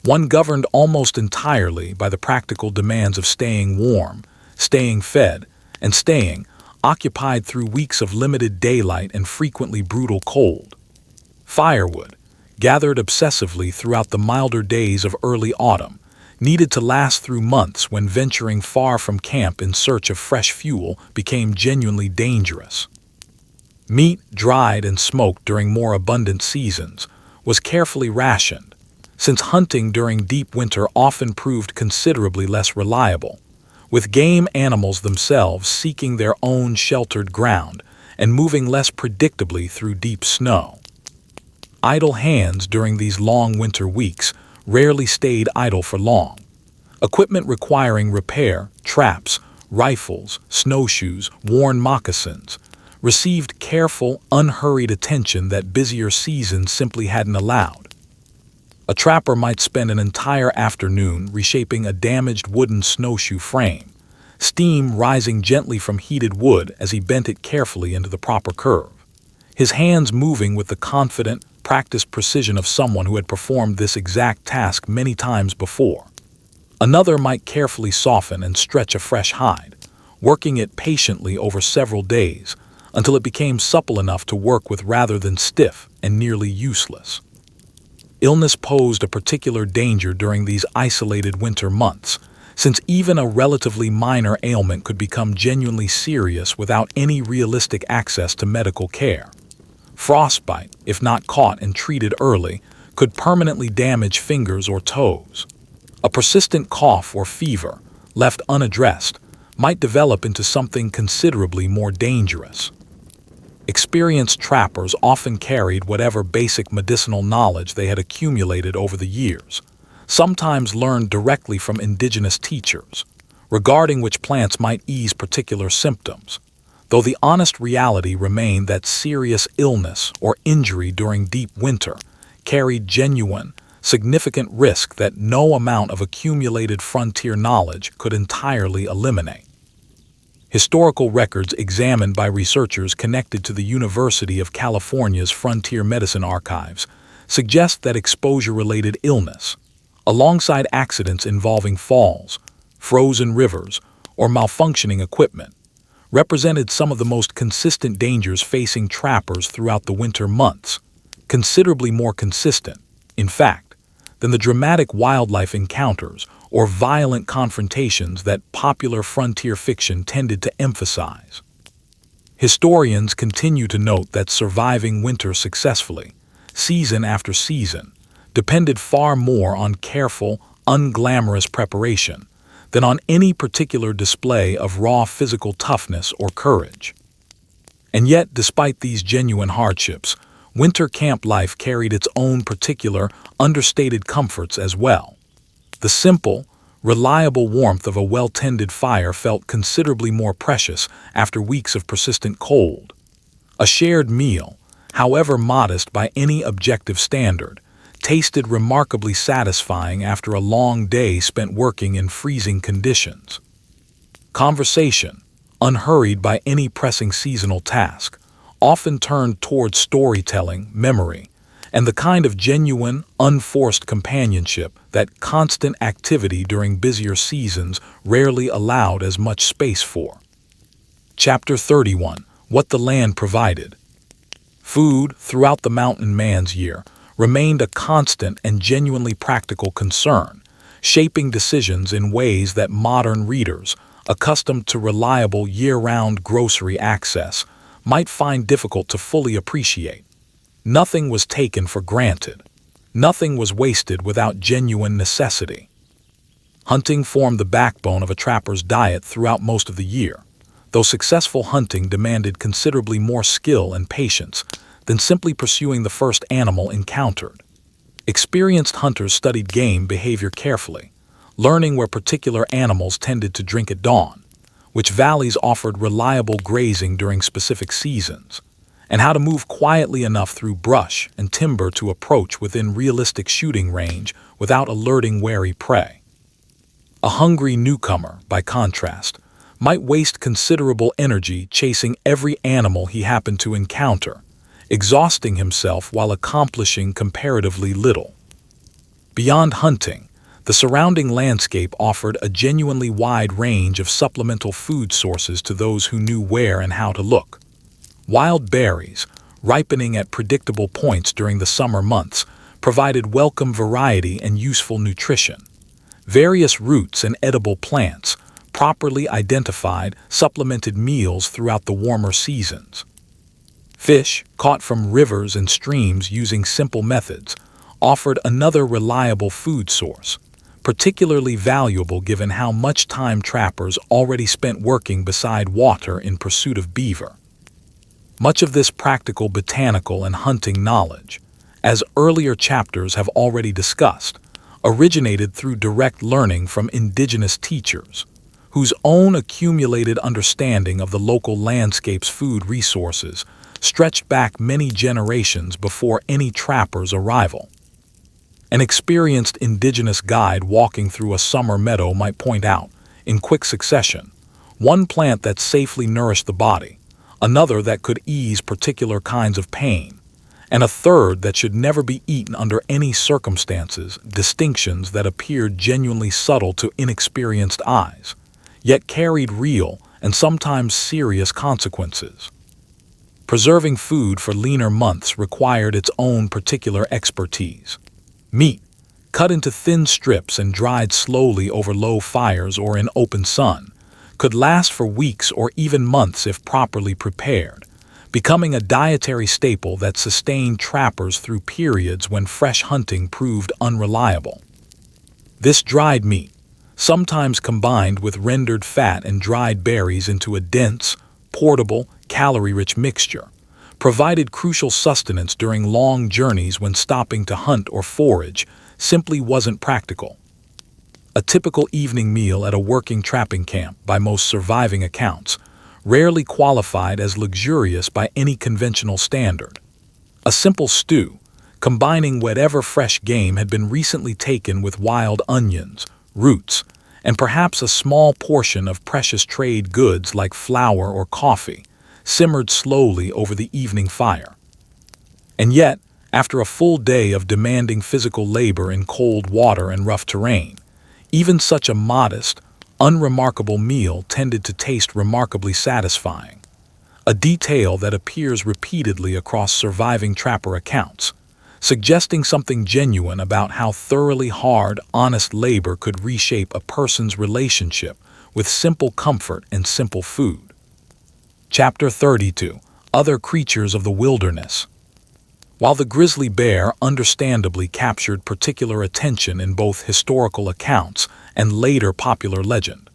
one governed almost entirely by the practical demands of staying warm, staying fed, and staying occupied through weeks of limited daylight and frequently brutal cold. Firewood, gathered obsessively throughout the milder days of early autumn, needed to last through months when venturing far from camp in search of fresh fuel became genuinely dangerous. Meat, dried and smoked during more abundant seasons, was carefully rationed, since hunting during deep winter often proved considerably less reliable, with game animals themselves seeking their own sheltered ground and moving less predictably through deep snow. Idle hands during these long winter weeks rarely stayed idle for long. Equipment requiring repair, traps, rifles, snowshoes, worn moccasins, received careful, unhurried attention that busier seasons simply hadn't allowed. A trapper might spend an entire afternoon reshaping a damaged wooden snowshoe frame, steam rising gently from heated wood as he bent it carefully into the proper curve, his hands moving with the confident, practiced precision of someone who had performed this exact task many times before. Another might carefully soften and stretch a fresh hide, working it patiently over several days, until it became supple enough to work with rather than stiff and nearly useless. Illness posed a particular danger during these isolated winter months, since even a relatively minor ailment could become genuinely serious without any realistic access to medical care. Frostbite, if not caught and treated early, could permanently damage fingers or toes. A persistent cough or fever, left unaddressed, might develop into something considerably more dangerous. Experienced trappers often carried whatever basic medicinal knowledge they had accumulated over the years, sometimes learned directly from indigenous teachers, regarding which plants might ease particular symptoms, though the honest reality remained that serious illness or injury during deep winter carried genuine, significant risk that no amount of accumulated frontier knowledge could entirely eliminate. Historical records examined by researchers connected to the University of California's Frontier Medicine Archives suggest that exposure-related illness, alongside accidents involving falls, frozen rivers, or malfunctioning equipment, represented some of the most consistent dangers facing trappers throughout the winter months, considerably more consistent, in fact, than the dramatic wildlife encounters or violent confrontations that popular frontier fiction tended to emphasize. Historians continue to note that surviving winter successfully, season after season, depended far more on careful, unglamorous preparation than on any particular display of raw physical toughness or courage. And yet, despite these genuine hardships, winter camp life carried its own particular, understated comforts as well. The simple, reliable warmth of a well-tended fire felt considerably more precious after weeks of persistent cold. A shared meal, however modest by any objective standard, tasted remarkably satisfying after a long day spent working in freezing conditions. Conversation, unhurried by any pressing seasonal task, often turned toward storytelling, memory, and the kind of genuine, unforced companionship that constant activity during busier seasons rarely allowed as much space for. Chapter 31. What the Land Provided. Food, throughout the mountain man's year, remained a constant and genuinely practical concern, shaping decisions in ways that modern readers, accustomed to reliable year-round grocery access, might find difficult to fully appreciate. Nothing was taken for granted. Nothing was wasted without genuine necessity. Hunting formed the backbone of a trapper's diet throughout most of the year, though successful hunting demanded considerably more skill and patience than simply pursuing the first animal encountered. Experienced hunters studied game behavior carefully, learning where particular animals tended to drink at dawn, which valleys offered reliable grazing during specific seasons, and how to move quietly enough through brush and timber to approach within realistic shooting range without alerting wary prey. A hungry newcomer, by contrast, might waste considerable energy chasing every animal he happened to encounter, exhausting himself while accomplishing comparatively little. Beyond hunting, the surrounding landscape offered a genuinely wide range of supplemental food sources to those who knew where and how to look. Wild berries, ripening at predictable points during the summer months, provided welcome variety and useful nutrition. Various roots and edible plants, properly identified, supplemented meals throughout the warmer seasons. Fish, caught from rivers and streams using simple methods, offered another reliable food source, particularly valuable given how much time trappers already spent working beside water in pursuit of beaver. Much of this practical botanical and hunting knowledge, as earlier chapters have already discussed, originated through direct learning from indigenous teachers, whose own accumulated understanding of the local landscape's food resources stretched back many generations before any trapper's arrival. An experienced indigenous guide walking through a summer meadow might point out, in quick succession, one plant that safely nourished the body, another that could ease particular kinds of pain, and a third that should never be eaten under any circumstances, distinctions that appeared genuinely subtle to inexperienced eyes, yet carried real and sometimes serious consequences. Preserving food for leaner months required its own particular expertise. Meat, cut into thin strips and dried slowly over low fires or in open sun, could last for weeks or even months if properly prepared, becoming a dietary staple that sustained trappers through periods when fresh hunting proved unreliable. This dried meat, sometimes combined with rendered fat and dried berries into a dense, portable, calorie-rich mixture, provided crucial sustenance during long journeys when stopping to hunt or forage simply wasn't practical. A typical evening meal at a working trapping camp, by most surviving accounts, rarely qualified as luxurious by any conventional standard. A simple stew, combining whatever fresh game had been recently taken with wild onions, roots, and perhaps a small portion of precious trade goods like flour or coffee, simmered slowly over the evening fire. And yet, after a full day of demanding physical labor in cold water and rough terrain, even such a modest, unremarkable meal tended to taste remarkably satisfying, a detail that appears repeatedly across surviving trapper accounts, suggesting something genuine about how thoroughly hard, honest labor could reshape a person's relationship with simple comfort and simple food. Chapter 32: Other Creatures of the Wilderness. While the grizzly bear understandably captured particular attention in both historical accounts and later popular legend,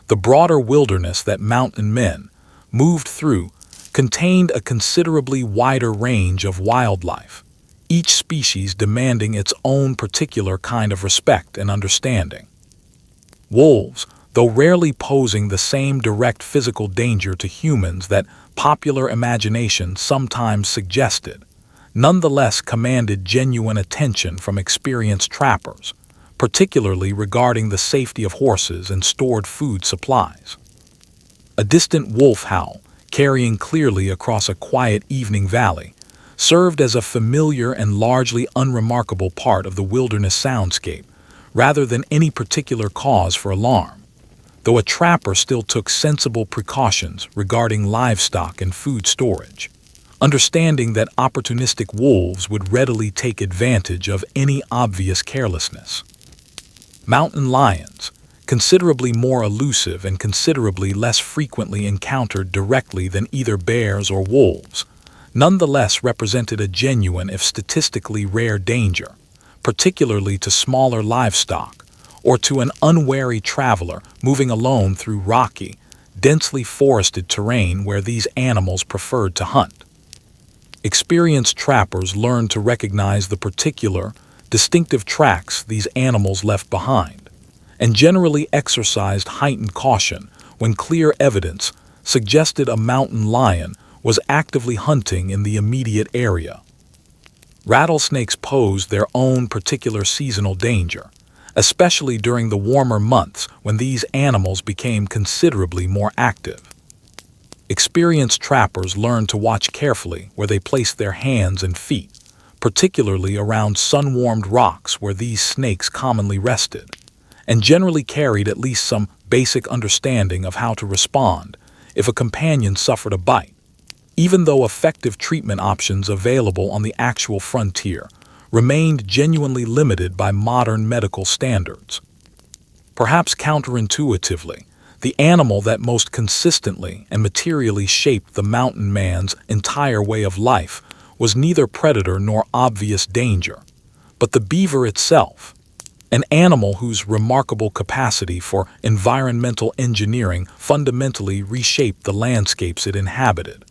the broader wilderness that mountain men moved through contained a considerably wider range of wildlife, each species demanding its own particular kind of respect and understanding. Wolves, though rarely posing the same direct physical danger to humans that popular imagination sometimes suggested, nonetheless commanded genuine attention from experienced trappers, particularly regarding the safety of horses and stored food supplies. A distant wolf howl, carrying clearly across a quiet evening valley, served as a familiar and largely unremarkable part of the wilderness soundscape, rather than any particular cause for alarm, though a trapper still took sensible precautions regarding livestock and food storage, understanding that opportunistic wolves would readily take advantage of any obvious carelessness. Mountain lions, considerably more elusive and considerably less frequently encountered directly than either bears or wolves, nonetheless represented a genuine if statistically rare danger, particularly to smaller livestock or to an unwary traveler moving alone through rocky, densely forested terrain where these animals preferred to hunt. Experienced trappers learned to recognize the particular, distinctive tracks these animals left behind, and generally exercised heightened caution when clear evidence suggested a mountain lion was actively hunting in the immediate area. Rattlesnakes posed their own particular seasonal danger, especially during the warmer months when these animals became considerably more active. Experienced trappers learned to watch carefully where they placed their hands and feet, particularly around sun-warmed rocks where these snakes commonly rested, and generally carried at least some basic understanding of how to respond if a companion suffered a bite, even though effective treatment options available on the actual frontier remained genuinely limited by modern medical standards. Perhaps counterintuitively, the animal that most consistently and materially shaped the mountain man's entire way of life was neither predator nor obvious danger, but the beaver itself, an animal whose remarkable capacity for environmental engineering fundamentally reshaped the landscapes it inhabited.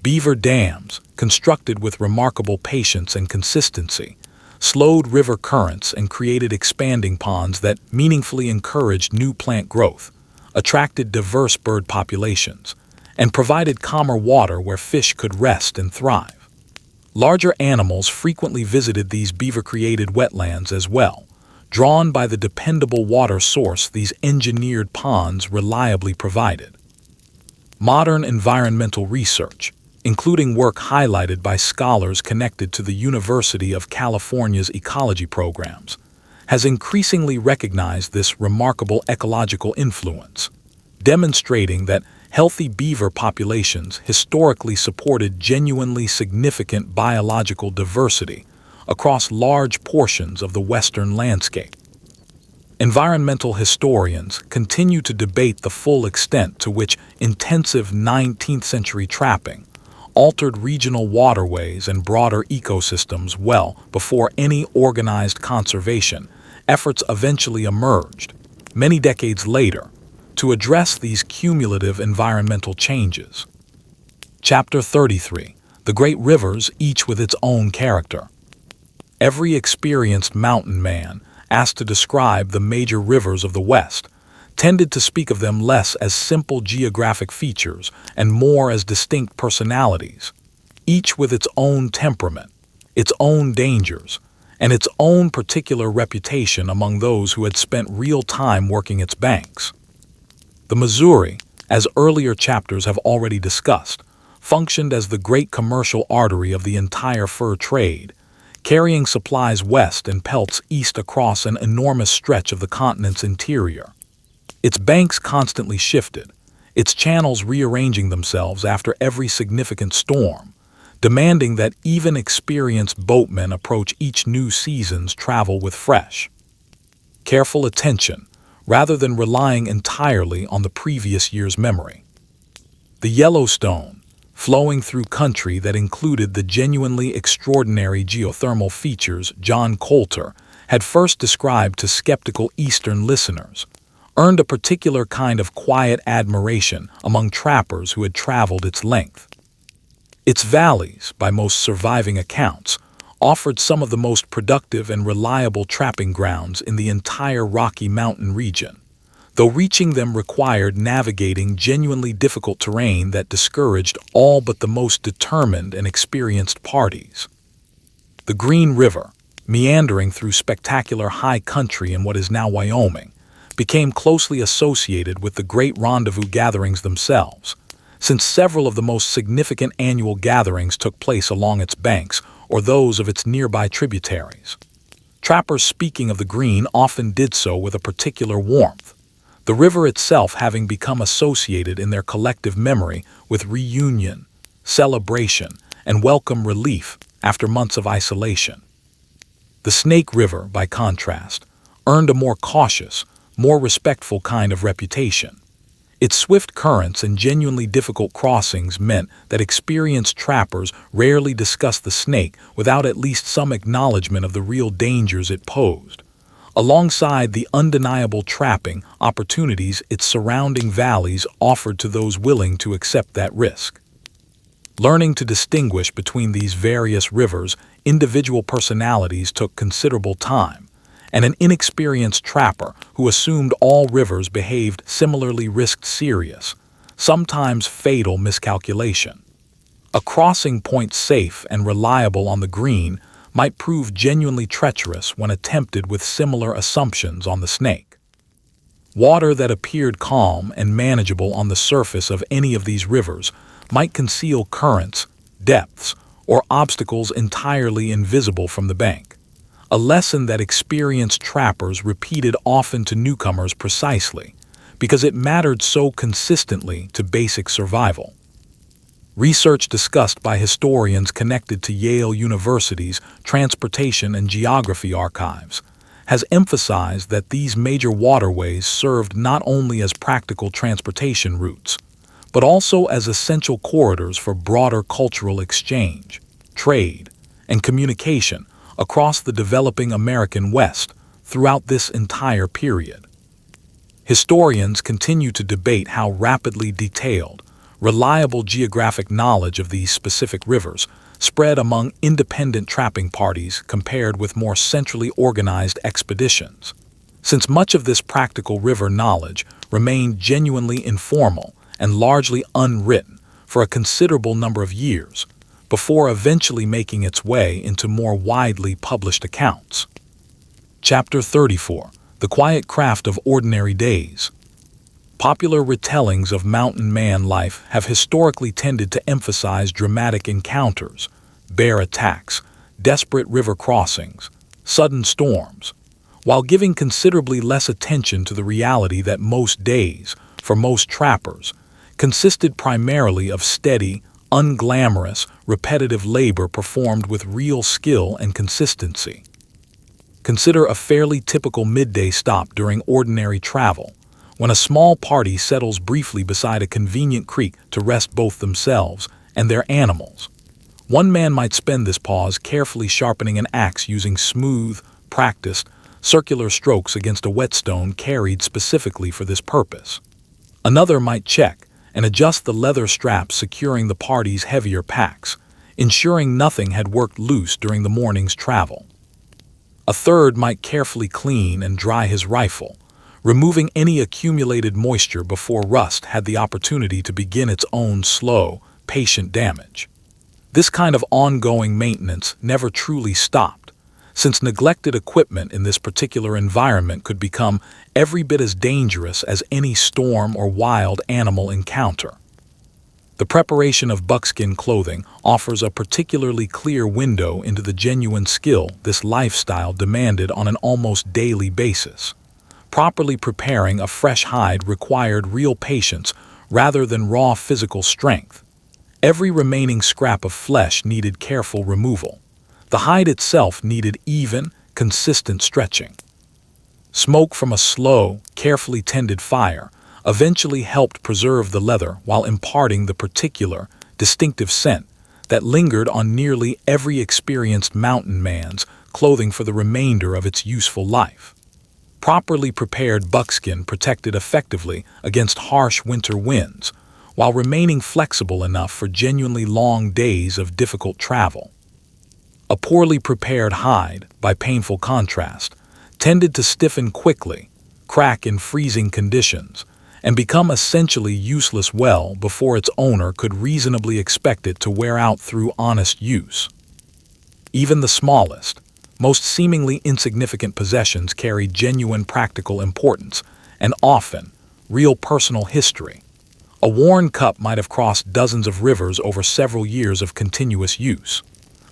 Beaver dams, constructed with remarkable patience and consistency, slowed river currents and created expanding ponds that meaningfully encouraged new plant growth, attracted diverse bird populations, and provided calmer water where fish could rest and thrive. Larger animals frequently visited these beaver-created wetlands as well, drawn by the dependable water source these engineered ponds reliably provided. Modern environmental research, including work highlighted by scholars connected to the University of California's ecology programs, has increasingly recognized this remarkable ecological influence, demonstrating that healthy beaver populations historically supported genuinely significant biological diversity across large portions of the Western landscape. Environmental historians continue to debate the full extent to which intensive 19th century trapping altered regional waterways and broader ecosystems well before any organized conservation efforts eventually emerged, many decades later, to address these cumulative environmental changes. Chapter 33: The Great Rivers, each with its own character. Every experienced mountain man, asked to describe the major rivers of the West, tended to speak of them less as simple geographic features and more as distinct personalities, each with its own temperament, its own dangers, and its own particular reputation among those who had spent real time working its banks. The Missouri, as earlier chapters have already discussed, functioned as the great commercial artery of the entire fur trade, carrying supplies west and pelts east across an enormous stretch of the continent's interior. Its banks constantly shifted, its channels rearranging themselves after every significant storm, demanding that even experienced boatmen approach each new season's travel with fresh, careful attention, rather than relying entirely on the previous year's memory. The Yellowstone, flowing through country that included the genuinely extraordinary geothermal features John Colter had first described to skeptical Eastern listeners, earned a particular kind of quiet admiration among trappers who had traveled its length. Its valleys, by most surviving accounts, offered some of the most productive and reliable trapping grounds in the entire Rocky Mountain region, though reaching them required navigating genuinely difficult terrain that discouraged all but the most determined and experienced parties. The Green River, meandering through spectacular high country in what is now Wyoming, became closely associated with the great rendezvous gatherings themselves, since several of the most significant annual gatherings took place along its banks or those of its nearby tributaries. Trappers speaking of the Green often did so with a particular warmth, the river itself having become associated in their collective memory with reunion, celebration, and welcome relief after months of isolation. The Snake River, by contrast, earned a more cautious, more respectful kind of reputation. Its swift currents and genuinely difficult crossings meant that experienced trappers rarely discussed the Snake without at least some acknowledgement of the real dangers it posed, alongside the undeniable trapping opportunities its surrounding valleys offered to those willing to accept that risk. Learning to distinguish between these various rivers, individual personalities took considerable time, and an inexperienced trapper who assumed all rivers behaved similarly risked serious, sometimes fatal miscalculation. A crossing point safe and reliable on the Green might prove genuinely treacherous when attempted with similar assumptions on the Snake. Water that appeared calm and manageable on the surface of any of these rivers might conceal currents, depths, or obstacles entirely invisible from the bank, a lesson that experienced trappers repeated often to newcomers precisely because it mattered so consistently to basic survival. Research discussed by historians connected to Yale University's Transportation and Geography archives has emphasized that these major waterways served not only as practical transportation routes, but also as essential corridors for broader cultural exchange, trade, and communication across the developing American West throughout this entire period. Historians continue to debate how rapidly detailed, reliable geographic knowledge of these specific rivers spread among independent trapping parties compared with more centrally organized expeditions, since much of this practical river knowledge remained genuinely informal and largely unwritten for a considerable number of years before eventually making its way into more widely published accounts. Chapter 34: The Quiet Craft of Ordinary Days. Popular retellings of mountain man life have historically tended to emphasize dramatic encounters, bear attacks, desperate river crossings, sudden storms, while giving considerably less attention to the reality that most days, for most trappers, consisted primarily of steady, unglamorous, repetitive labor performed with real skill and consistency. Consider a fairly typical midday stop during ordinary travel, when a small party settles briefly beside a convenient creek to rest both themselves and their animals. One man might spend this pause carefully sharpening an axe using smooth, practiced, circular strokes against a whetstone carried specifically for this purpose. Another might check and adjust the leather straps securing the party's heavier packs, ensuring nothing had worked loose during the morning's travel. A third might carefully clean and dry his rifle, removing any accumulated moisture before rust had the opportunity to begin its own slow, patient damage. This kind of ongoing maintenance never truly stopped, since neglected equipment in this particular environment could become every bit as dangerous as any storm or wild animal encounter. The preparation of buckskin clothing offers a particularly clear window into the genuine skill this lifestyle demanded on an almost daily basis. Properly preparing a fresh hide required real patience rather than raw physical strength. Every remaining scrap of flesh needed careful removal. The hide itself needed even, consistent stretching. Smoke from a slow, carefully tended fire eventually helped preserve the leather while imparting the particular, distinctive scent that lingered on nearly every experienced mountain man's clothing for the remainder of its useful life. Properly prepared buckskin protected effectively against harsh winter winds, while remaining flexible enough for genuinely long days of difficult travel. A poorly prepared hide, by painful contrast, tended to stiffen quickly, crack in freezing conditions, and become essentially useless well before its owner could reasonably expect it to wear out through honest use. Even the smallest, most seemingly insignificant possessions carried genuine practical importance and often real personal history. A worn cup might have crossed dozens of rivers over several years of continuous use.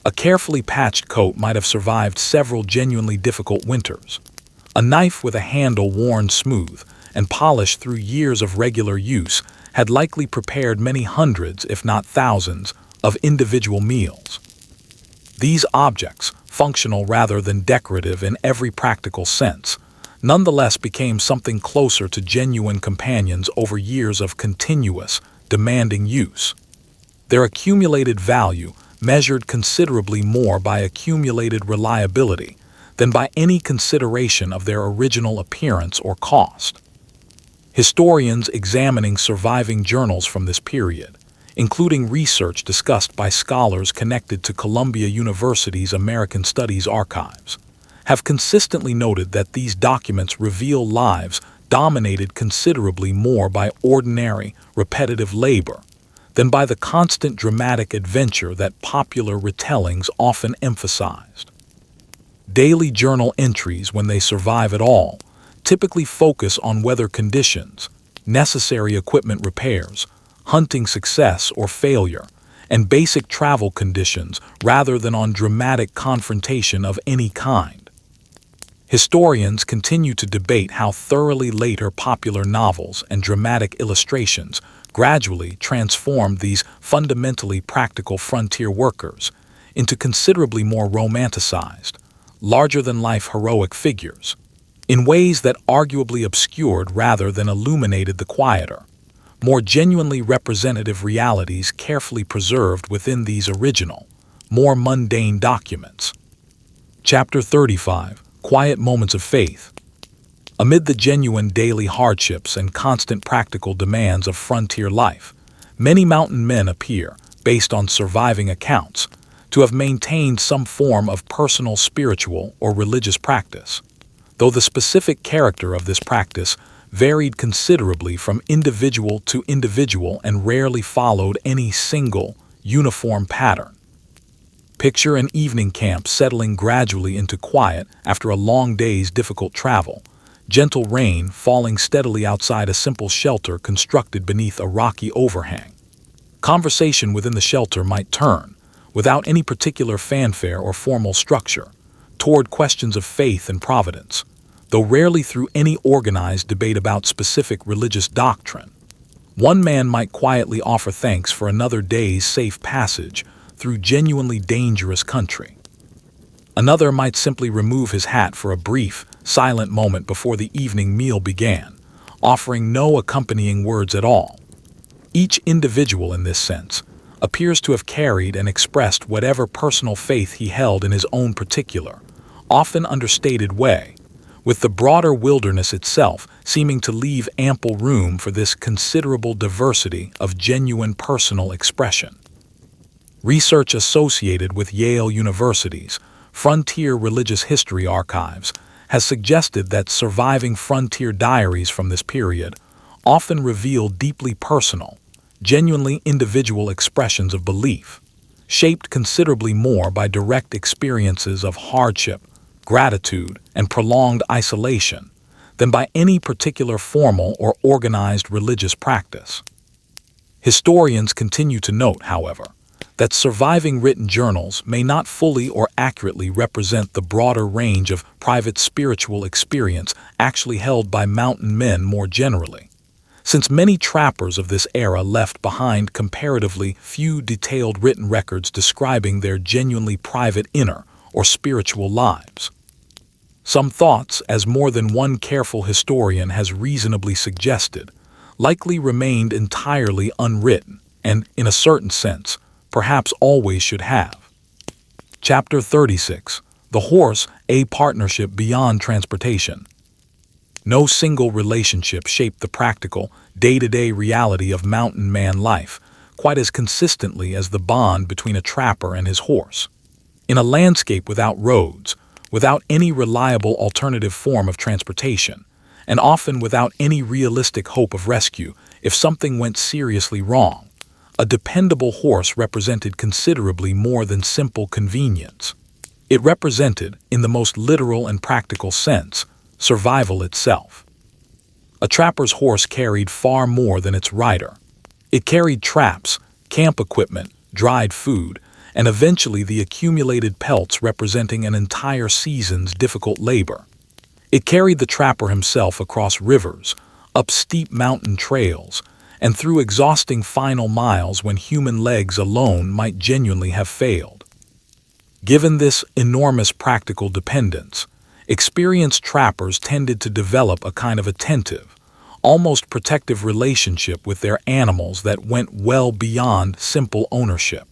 A carefully patched coat might have survived several genuinely difficult winters. A knife with a handle worn smooth and polished through years of regular use had likely prepared many hundreds, if not thousands, of individual meals. These objects, functional rather than decorative in every practical sense, nonetheless became something closer to genuine companions over years of continuous, demanding use. Their accumulated value measured considerably more by accumulated reliability than by any consideration of their original appearance or cost. Historians examining surviving journals from this period, including research discussed by scholars connected to Columbia University's American Studies archives, have consistently noted that these documents reveal lives dominated considerably more by ordinary, repetitive labor than by the constant dramatic adventure that popular retellings often emphasized. Daily journal entries, when they survive at all, typically focus on weather conditions, necessary equipment repairs, hunting success or failure, and basic travel conditions rather than on dramatic confrontation of any kind. Historians continue to debate how thoroughly later popular novels and dramatic illustrations gradually transformed these fundamentally practical frontier workers into considerably more romanticized, larger-than-life heroic figures, in ways that arguably obscured rather than illuminated the quieter, more genuinely representative realities carefully preserved within these original, more mundane documents. Chapter 35: Quiet Moments of Faith. Amid the genuine daily hardships and constant practical demands of frontier life, many mountain men appear, based on surviving accounts, to have maintained some form of personal spiritual or religious practice, though the specific character of this practice varied considerably from individual to individual and rarely followed any single, uniform pattern. Picture an evening camp settling gradually into quiet after a long day's difficult travel, gentle rain falling steadily outside a simple shelter constructed beneath a rocky overhang. Conversation within the shelter might turn, without any particular fanfare or formal structure, toward questions of faith and providence, though rarely through any organized debate about specific religious doctrine. One man might quietly offer thanks for another day's safe passage through genuinely dangerous country. Another might simply remove his hat for a brief, silent moment before the evening meal began, offering no accompanying words at all. Each individual in this sense appears to have carried and expressed whatever personal faith he held in his own particular, often understated way, with the broader wilderness itself seeming to leave ample room for this considerable diversity of genuine personal expression. Research associated with Yale University's Frontier Religious History Archives has suggested that surviving frontier diaries from this period often reveal deeply personal, genuinely individual expressions of belief, shaped considerably more by direct experiences of hardship, gratitude, and prolonged isolation than by any particular formal or organized religious practice. Historians continue to note, however, that surviving written journals may not fully or accurately represent the broader range of private spiritual experience actually held by mountain men more generally, since many trappers of this era left behind comparatively few detailed written records describing their genuinely private inner or spiritual lives. Some thoughts, as more than one careful historian has reasonably suggested, likely remained entirely unwritten and, in a certain sense, perhaps always should have. Chapter 36: The Horse, a Partnership Beyond Transportation. No single relationship shaped the practical, day-to-day reality of mountain man life quite as consistently as the bond between a trapper and his horse. In a landscape without roads, without any reliable alternative form of transportation, and often without any realistic hope of rescue if something went seriously wrong, a dependable horse represented considerably more than simple convenience. It represented, in the most literal and practical sense, survival itself. A trapper's horse carried far more than its rider. It carried traps, camp equipment, dried food, and eventually the accumulated pelts representing an entire season's difficult labor. It carried the trapper himself across rivers, up steep mountain trails, and through exhausting final miles when human legs alone might genuinely have failed. Given this enormous practical dependence, experienced trappers tended to develop a kind of attentive, almost protective relationship with their animals that went well beyond simple ownership.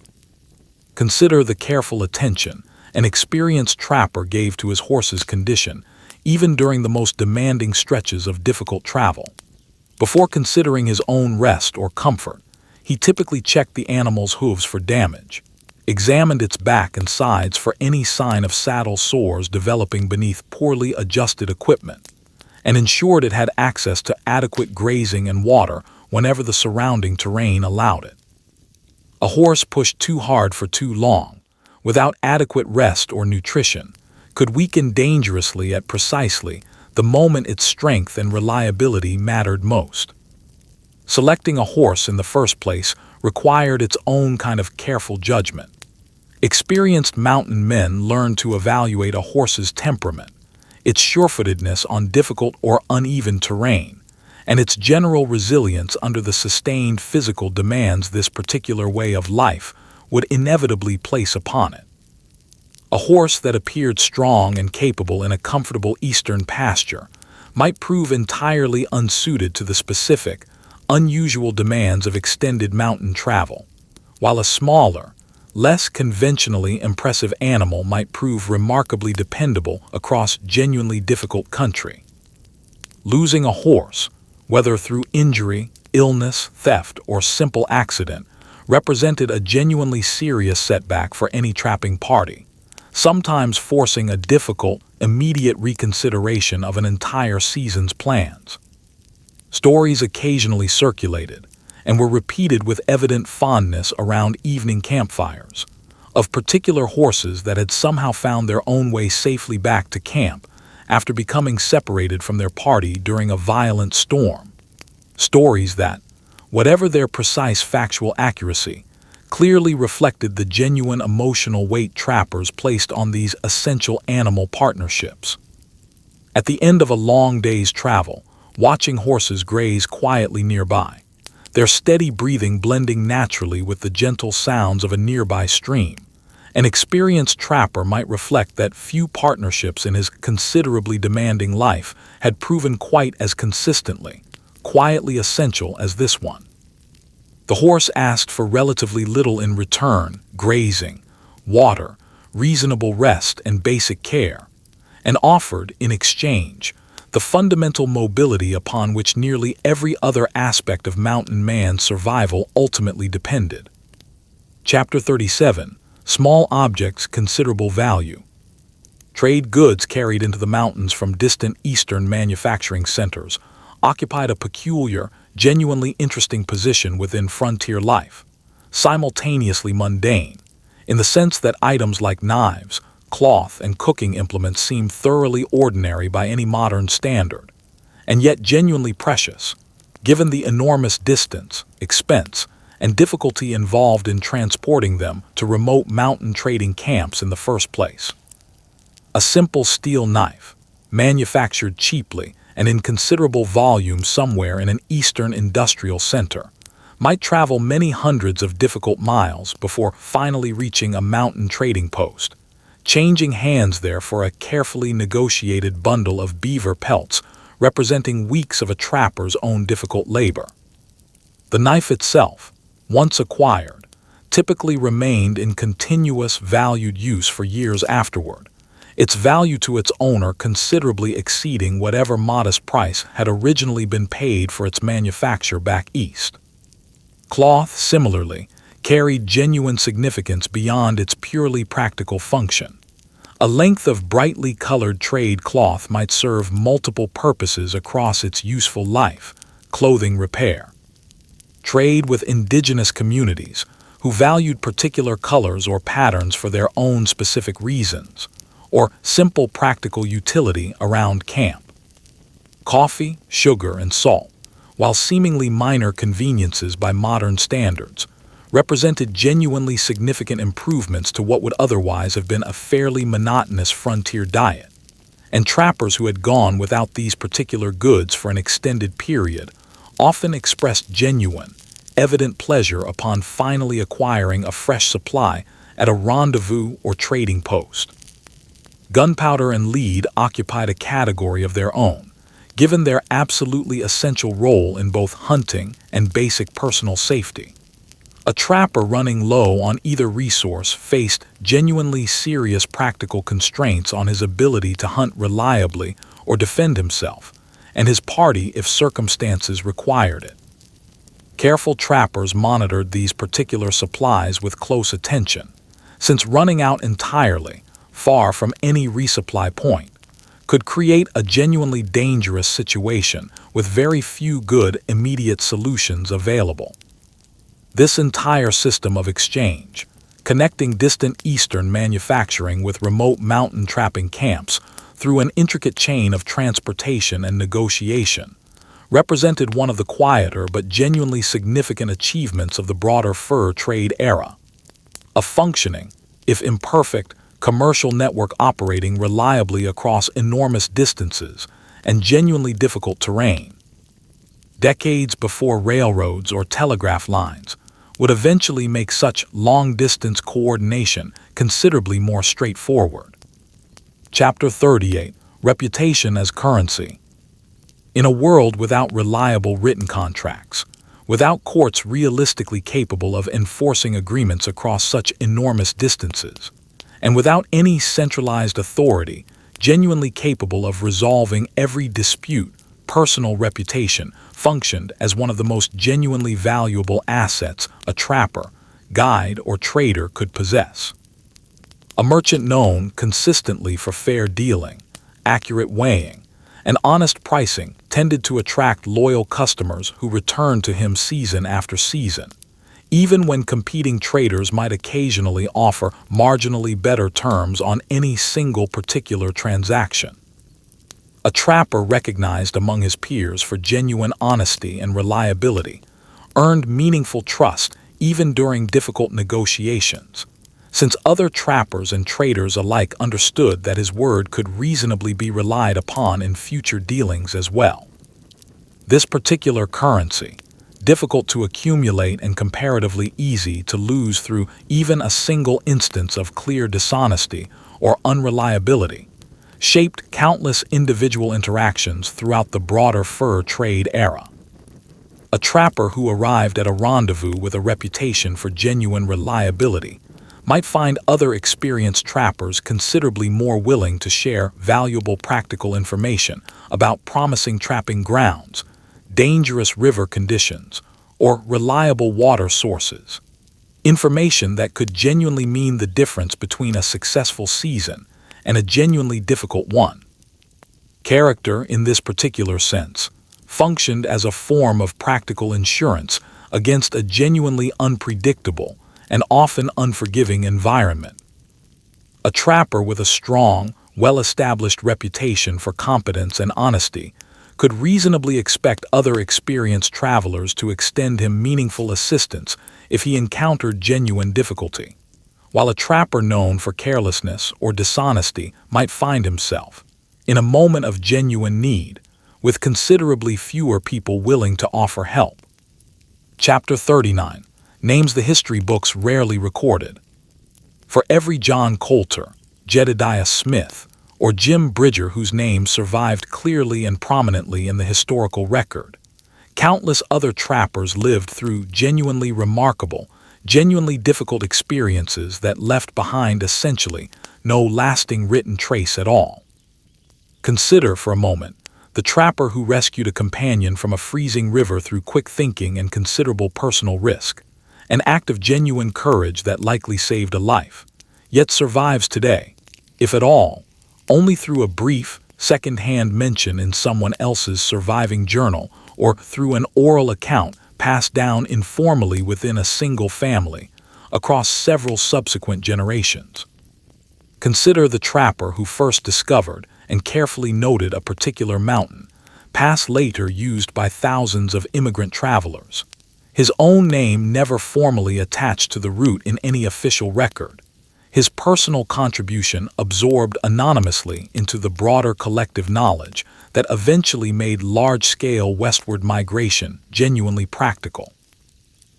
Consider the careful attention an experienced trapper gave to his horse's condition, even during the most demanding stretches of difficult travel. Before considering his own rest or comfort, he typically checked the animal's hooves for damage, examined its back and sides for any sign of saddle sores developing beneath poorly adjusted equipment, and ensured it had access to adequate grazing and water whenever the surrounding terrain allowed it. A horse pushed too hard for too long, without adequate rest or nutrition, could weaken dangerously at precisely the moment its strength and reliability mattered most. Selecting a horse in the first place required its own kind of careful judgment. Experienced mountain men learned to evaluate a horse's temperament, its sure-footedness on difficult or uneven terrain, and its general resilience under the sustained physical demands this particular way of life would inevitably place upon it. A horse that appeared strong and capable in a comfortable eastern pasture might prove entirely unsuited to the specific, unusual demands of extended mountain travel, while a smaller, less conventionally impressive animal might prove remarkably dependable across genuinely difficult country. Losing a horse, whether through injury, illness, theft, or simple accident, represented a genuinely serious setback for any trapping party, sometimes forcing a difficult, immediate reconsideration of an entire season's plans. Stories occasionally circulated, and were repeated with evident fondness around evening campfires, of particular horses that had somehow found their own way safely back to camp after becoming separated from their party during a violent storm. Stories that, whatever their precise factual accuracy, clearly reflected the genuine emotional weight trappers placed on these essential animal partnerships. At the end of a long day's travel, watching horses graze quietly nearby, their steady breathing blending naturally with the gentle sounds of a nearby stream, an experienced trapper might reflect that few partnerships in his considerably demanding life had proven quite as consistently, quietly essential as this one. The horse asked for relatively little in return: grazing, water, reasonable rest, and basic care, and offered, in exchange, the fundamental mobility upon which nearly every other aspect of mountain man's survival ultimately depended. Chapter 37: Small Objects Considerable Value. Trade goods carried into the mountains from distant eastern manufacturing centers occupied a peculiar, genuinely interesting position within frontier life, simultaneously mundane, in the sense that items like knives, cloth, and cooking implements seem thoroughly ordinary by any modern standard, and yet genuinely precious, given the enormous distance, expense, and difficulty involved in transporting them to remote mountain trading camps in the first place. A simple steel knife, manufactured cheaply and in considerable volume somewhere in an eastern industrial center, might travel many hundreds of difficult miles before finally reaching a mountain trading post, changing hands there for a carefully negotiated bundle of beaver pelts representing weeks of a trapper's own difficult labor. The knife itself, once acquired, typically remained in continuous valued use for years afterward, its value to its owner considerably exceeding whatever modest price had originally been paid for its manufacture back east. Cloth, similarly, carried genuine significance beyond its purely practical function. A length of brightly colored trade cloth might serve multiple purposes across its useful life: clothing repair, trade with indigenous communities who valued particular colors or patterns for their own specific reasons, or simple practical utility around camp. Coffee, sugar, and salt, while seemingly minor conveniences by modern standards, represented genuinely significant improvements to what would otherwise have been a fairly monotonous frontier diet, and trappers who had gone without these particular goods for an extended period often expressed genuine, evident pleasure upon finally acquiring a fresh supply at a rendezvous or trading post. Gunpowder and lead occupied a category of their own, given their absolutely essential role in both hunting and basic personal safety. A trapper running low on either resource faced genuinely serious practical constraints on his ability to hunt reliably or defend himself, and his party if circumstances required it. Careful trappers monitored these particular supplies with close attention, since running out entirely, far from any resupply point, could create a genuinely dangerous situation with very few good immediate solutions available. This entire system of exchange, connecting distant eastern manufacturing with remote mountain trapping camps through an intricate chain of transportation and negotiation, represented one of the quieter but genuinely significant achievements of the broader fur trade era. A functioning, if imperfect, commercial network operating reliably across enormous distances and genuinely difficult terrain. Decades before railroads or telegraph lines would eventually make such long-distance coordination considerably more straightforward. Chapter 38: Reputation as Currency. In a world without reliable written contracts, without courts realistically capable of enforcing agreements across such enormous distances, and without any centralized authority genuinely capable of resolving every dispute, personal reputation functioned as one of the most genuinely valuable assets a trapper, guide, or trader could possess. A merchant known consistently for fair dealing, accurate weighing, and honest pricing tended to attract loyal customers who returned to him season after season, even when competing traders might occasionally offer marginally better terms on any single particular transaction. A trapper recognized among his peers for genuine honesty and reliability earned meaningful trust even during difficult negotiations, since other trappers and traders alike understood that his word could reasonably be relied upon in future dealings as well. This particular currency, difficult to accumulate and comparatively easy to lose through even a single instance of clear dishonesty or unreliability, shaped countless individual interactions throughout the broader fur trade era. A trapper who arrived at a rendezvous with a reputation for genuine reliability might find other experienced trappers considerably more willing to share valuable practical information about promising trapping grounds, dangerous river conditions, or reliable water sources. Information that could genuinely mean the difference between a successful season and a genuinely difficult one. Character, in this particular sense, functioned as a form of practical insurance against a genuinely unpredictable and often unforgiving environment. A trapper with a strong, well-established reputation for competence and honesty could reasonably expect other experienced travelers to extend him meaningful assistance if he encountered genuine difficulty, while a trapper known for carelessness or dishonesty might find himself, in a moment of genuine need, with considerably fewer people willing to offer help. Chapter 39: Names the history books rarely recorded. For every John Colter, Jedediah Smith, or Jim Bridger whose names survived clearly and prominently in the historical record, countless other trappers lived through genuinely remarkable, genuinely difficult experiences that left behind essentially no lasting written trace at all. Consider for a moment the trapper who rescued a companion from a freezing river through quick thinking and considerable personal risk, an act of genuine courage that likely saved a life, yet survives today, if at all, only through a brief, second-hand mention in someone else's surviving journal or through an oral account passed down informally within a single family, across several subsequent generations. Consider the trapper who first discovered and carefully noted a particular mountain, past later used by thousands of immigrant travelers, his own name never formally attached to the route in any official record, his personal contribution absorbed anonymously into the broader collective knowledge that eventually made large-scale westward migration genuinely practical.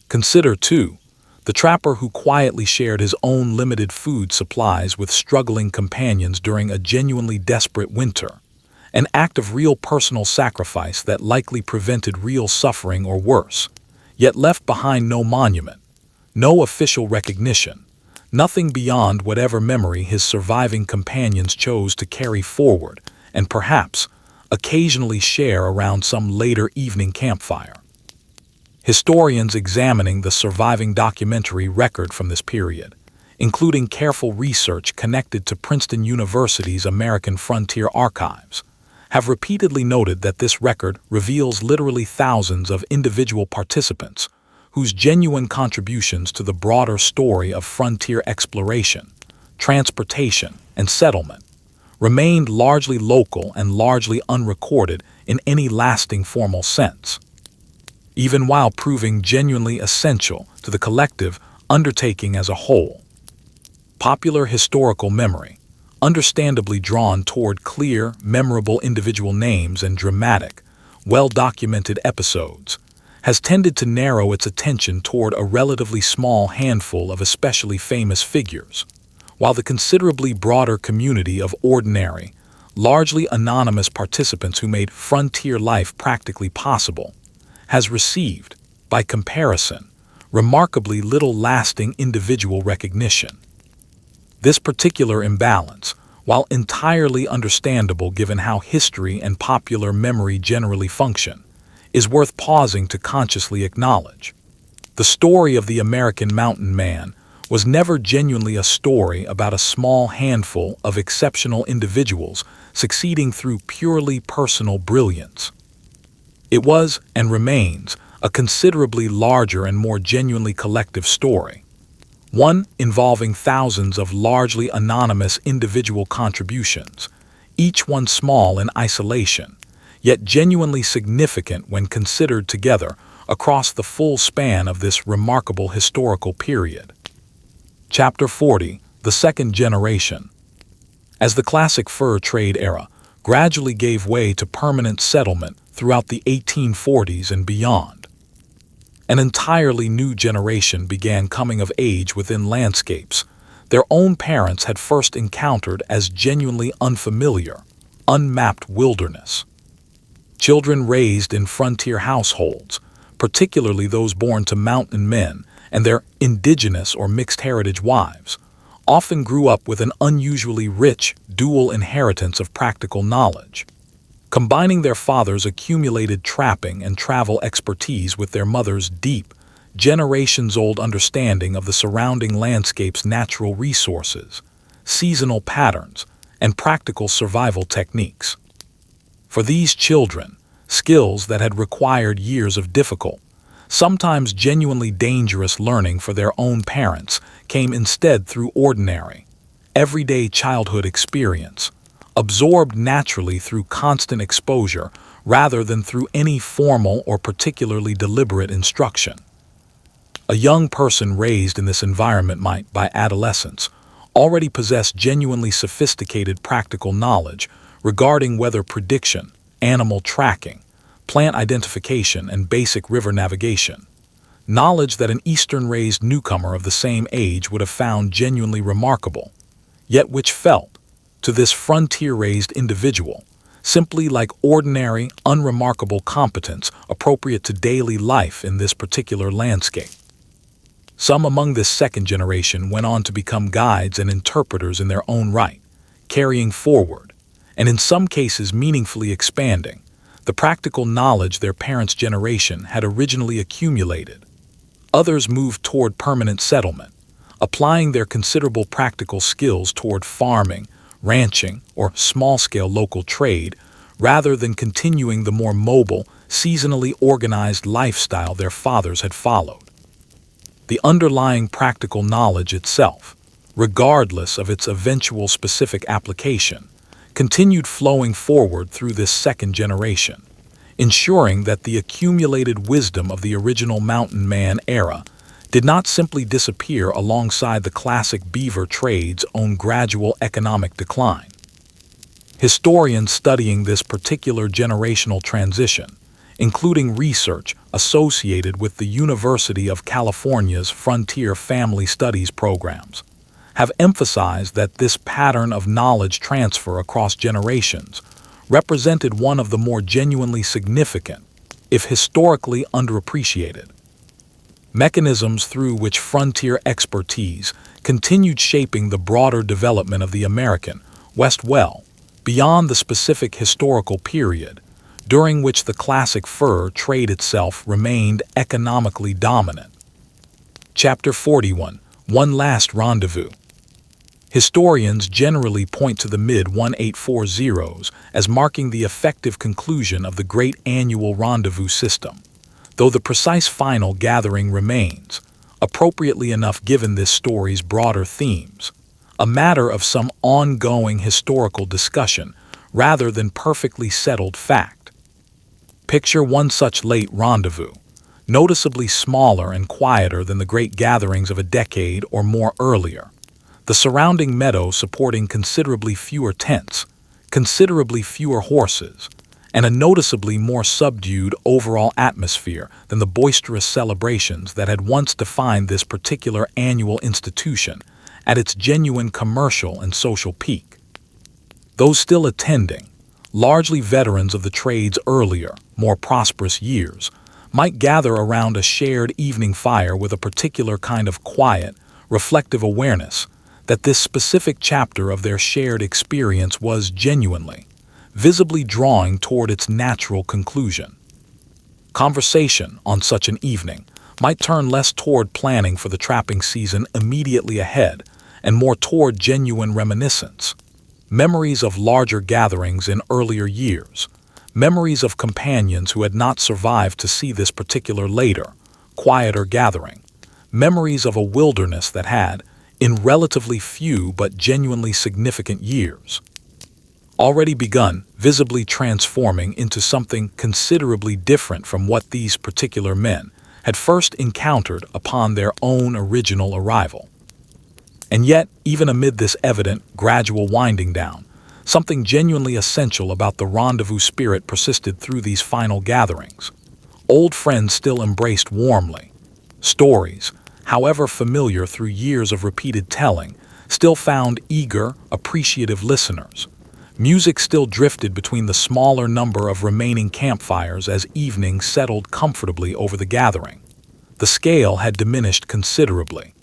Consider, too, the trapper who quietly shared his own limited food supplies with struggling companions during a genuinely desperate winter, an act of real personal sacrifice that likely prevented real suffering or worse, yet left behind no monument, no official recognition, nothing beyond whatever memory his surviving companions chose to carry forward and perhaps occasionally share around some later evening campfire. Historians examining the surviving documentary record from this period, including careful research connected to Princeton University's American Frontier Archives, have repeatedly noted that this record reveals literally thousands of individual participants whose genuine contributions to the broader story of frontier exploration, transportation, and settlement remained largely local and largely unrecorded in any lasting formal sense, even while proving genuinely essential to the collective undertaking as a whole. Popular historical memory, understandably drawn toward clear, memorable individual names and dramatic, well-documented episodes, has tended to narrow its attention toward a relatively small handful of especially famous figures, while the considerably broader community of ordinary, largely anonymous participants who made frontier life practically possible has received, by comparison, remarkably little lasting individual recognition. This particular imbalance, while entirely understandable given how history and popular memory generally function, is worth pausing to consciously acknowledge. The story of the American mountain man was never genuinely a story about a small handful of exceptional individuals succeeding through purely personal brilliance. It was, and remains, a considerably larger and more genuinely collective story, one involving thousands of largely anonymous individual contributions, each one small in isolation, yet genuinely significant when considered together across the full span of this remarkable historical period. Chapter 40: The Second Generation. As the classic fur trade era gradually gave way to permanent settlement throughout the 1840s and beyond, an entirely new generation began coming of age within landscapes their own parents had first encountered as genuinely unfamiliar, unmapped wilderness. Children raised in frontier households, particularly those born to mountain men and their indigenous or mixed heritage wives, often grew up with an unusually rich dual inheritance of practical knowledge. Combining their father's accumulated trapping and travel expertise with their mother's deep, generations-old understanding of the surrounding landscape's natural resources, seasonal patterns, and practical survival techniques. For these children, skills that had required years of difficult, sometimes genuinely dangerous learning for their own parents came instead through ordinary, everyday childhood experience, absorbed naturally through constant exposure rather than through any formal or particularly deliberate instruction. A young person raised in this environment might, by adolescence, already possess genuinely sophisticated practical knowledge regarding weather prediction, animal tracking, plant identification, and basic river navigation, knowledge that an Eastern-raised newcomer of the same age would have found genuinely remarkable, yet which felt, to this frontier-raised individual, simply like ordinary, unremarkable competence appropriate to daily life in this particular landscape. Some among this second generation went on to become guides and interpreters in their own right, carrying forward, and in some cases meaningfully expanding, the practical knowledge their parents' generation had originally accumulated. Others moved toward permanent settlement, applying their considerable practical skills toward farming, ranching, or small-scale local trade, rather than continuing the more mobile, seasonally organized lifestyle their fathers had followed. The underlying practical knowledge itself, regardless of its eventual specific application, continued flowing forward through this second generation, ensuring that the accumulated wisdom of the original mountain man era did not simply disappear alongside the classic beaver trade's own gradual economic decline. Historians studying this particular generational transition, including research associated with the University of California's Frontier Family Studies programs, have emphasized that this pattern of knowledge transfer across generations represented one of the more genuinely significant, if historically underappreciated, mechanisms through which frontier expertise continued shaping the broader development of the American West well beyond the specific historical period during which the classic fur trade itself remained economically dominant. Chapter 41: One Last Rendezvous. Historians generally point to the mid-1840s as marking the effective conclusion of the great annual rendezvous system, though the precise final gathering remains, appropriately enough given this story's broader themes, a matter of some ongoing historical discussion rather than perfectly settled fact. Picture one such late rendezvous, noticeably smaller and quieter than the great gatherings of a decade or more earlier, the surrounding meadow supporting considerably fewer tents, considerably fewer horses, and a noticeably more subdued overall atmosphere than the boisterous celebrations that had once defined this particular annual institution at its genuine commercial and social peak. Those still attending, largely veterans of the trade's earlier, more prosperous years, might gather around a shared evening fire with a particular kind of quiet, reflective awareness that this specific chapter of their shared experience was genuinely, visibly drawing toward its natural conclusion. Conversation on such an evening might turn less toward planning for the trapping season immediately ahead and more toward genuine reminiscence, memories of larger gatherings in earlier years, memories of companions who had not survived to see this particular later, quieter gathering, memories of a wilderness that had, in relatively few but genuinely significant years, already begun visibly transforming into something considerably different from what these particular men had first encountered upon their own original arrival. And yet, even amid this evident, gradual winding down, something genuinely essential about the rendezvous spirit persisted through these final gatherings. Old friends still embraced warmly. Stories, however familiar through years of repeated telling, still found eager, appreciative listeners. Music still drifted between the smaller number of remaining campfires as evening settled comfortably over the gathering. The scale had diminished considerably.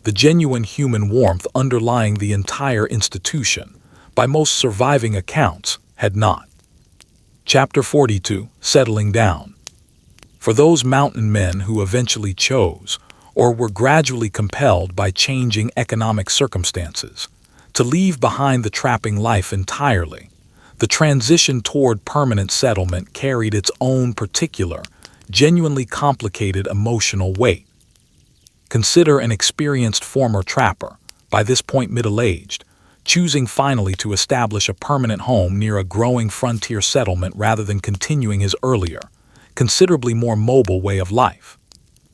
The genuine human warmth underlying the entire institution, by most surviving accounts, had not. Chapter 42, Settling Down. For those mountain men who eventually chose, or were gradually compelled by changing economic circumstances, to leave behind the trapping life entirely, the transition toward permanent settlement carried its own particular, genuinely complicated emotional weight. Consider an experienced former trapper, by this point middle-aged, choosing finally to establish a permanent home near a growing frontier settlement rather than continuing his earlier, considerably more mobile way of life.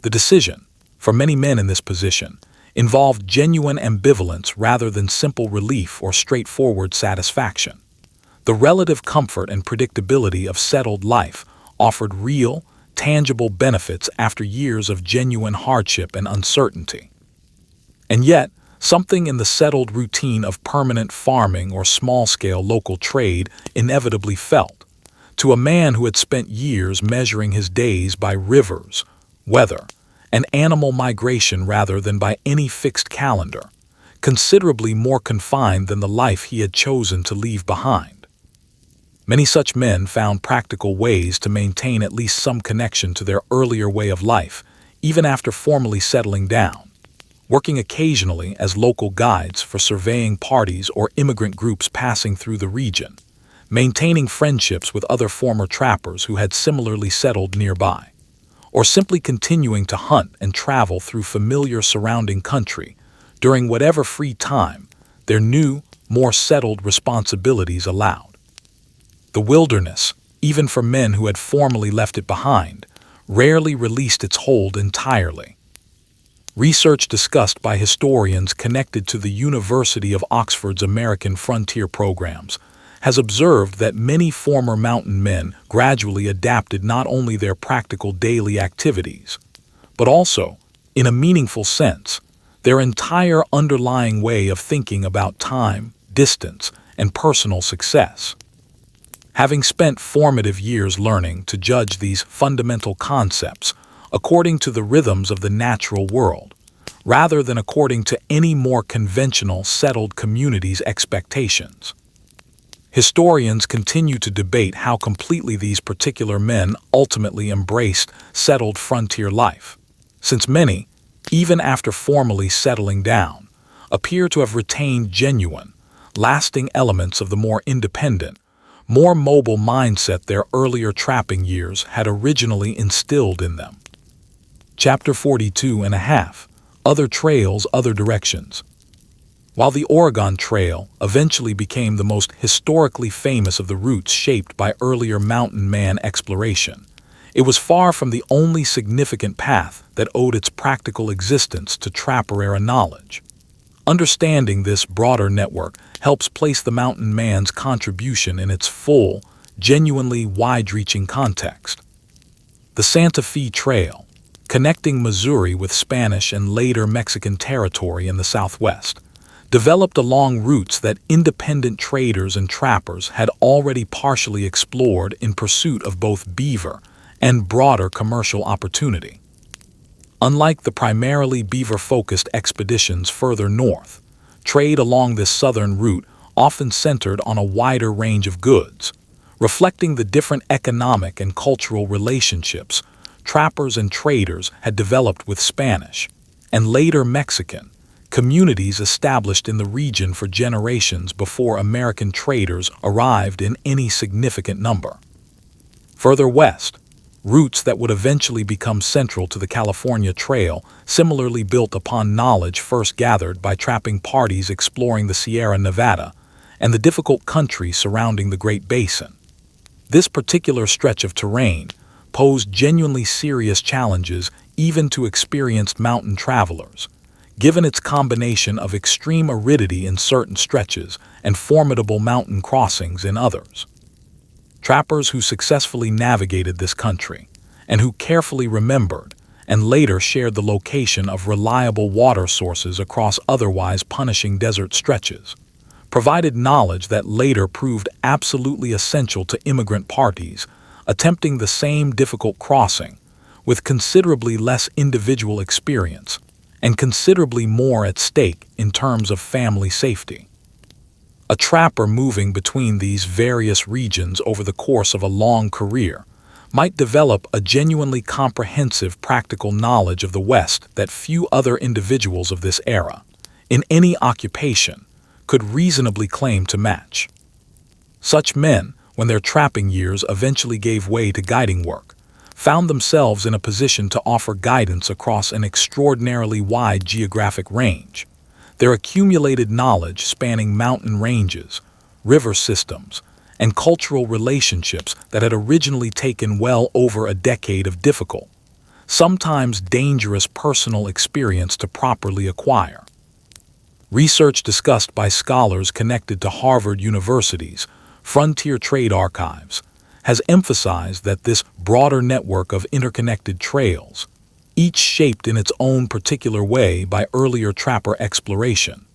The decision, for many men in this position, involved genuine ambivalence rather than simple relief or straightforward satisfaction. The relative comfort and predictability of settled life offered real, tangible benefits after years of genuine hardship and uncertainty. And yet, something in the settled routine of permanent farming or small-scale local trade inevitably felt, to a man who had spent years measuring his days by rivers, weather, and animal migration rather than by any fixed calendar, considerably more confined than the life he had chosen to leave behind. Many such men found practical ways to maintain at least some connection to their earlier way of life, even after formally settling down, working occasionally as local guides for surveying parties or immigrant groups passing through the region, maintaining friendships with other former trappers who had similarly settled nearby, or simply continuing to hunt and travel through familiar surrounding country during whatever free time their new, more settled responsibilities allowed. The wilderness, even for men who had formally left it behind, rarely released its hold entirely. Research discussed by historians connected to the University of Oxford's American Frontier programs has observed that many former mountain men gradually adapted not only their practical daily activities, but also, in a meaningful sense, their entire underlying way of thinking about time, distance, and personal success. Having spent formative years learning to judge these fundamental concepts according to the rhythms of the natural world, rather than according to any more conventional settled community's expectations, historians continue to debate how completely these particular men ultimately embraced settled frontier life, since many, even after formally settling down, appear to have retained genuine, lasting elements of the more independent, more mobile mindset their earlier trapping years had originally instilled in them. Chapter 42 and a half, Other Trails, Other Directions. While the Oregon Trail eventually became the most historically famous of the routes shaped by earlier mountain man exploration, it was far from the only significant path that owed its practical existence to trapper-era knowledge. Understanding this broader network helps place the mountain man's contribution in its full, genuinely wide-reaching context. The Santa Fe Trail, connecting Missouri with Spanish and later Mexican territory in the Southwest, developed along routes that independent traders and trappers had already partially explored in pursuit of both beaver and broader commercial opportunity. Unlike the primarily beaver-focused expeditions further north, trade along this southern route often centered on a wider range of goods, reflecting the different economic and cultural relationships trappers and traders had developed with Spanish, and later Mexican, communities established in the region for generations before American traders arrived in any significant number. Further west, routes that would eventually become central to the California Trail similarly built upon knowledge first gathered by trapping parties exploring the Sierra Nevada and the difficult country surrounding the Great Basin. This particular stretch of terrain posed genuinely serious challenges even to experienced mountain travelers, given its combination of extreme aridity in certain stretches and formidable mountain crossings in others. Trappers who successfully navigated this country, and who carefully remembered and later shared the location of reliable water sources across otherwise punishing desert stretches, provided knowledge that later proved absolutely essential to immigrant parties attempting the same difficult crossing, with considerably less individual experience and considerably more at stake in terms of family safety. A trapper moving between these various regions over the course of a long career might develop a genuinely comprehensive practical knowledge of the West that few other individuals of this era, in any occupation, could reasonably claim to match. Such men, when their trapping years eventually gave way to guiding work, found themselves in a position to offer guidance across an extraordinarily wide geographic range, their accumulated knowledge spanning mountain ranges, river systems, and cultural relationships that had originally taken well over a decade of difficult, sometimes dangerous personal experience to properly acquire. Research discussed by scholars connected to Harvard University's Frontier Trade Archives has emphasized that this broader network of interconnected trails, each shaped in its own particular way by earlier trapper exploration,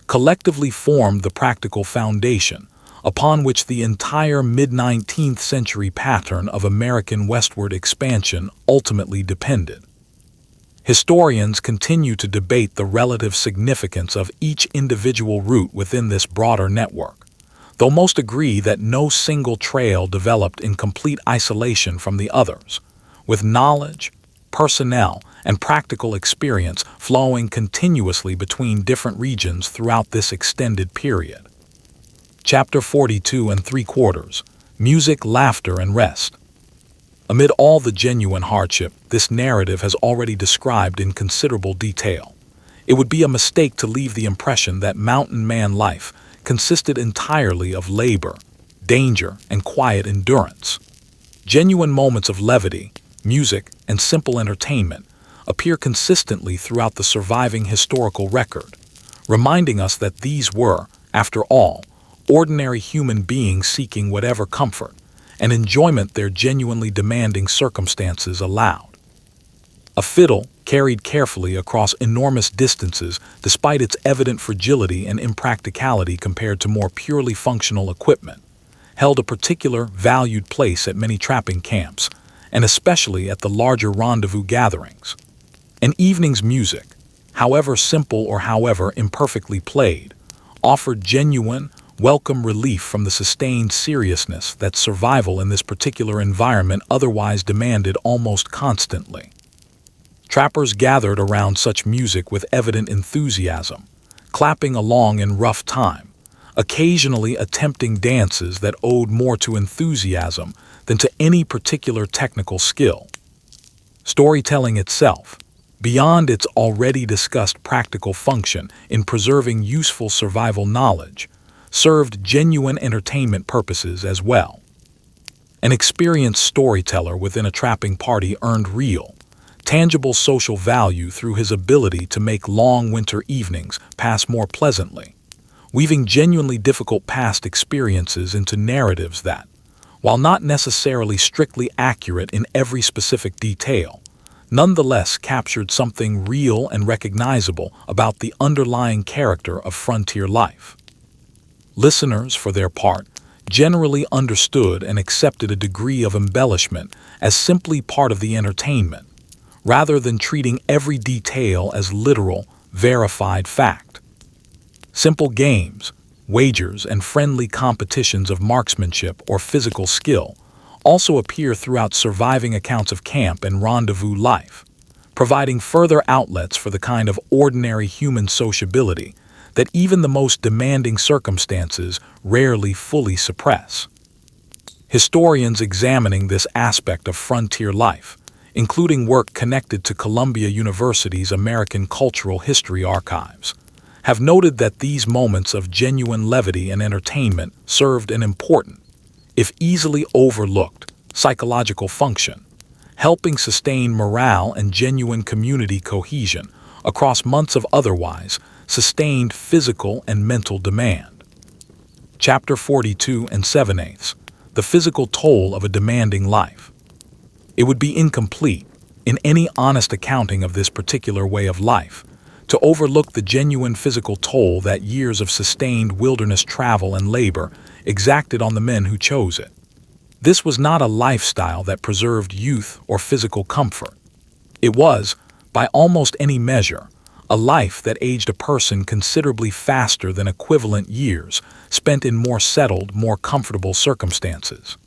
collectively formed the practical foundation upon which the entire mid-19th century pattern of American westward expansion ultimately depended. Historians continue to debate the relative significance of each individual route within this broader network, though most agree that no single trail developed in complete isolation from the others, with knowledge, personnel, and practical experience flowing continuously between different regions throughout this extended period. Chapter 42 3/4, Music, Laughter, and Rest. Amid all the genuine hardship this narrative has already described in considerable detail, it would be a mistake to leave the impression that mountain man life consisted entirely of labor, danger, and quiet endurance. Genuine moments of levity, music, and simple entertainment appear consistently throughout the surviving historical record, reminding us that these were, after all, ordinary human beings seeking whatever comfort and enjoyment their genuinely demanding circumstances allowed. A fiddle, carried carefully across enormous distances despite its evident fragility and impracticality compared to more purely functional equipment, held a particular valued place at many trapping camps, and especially at the larger rendezvous gatherings. An evening's music, however simple or however imperfectly played, offered genuine, welcome relief from the sustained seriousness that survival in this particular environment otherwise demanded almost constantly. Trappers gathered around such music with evident enthusiasm, clapping along in rough time, occasionally attempting dances that owed more to enthusiasm than to any particular technical skill. Storytelling itself, beyond its already discussed practical function in preserving useful survival knowledge, served genuine entertainment purposes as well. An experienced storyteller within a trapping party earned real, tangible social value through his ability to make long winter evenings pass more pleasantly, weaving genuinely difficult past experiences into narratives that, while not necessarily strictly accurate in every specific detail, nonetheless captured something real and recognizable about the underlying character of frontier life. Listeners, for their part, generally understood and accepted a degree of embellishment as simply part of the entertainment, rather than treating every detail as literal, verified fact. Simple games, wagers, and friendly competitions of marksmanship or physical skill also appear throughout surviving accounts of camp and rendezvous life, providing further outlets for the kind of ordinary human sociability that even the most demanding circumstances rarely fully suppress. Historians examining this aspect of frontier life, including work connected to Columbia University's American Cultural History Archives, have noted that these moments of genuine levity and entertainment served an important, if easily overlooked, psychological function, helping sustain morale and genuine community cohesion across months of otherwise sustained physical and mental demand. Chapter 42 and 7/8, The Physical Toll of a Demanding Life. It would be incomplete, in any honest accounting of this particular way of life, to overlook the genuine physical toll that years of sustained wilderness travel and labor exacted on the men who chose it. This was not a lifestyle that preserved youth or physical comfort. It was, by almost any measure, a life that aged a person considerably faster than equivalent years spent in more settled, more comfortable circumstances.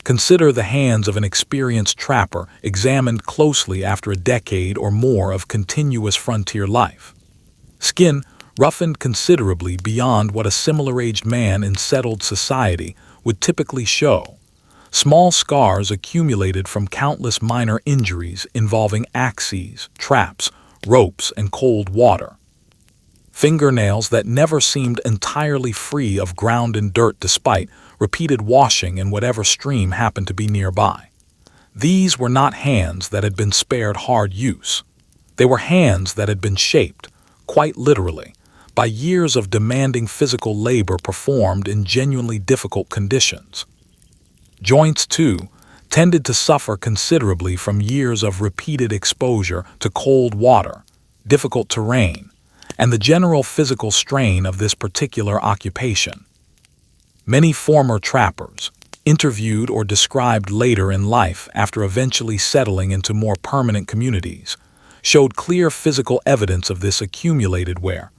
Consider the hands of an experienced trapper examined closely after a decade or more of continuous frontier life. Skin roughened considerably beyond what a similar-aged man in settled society would typically show. Small scars accumulated from countless minor injuries involving axes, traps, ropes, and cold water. Fingernails that never seemed entirely free of ground and dirt despite repeated washing in whatever stream happened to be nearby. These were not hands that had been spared hard use. They were hands that had been shaped, quite literally, by years of demanding physical labor performed in genuinely difficult conditions. Joints, too, tended to suffer considerably from years of repeated exposure to cold water, difficult terrain, and the general physical strain of this particular occupation. Many former trappers, interviewed or described later in life after eventually settling into more permanent communities, showed clear physical evidence of this accumulated wear: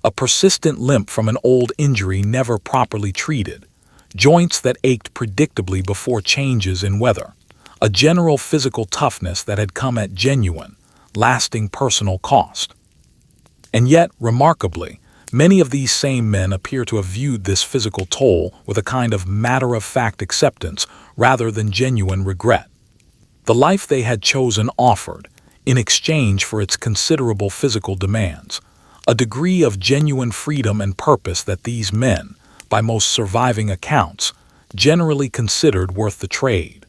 a persistent limp from an old injury never properly treated, joints that ached predictably before changes in weather, a general physical toughness that had come at genuine, lasting personal cost. And yet, remarkably, many of these same men appear to have viewed this physical toll with a kind of matter-of-fact acceptance rather than genuine regret. The life they had chosen offered, in exchange for its considerable physical demands, a degree of genuine freedom and purpose that these men, by most surviving accounts, generally considered worth the trade.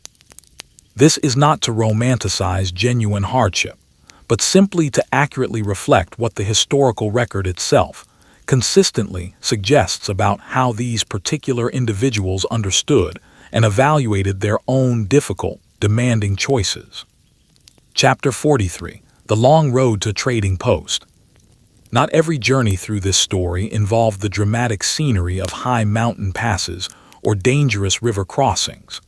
This is not to romanticize genuine hardship, but simply to accurately reflect what the historical record itself consistently suggests about how these particular individuals understood and evaluated their own difficult, demanding choices. Chapter 43, The Long Road to Trading Post. Not every journey through this story involved the dramatic scenery of high mountain passes or dangerous river crossings.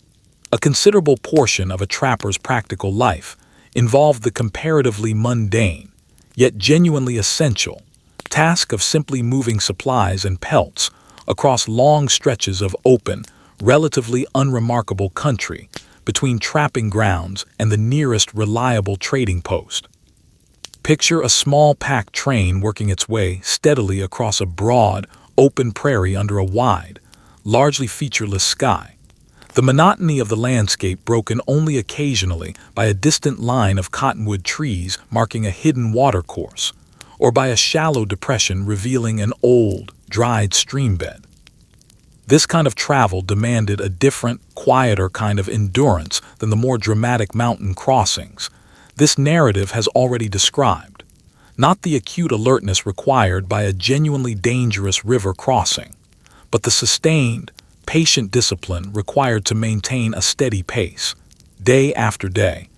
A considerable portion of a trapper's practical life involved the comparatively mundane, yet genuinely essential, task of simply moving supplies and pelts across long stretches of open, relatively unremarkable country between trapping grounds and the nearest reliable trading post. Picture a small pack train working its way steadily across a broad, open prairie under a wide, largely featureless sky. The monotony of the landscape broken only occasionally by a distant line of cottonwood trees marking a hidden watercourse, or by a shallow depression revealing an old, dried streambed. This kind of travel demanded a different, quieter kind of endurance than the more dramatic mountain crossings this narrative has already described, not the acute alertness required by a genuinely dangerous river crossing, but the sustained, patient discipline required to maintain a steady pace, day after day,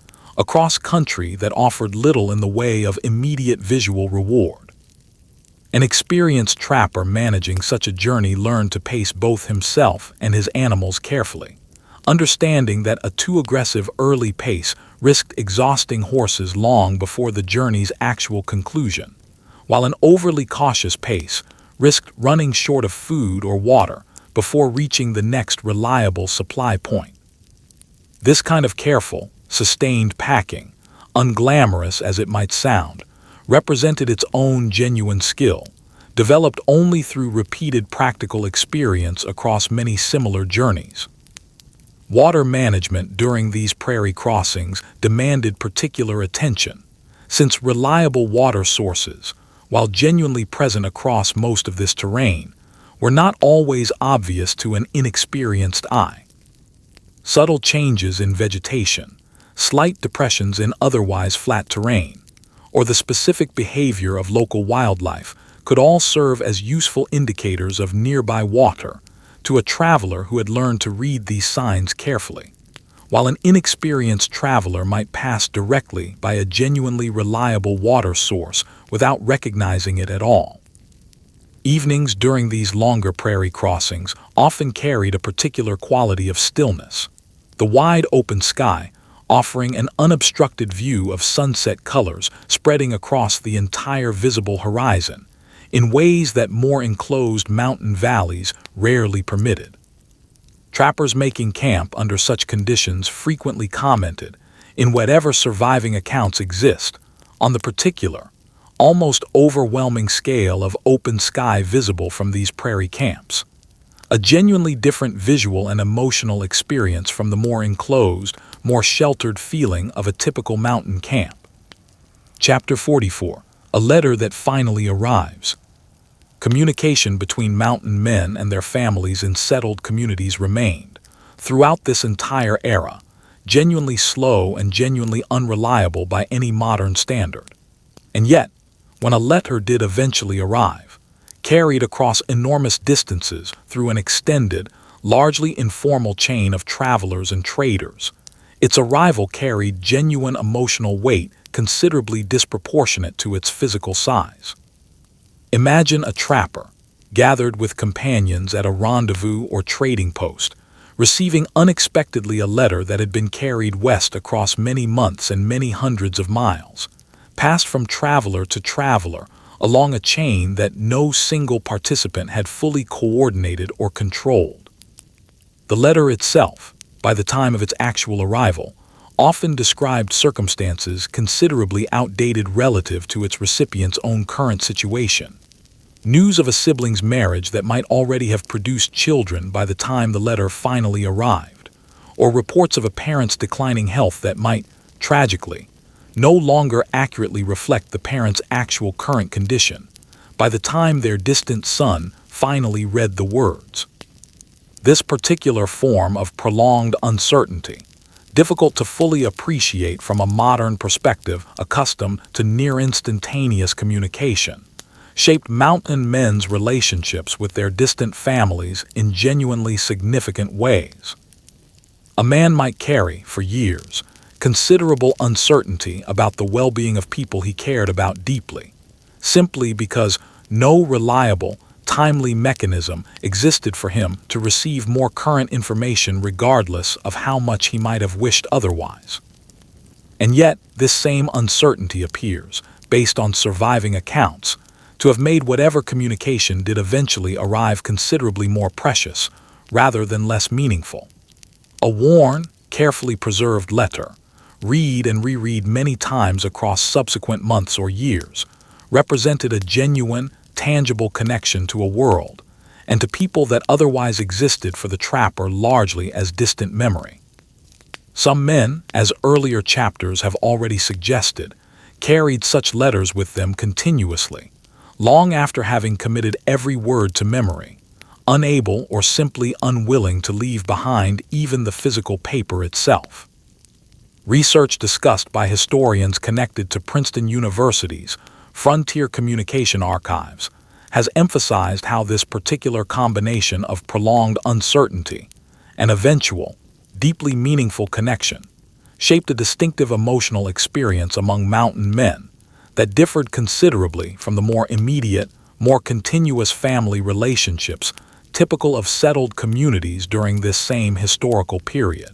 shaped a distinctive emotional experience among mountain men that differed considerably from the more immediate, more continuous family relationships typical of settled communities during this same historical period.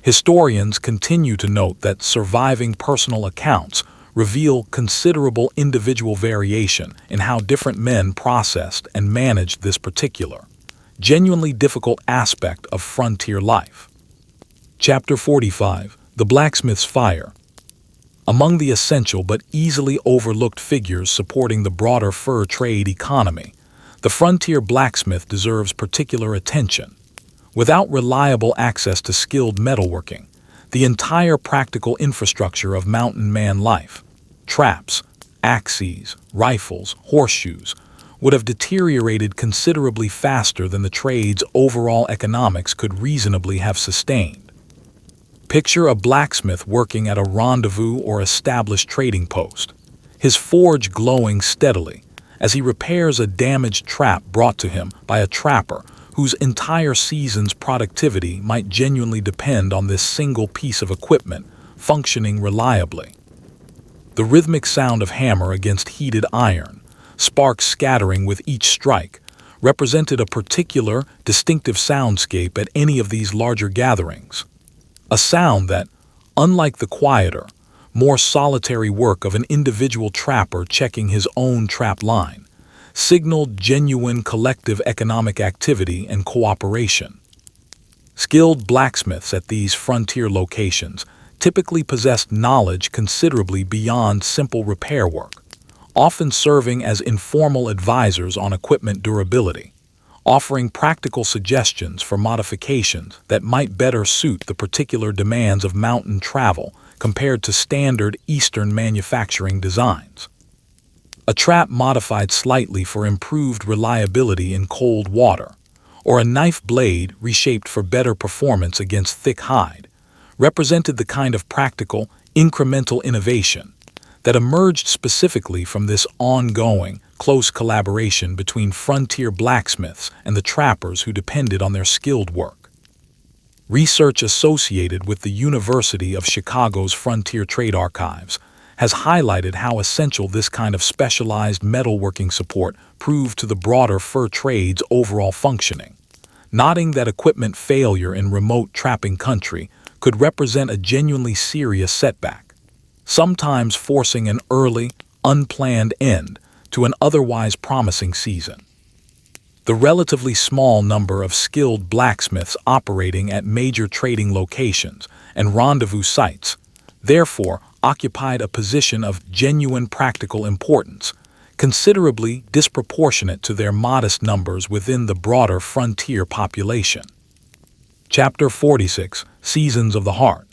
Historians continue to note that surviving personal accounts reveal considerable individual variation in how different men processed and managed this particular, genuinely difficult aspect of frontier life. Chapter 45: The Blacksmith's Fire. Among the essential but easily overlooked figures supporting the broader fur trade economy, the frontier blacksmith deserves particular attention. Without reliable access to skilled metalworking, the entire practical infrastructure of mountain man life, traps, axes, rifles, horseshoes, would have deteriorated considerably faster than the trade's overall economics could reasonably have sustained. Picture a blacksmith working at a rendezvous or established trading post, his forge glowing steadily as he repairs a damaged trap brought to him by a trapper whose entire season's productivity might genuinely depend on this single piece of equipment functioning reliably. The rhythmic sound of hammer against heated iron, sparks scattering with each strike, represented a particular, distinctive soundscape at any of these larger gatherings. A sound that, unlike the quieter, more solitary work of an individual trapper checking his own trap line, signaled genuine collective economic activity and cooperation. Skilled blacksmiths at these frontier locations typically possessed knowledge considerably beyond simple repair work, often serving as informal advisors on equipment durability, offering practical suggestions for modifications that might better suit the particular demands of mountain travel compared to standard Eastern manufacturing designs. A trap modified slightly for improved reliability in cold water, or a knife blade reshaped for better performance against thick hide, represented the kind of practical, incremental innovation that emerged specifically from this ongoing, close collaboration between frontier blacksmiths and the trappers who depended on their skilled work. Research associated with the University of Chicago's Frontier Trade Archives has highlighted how essential this kind of specialized metalworking support proved to the broader fur trade's overall functioning, noting that equipment failure in remote trapping country could represent a genuinely serious setback, sometimes forcing an early, unplanned end to an otherwise promising season. The relatively small number of skilled blacksmiths operating at major trading locations and rendezvous sites, therefore, occupied a position of genuine practical importance, considerably disproportionate to their modest numbers within the broader frontier population. Chapter 46: Seasons of the Heart.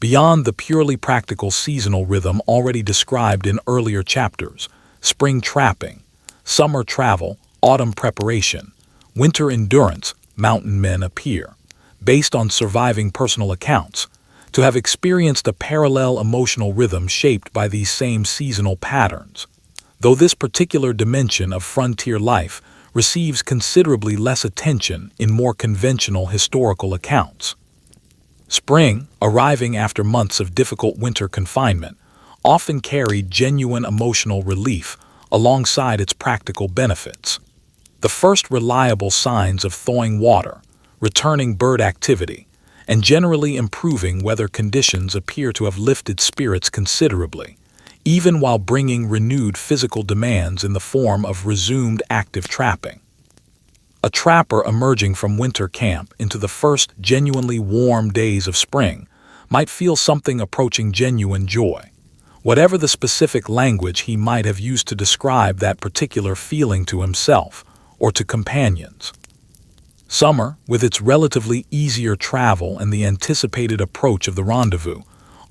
Beyond the purely practical seasonal rhythm already described in earlier chapters, spring trapping, summer travel, autumn preparation, winter endurance, mountain men appear, based on surviving personal accounts, to have experienced a parallel emotional rhythm shaped by these same seasonal patterns, though this particular dimension of frontier life receives considerably less attention in more conventional historical accounts. Spring, arriving after months of difficult winter confinement, often carried genuine emotional relief alongside its practical benefits. The first reliable signs of thawing water, returning bird activity, and generally improving weather conditions appear to have lifted spirits considerably, even while bringing renewed physical demands in the form of resumed active trapping. A trapper emerging from winter camp into the first genuinely warm days of spring might feel something approaching genuine joy, whatever the specific language he might have used to describe that particular feeling to himself or to companions. Summer, with its relatively easier travel and the anticipated approach of the rendezvous,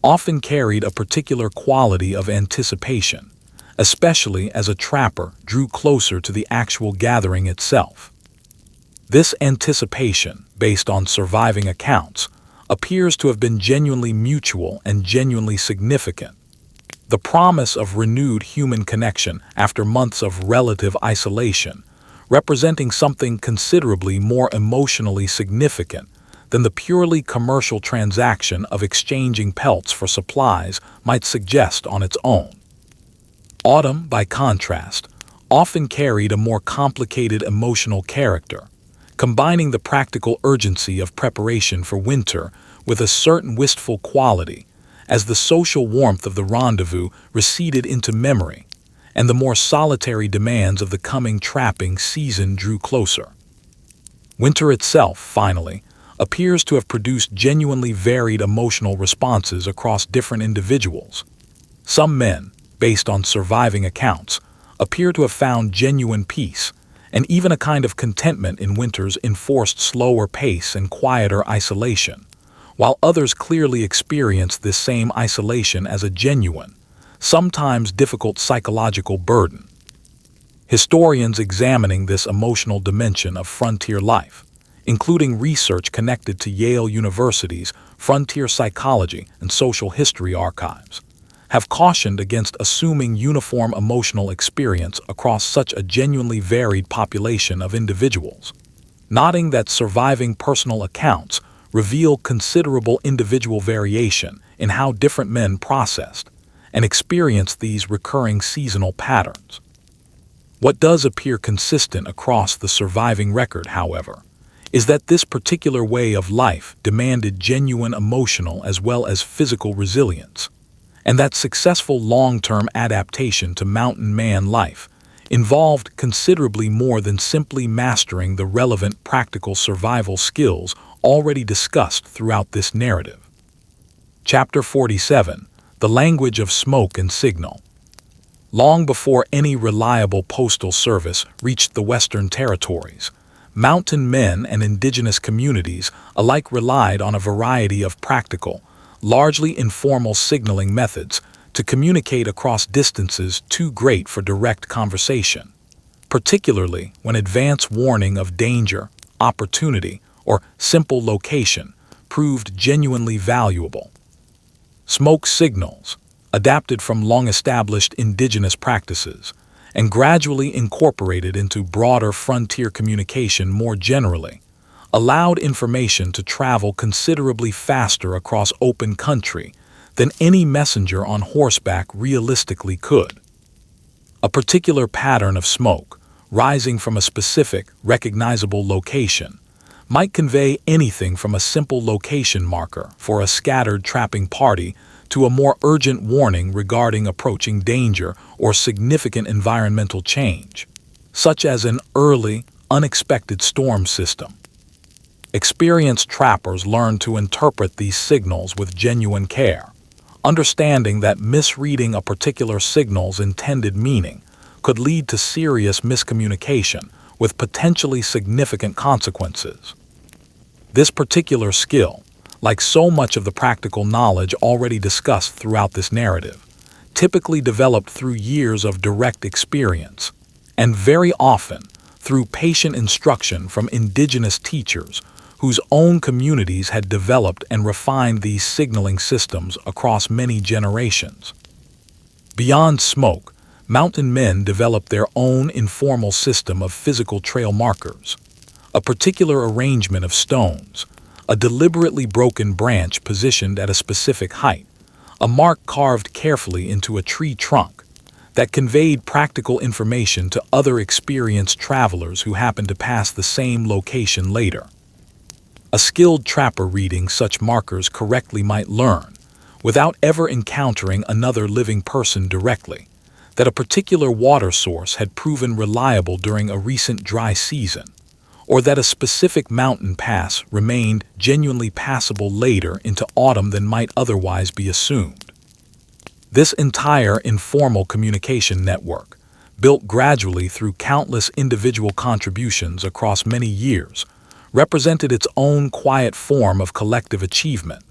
often carried a particular quality of anticipation, especially as a trapper drew closer to the actual gathering itself. This anticipation, based on surviving accounts, appears to have been genuinely mutual and genuinely significant. The promise of renewed human connection after months of relative isolation, representing something considerably more emotionally significant than the purely commercial transaction of exchanging pelts for supplies might suggest on its own. Autumn, by contrast, often carried a more complicated emotional character, combining the practical urgency of preparation for winter with a certain wistful quality, as the social warmth of the rendezvous receded into memory, and the more solitary demands of the coming trapping season drew closer. Winter itself, finally, appears to have produced genuinely varied emotional responses across different individuals. Some men, based on surviving accounts, appear to have found genuine peace, and even a kind of contentment in winter's enforced slower pace and quieter isolation, while others clearly experience this same isolation as a genuine, sometimes difficult psychological burden. Historians examining this emotional dimension of frontier life, including research connected to Yale University's Frontier Psychology and Social History archives, have cautioned against assuming uniform emotional experience across such a genuinely varied population of individuals, noting that surviving personal accounts reveal considerable individual variation in how different men processed and experienced these recurring seasonal patterns. What does appear consistent across the surviving record, however, is that this particular way of life demanded genuine emotional as well as physical resilience, and that successful long-term adaptation to mountain man life involved considerably more than simply mastering the relevant practical survival skills already discussed throughout this narrative. Chapter 47: The Language of Smoke and Signal. Long before any reliable postal service reached the Western Territories, mountain men and indigenous communities alike relied on a variety of practical, largely informal signaling methods to communicate across distances too great for direct conversation, particularly when advance warning of danger, opportunity, or simple location proved genuinely valuable. Smoke signals, adapted from long-established indigenous practices and gradually incorporated into broader frontier communication more generally, allowed information to travel considerably faster across open country than any messenger on horseback realistically could. A particular pattern of smoke, rising from a specific, recognizable location, might convey anything from a simple location marker for a scattered trapping party to a more urgent warning regarding approaching danger or significant environmental change, such as an early, unexpected storm system. Experienced trappers learn to interpret these signals with genuine care, understanding that misreading a particular signal's intended meaning could lead to serious miscommunication with potentially significant consequences. This particular skill, like so much of the practical knowledge already discussed throughout this narrative, typically developed through years of direct experience, and very often through patient instruction from indigenous teachers whose own communities had developed and refined these signaling systems across many generations. Beyond smoke, mountain men developed their own informal system of physical trail markers, a particular arrangement of stones, a deliberately broken branch positioned at a specific height, a mark carved carefully into a tree trunk that conveyed practical information to other experienced travelers who happened to pass the same location later. A skilled trapper reading such markers correctly might learn, without ever encountering another living person directly, that a particular water source had proven reliable during a recent dry season, or that a specific mountain pass remained genuinely passable later into autumn than might otherwise be assumed. This entire informal communication network, built gradually through countless individual contributions across many years, represented its own quiet form of collective achievement,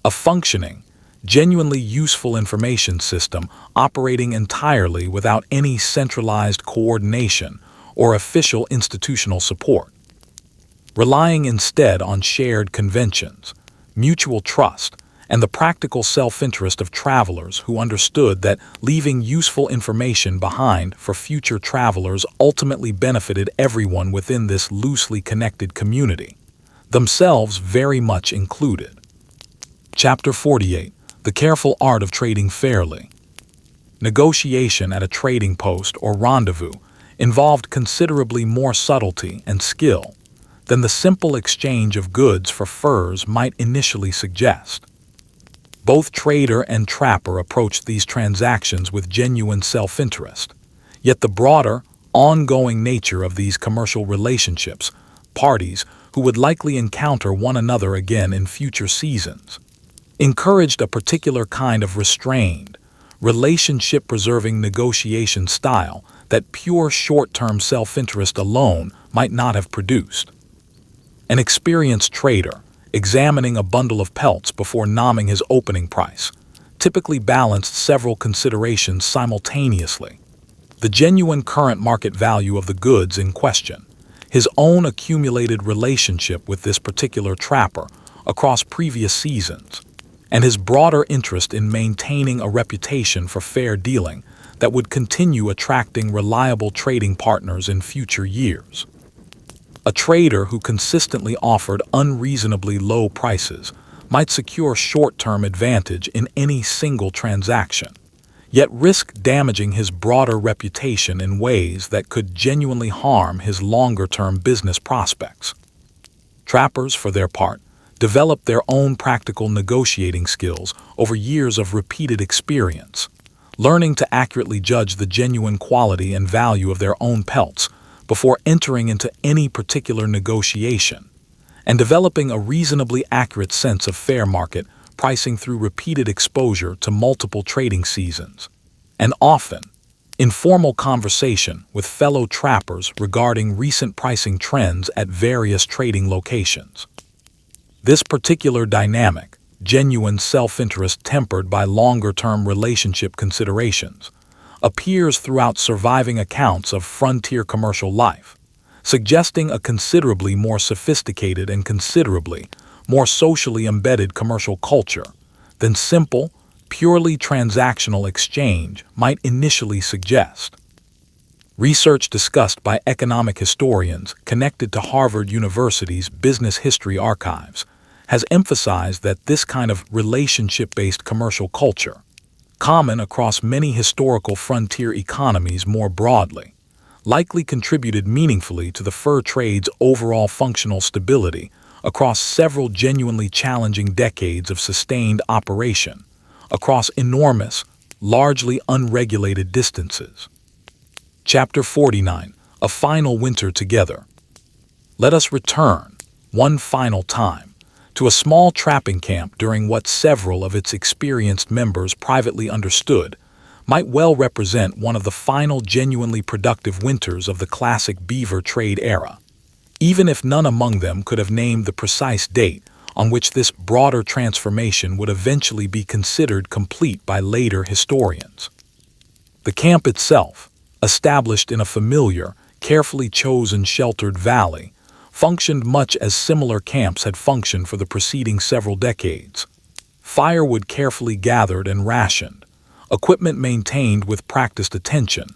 a functioning, genuinely useful information system operating entirely without any centralized coordination or official institutional support, relying instead on shared conventions, mutual trust, and the practical self-interest of travelers who understood that leaving useful information behind for future travelers ultimately benefited everyone within this loosely connected community, themselves very much included. Chapter 48. The Careful Art of Trading Fairly. Negotiation at a trading post or rendezvous involved considerably more subtlety and skill than the simple exchange of goods for furs might initially suggest. Both trader and trapper approached these transactions with genuine self-interest, yet the broader, ongoing nature of these commercial relationships, parties who would likely encounter one another again in future seasons, encouraged a particular kind of restrained, relationship-preserving negotiation style that pure short-term self-interest alone might not have produced. An experienced trader, examining a bundle of pelts before nomming his opening price, typically balanced several considerations simultaneously: the genuine current market value of the goods in question, his own accumulated relationship with this particular trapper across previous seasons, and his broader interest in maintaining a reputation for fair dealing that would continue attracting reliable trading partners in future years. A trader who consistently offered unreasonably low prices might secure short-term advantage in any single transaction, yet risk damaging his broader reputation in ways that could genuinely harm his longer-term business prospects. Trappers, for their part, developed their own practical negotiating skills over years of repeated experience, learning to accurately judge the genuine quality and value of their own pelts before entering into any particular negotiation, and developing a reasonably accurate sense of fair market pricing through repeated exposure to multiple trading seasons, and often informal conversation with fellow trappers regarding recent pricing trends at various trading locations. This particular dynamic, genuine self-interest tempered by longer-term relationship considerations, appears throughout surviving accounts of frontier commercial life, suggesting a considerably more sophisticated and considerably more socially embedded commercial culture than simple, purely transactional exchange might initially suggest. Research discussed by economic historians connected to Harvard University's Business History Archives has emphasized that this kind of relationship-based commercial culture, common across many historical frontier economies more broadly, likely contributed meaningfully to the fur trade's overall functional stability across several genuinely challenging decades of sustained operation across enormous, largely unregulated distances. Chapter 49. A Final Winter Together. Let us return, one final time, to a small trapping camp during what several of its experienced members privately understood might well represent one of the final genuinely productive winters of the classic beaver trade era, even if none among them could have named the precise date on which this broader transformation would eventually be considered complete by later historians. The camp itself, established in a familiar, carefully chosen sheltered valley, functioned much as similar camps had functioned for the preceding several decades. Firewood carefully gathered and rationed, equipment maintained with practiced attention,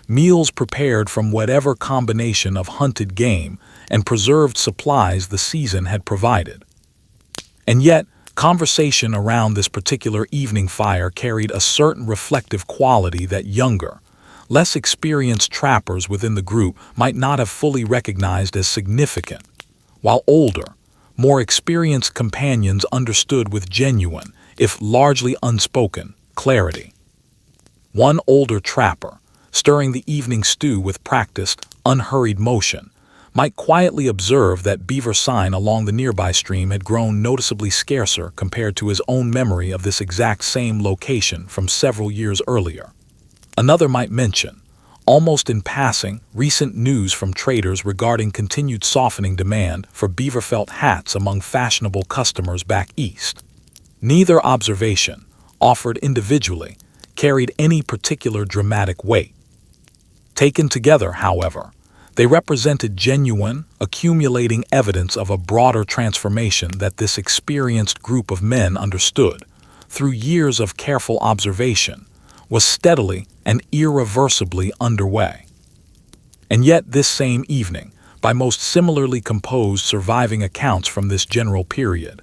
meals prepared from whatever combination of hunted game and preserved supplies the season had provided. And yet, conversation around this particular evening fire carried a certain reflective quality that younger, less experienced trappers within the group might not have fully recognized as significant, while older, more experienced companions understood with genuine, if largely unspoken, clarity. One older trapper, stirring the evening stew with practiced, unhurried motion, might quietly observe that beaver sign along the nearby stream had grown noticeably scarcer compared to his own memory of this exact same location from several years earlier. Another might mention, almost in passing, recent news from traders regarding continued softening demand for beaver felt hats among fashionable customers back east. Neither observation, offered individually, carried any particular dramatic weight. Taken together, however, they represented genuine, accumulating evidence of a broader transformation that this experienced group of men understood, through years of careful observation, was steadily and irreversibly underway. And yet this same evening, by most similarly composed surviving accounts from this general period,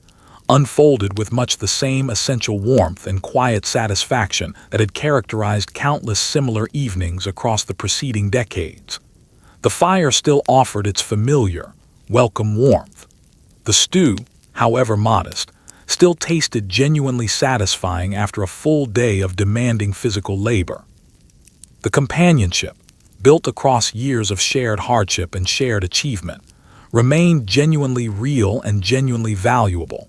unfolded with much the same essential warmth and quiet satisfaction that had characterized countless similar evenings across the preceding decades. The fire still offered its familiar, welcome warmth. The stew, however modest, still tasted genuinely satisfying after a full day of demanding physical labor. The companionship, built across years of shared hardship and shared achievement, remained genuinely real and genuinely valuable,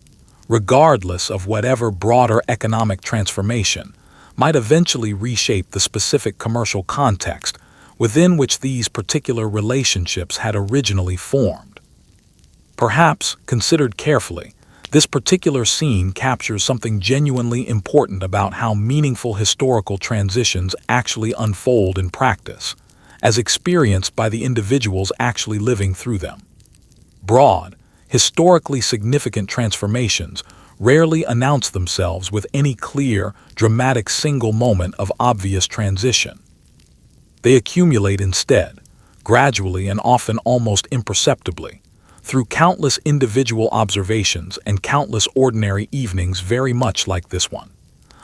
regardless of whatever broader economic transformation might eventually reshape the specific commercial context within which these particular relationships had originally formed. Perhaps, considered carefully, this particular scene captures something genuinely important about how meaningful historical transitions actually unfold in practice, as experienced by the individuals actually living through them. Broad, historically significant transformations rarely announce themselves with any clear, dramatic single moment of obvious transition. They accumulate instead, gradually and often almost imperceptibly, through countless individual observations and countless ordinary evenings very much like this one,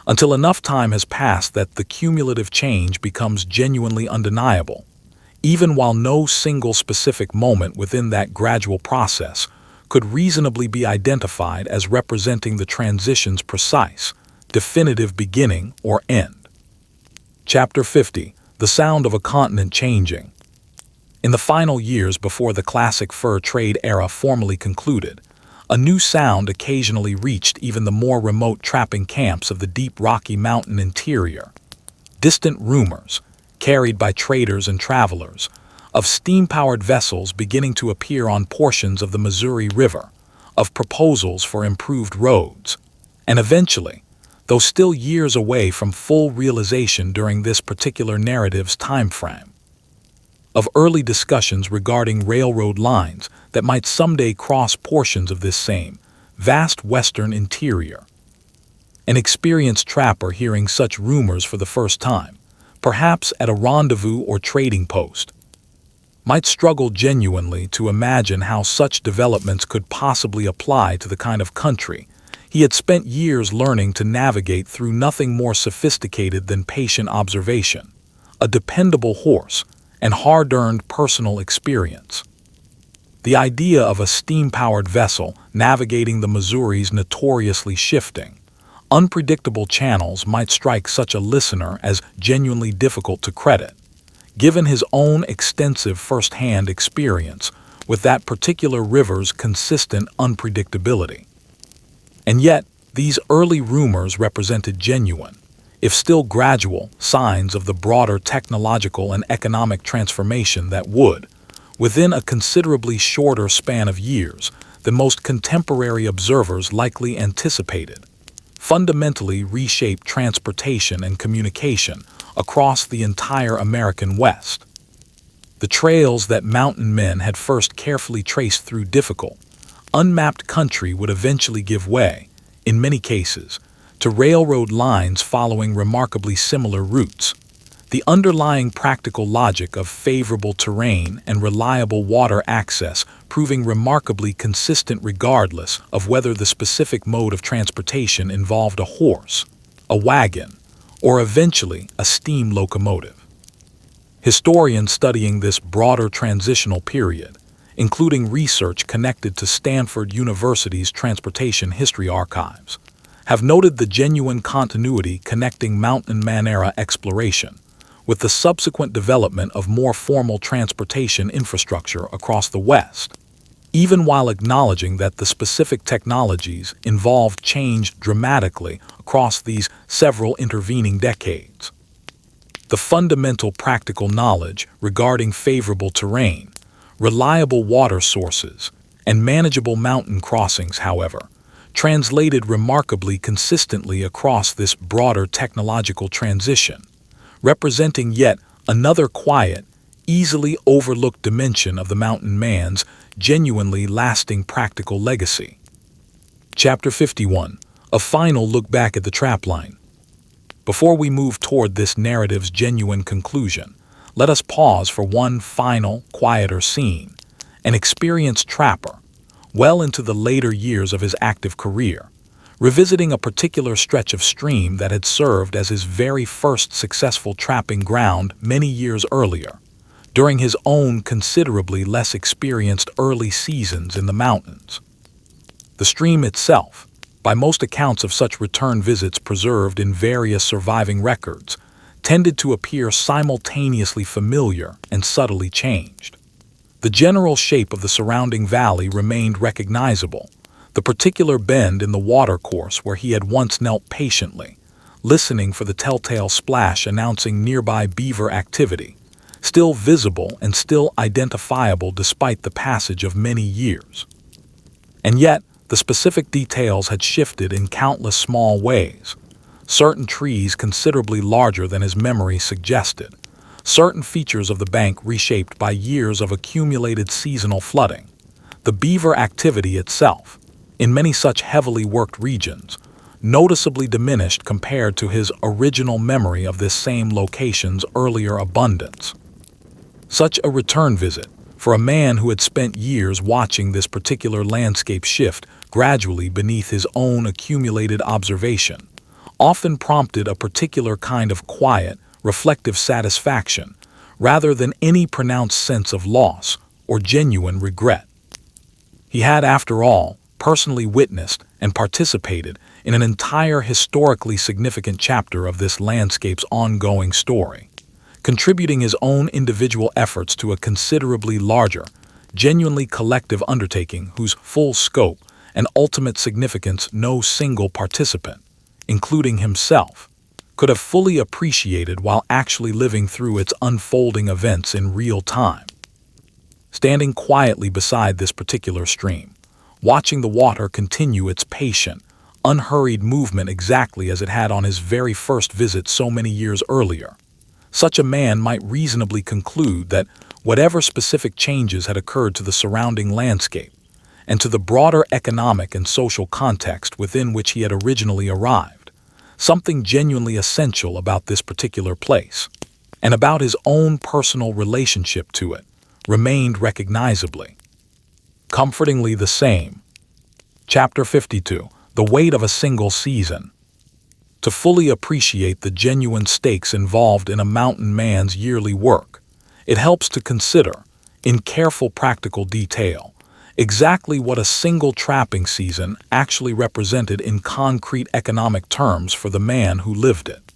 until enough time has passed that the cumulative change becomes genuinely undeniable, even while no single specific moment within that gradual process could reasonably be identified as representing the transition's precise, definitive beginning or end. Chapter 50. The Sound of a Continent Changing. In the final years before the classic fur trade era formally concluded, a new sound occasionally reached even the more remote trapping camps of the deep Rocky Mountain interior. Distant rumors, carried by traders and travelers, of steam-powered vessels beginning to appear on portions of the Missouri River, of proposals for improved roads, and eventually, though still years away from full realization during this particular narrative's time frame, of early discussions regarding railroad lines that might someday cross portions of this same vast western interior. An experienced trapper hearing such rumors for the first time, perhaps at a rendezvous or trading post, might struggle genuinely to imagine how such developments could possibly apply to the kind of country he had spent years learning to navigate through nothing more sophisticated than patient observation, a dependable horse, and hard-earned personal experience. The idea of a steam-powered vessel navigating the Missouri's notoriously shifting, unpredictable channels might strike such a listener as genuinely difficult to credit, given his own extensive first-hand experience with that particular river's consistent unpredictability. And yet, these early rumors represented genuine, if still gradual, signs of the broader technological and economic transformation that would, within a considerably shorter span of years than most contemporary observers likely anticipated, fundamentally reshape transportation and communication across the entire American West. The trails that mountain men had first carefully traced through difficult, unmapped country would eventually give way, in many cases, to railroad lines following remarkably similar routes. The underlying practical logic of favorable terrain and reliable water access proving remarkably consistent regardless of whether the specific mode of transportation involved a horse, a wagon, or eventually a steam locomotive. Historians studying this broader transitional period, including research connected to Stanford University's Transportation History Archives, have noted the genuine continuity connecting mountain man-era exploration with the subsequent development of more formal transportation infrastructure across the West, even while acknowledging that the specific technologies involved changed dramatically across these several intervening decades. The fundamental practical knowledge regarding favorable terrain, reliable water sources, and manageable mountain crossings, however, translated remarkably consistently across this broader technological transition, representing yet another quiet, easily overlooked dimension of the mountain man's genuinely lasting practical legacy. Chapter 51. A final look back at the trapline. Before we move toward this narrative's genuine conclusion, let us pause for one final, quieter scene, an experienced trapper, well into the later years of his active career, revisiting a particular stretch of stream that had served as his very first successful trapping ground many years earlier, during his own considerably less experienced early seasons in the mountains. The stream itself, by most accounts of such return visits preserved in various surviving records, tended to appear simultaneously familiar and subtly changed. The general shape of the surrounding valley remained recognizable, the particular bend in the watercourse where he had once knelt patiently, listening for the telltale splash announcing nearby beaver activity, still visible and still identifiable despite the passage of many years. And yet, the specific details had shifted in countless small ways. Certain trees considerably larger than his memory suggested, certain features of the bank reshaped by years of accumulated seasonal flooding, the beaver activity itself, in many such heavily worked regions, noticeably diminished compared to his original memory of this same location's earlier abundance. Such a return visit, for a man who had spent years watching this particular landscape shift gradually beneath his own accumulated observation, often prompted a particular kind of quiet, reflective satisfaction, rather than any pronounced sense of loss or genuine regret. He had, after all, personally witnessed and participated in an entire historically significant chapter of this landscape's ongoing story, contributing his own individual efforts to a considerably larger, genuinely collective undertaking whose full scope and ultimate significance no single participant, including himself, could have fully appreciated while actually living through its unfolding events in real time. Standing quietly beside this particular stream, watching the water continue its patient, unhurried movement exactly as it had on his very first visit so many years earlier, such a man might reasonably conclude that whatever specific changes had occurred to the surrounding landscape and to the broader economic and social context within which he had originally arrived, something genuinely essential about this particular place, and about his own personal relationship to it, remained recognizably, comfortingly the same. Chapter 52. The Weight of a Single Season. To fully appreciate the genuine stakes involved in a mountain man's yearly work, it helps to consider, in careful practical detail, exactly what a single trapping season actually represented in concrete economic terms for the man who lived it.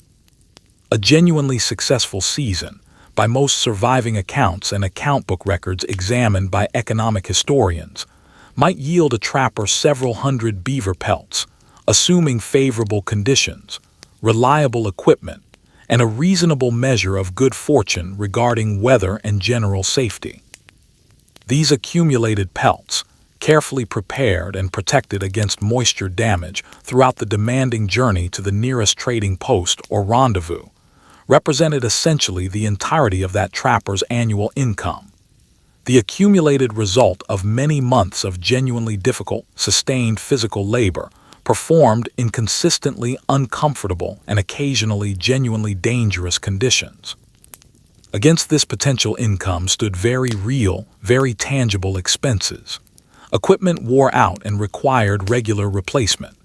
A genuinely successful season, by most surviving accounts and account book records examined by economic historians, might yield a trapper several hundred beaver pelts, assuming favorable conditions, reliable equipment, and a reasonable measure of good fortune regarding weather and general safety. These accumulated pelts, carefully prepared and protected against moisture damage throughout the demanding journey to the nearest trading post or rendezvous, represented essentially the entirety of that trapper's annual income, the accumulated result of many months of genuinely difficult, sustained physical labor performed in consistently uncomfortable and occasionally genuinely dangerous conditions. Against this potential income stood very real, very tangible expenses. Equipment wore out and required regular replacement.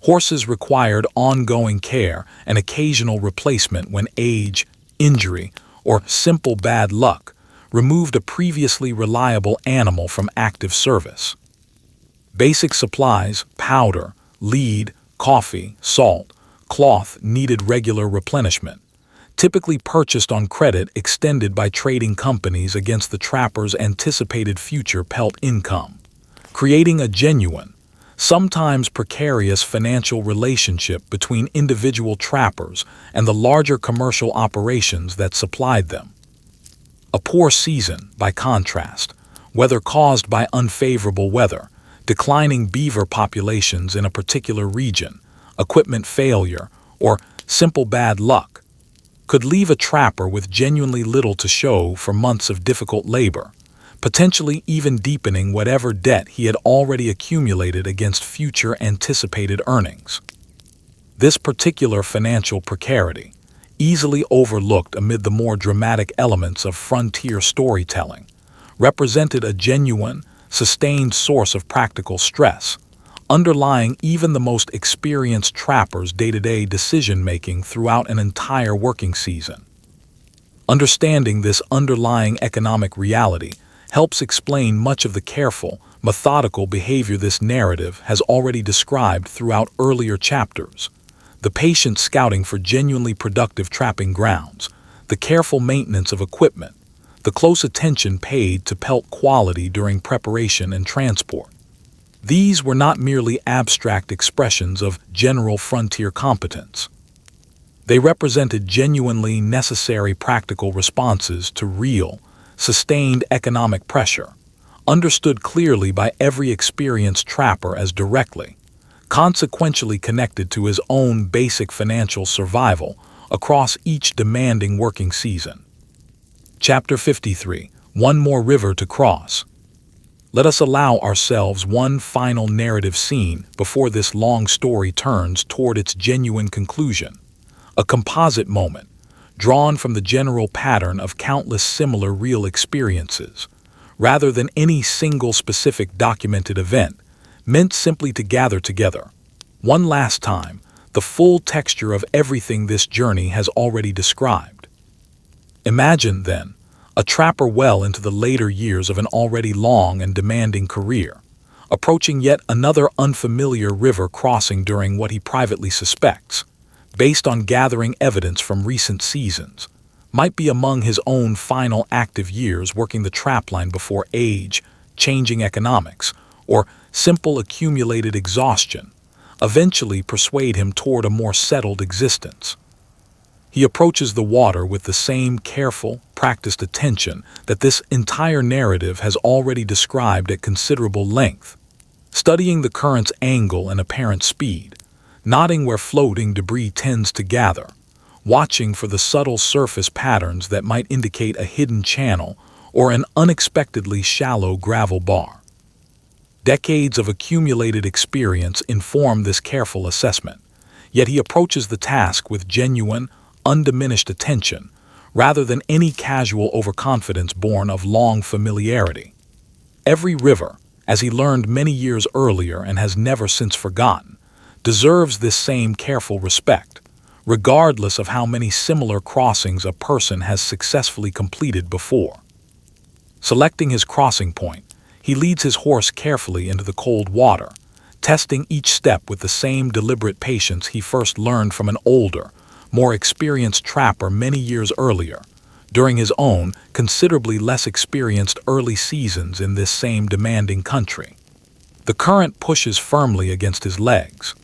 Horses required ongoing care and occasional replacement when age, injury, or simple bad luck removed a previously reliable animal from active service. Basic supplies, powder, lead, coffee, salt, cloth needed regular replenishment, typically purchased on credit extended by trading companies against the trapper's anticipated future pelt income, creating a genuine, sometimes precarious financial relationship between individual trappers and the larger commercial operations that supplied them. A poor season, by contrast, whether caused by unfavorable weather, declining beaver populations in a particular region, equipment failure, or simple bad luck, could leave a trapper with genuinely little to show for months of difficult labor, potentially even deepening whatever debt he had already accumulated against future anticipated earnings. This particular financial precarity, easily overlooked amid the more dramatic elements of frontier storytelling, represented a genuine, sustained source of practical stress, underlying even the most experienced trapper's day-to-day decision-making throughout an entire working season. Understanding this underlying economic reality helps explain much of the careful, methodical behavior this narrative has already described throughout earlier chapters. The patient scouting for genuinely productive trapping grounds, the careful maintenance of equipment, the close attention paid to pelt quality during preparation and transport. These were not merely abstract expressions of general frontier competence. They represented genuinely necessary practical responses to real, sustained economic pressure, understood clearly by every experienced trapper as directly, consequentially connected to his own basic financial survival across each demanding working season. Chapter 53. One more river to cross. Let us allow ourselves one final narrative scene before this long story turns toward its genuine conclusion. A composite moment, drawn from the general pattern of countless similar real experiences, rather than any single specific documented event, meant simply to gather together, one last time, the full texture of everything this journey has already described. Imagine, then, a trapper well into the later years of an already long and demanding career, approaching yet another unfamiliar river crossing during what he privately suspects, based on gathering evidence from recent seasons, might be among his own final active years working the trapline before age, changing economics, or simple accumulated exhaustion eventually persuade him toward a more settled existence. He approaches the water with the same careful, practiced attention that this entire narrative has already described at considerable length, studying the current's angle and apparent speed, nodding where floating debris tends to gather, watching for the subtle surface patterns that might indicate a hidden channel or an unexpectedly shallow gravel bar. Decades of accumulated experience inform this careful assessment, yet he approaches the task with genuine, undiminished attention, rather than any casual overconfidence born of long familiarity. Every river, as he learned many years earlier and has never since forgotten, deserves this same careful respect, regardless of how many similar crossings a person has successfully completed before. Selecting his crossing point, he leads his horse carefully into the cold water, testing each step with the same deliberate patience he first learned from an older, more experienced trapper many years earlier, during his own considerably less experienced early seasons in this same demanding country. The current pushes firmly against his legs.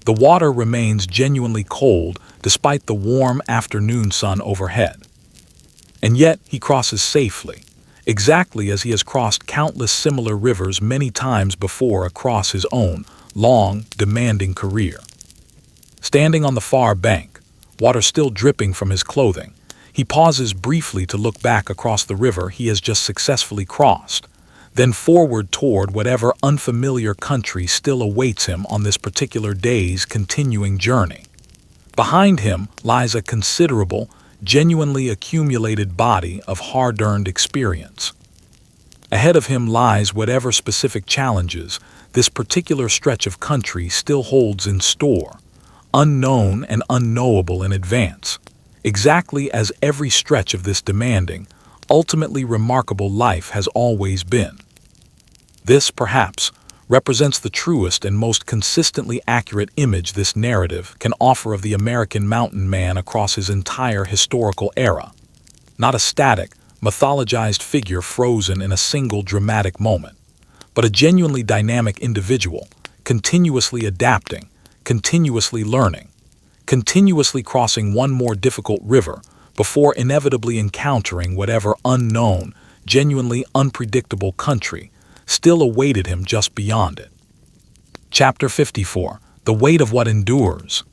The water remains genuinely cold despite the warm afternoon sun overhead. And yet he crosses safely, exactly as he has crossed countless similar rivers many times before across his own long, demanding career. Standing on the far bank, water still dripping from his clothing, he pauses briefly to look back across the river he has just successfully crossed, then forward toward whatever unfamiliar country still awaits him on this particular day's continuing journey. Behind him lies a considerable, genuinely accumulated body of hard-earned experience. Ahead of him lies whatever specific challenges this particular stretch of country still holds in store, unknown and unknowable in advance, exactly as every stretch of this demanding, ultimately remarkable life has always been. This, perhaps, represents the truest and most consistently accurate image this narrative can offer of the American mountain man across his entire historical era. Not a static, mythologized figure frozen in a single dramatic moment, but a genuinely dynamic individual, continuously adapting, continuously learning, continuously crossing one more difficult river before inevitably encountering whatever unknown, genuinely unpredictable country still awaited him just beyond it. Chapter 54. The Weight of What Endures.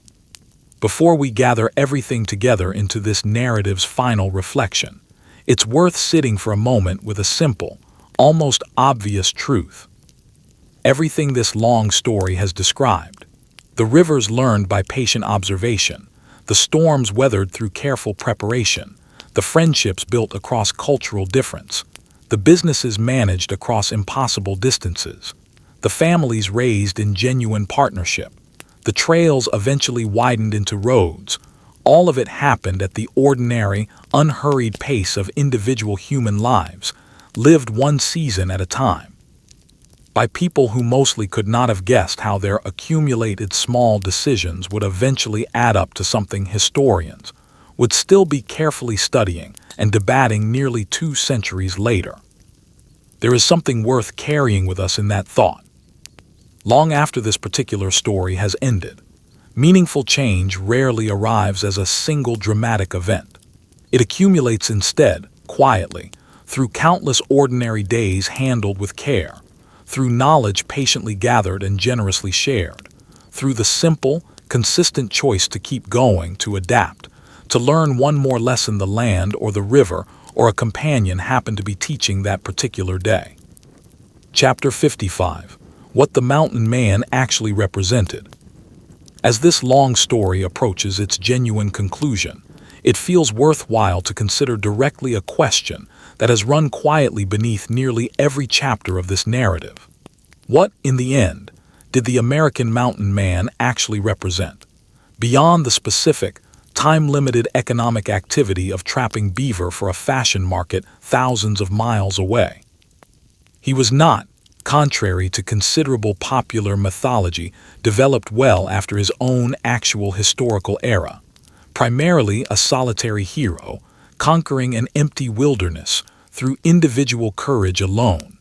Before we gather everything together into this narrative's final reflection, it's worth sitting for a moment with a simple, almost obvious truth. Everything this long story has described, the rivers learned by patient observation, the storms weathered through careful preparation, the friendships built across cultural difference, the businesses managed across impossible distances, the families raised in genuine partnership, the trails eventually widened into roads. All of it happened at the ordinary, unhurried pace of individual human lives, lived one season at a time, by people who mostly could not have guessed how their accumulated small decisions would eventually add up to something historians would still be carefully studying and debating nearly 2 centuries later. There is something worth carrying with us in that thought. Long after this particular story has ended, meaningful change rarely arrives as a single dramatic event. It accumulates instead, quietly, through countless ordinary days handled with care, through knowledge patiently gathered and generously shared, through the simple, consistent choice to keep going, to adapt, to learn one more lesson the land or the river or a companion happened to be teaching that particular day. Chapter 55. What the Mountain Man Actually Represented. As this long story approaches its genuine conclusion, it feels worthwhile to consider directly a question that has run quietly beneath nearly every chapter of this narrative. What, in the end, did the American mountain man actually represent, beyond the specific, time-limited economic activity of trapping beaver for a fashion market thousands of miles away? He was not, contrary to considerable popular mythology developed well after his own actual historical era, primarily a solitary hero, conquering an empty wilderness through individual courage alone.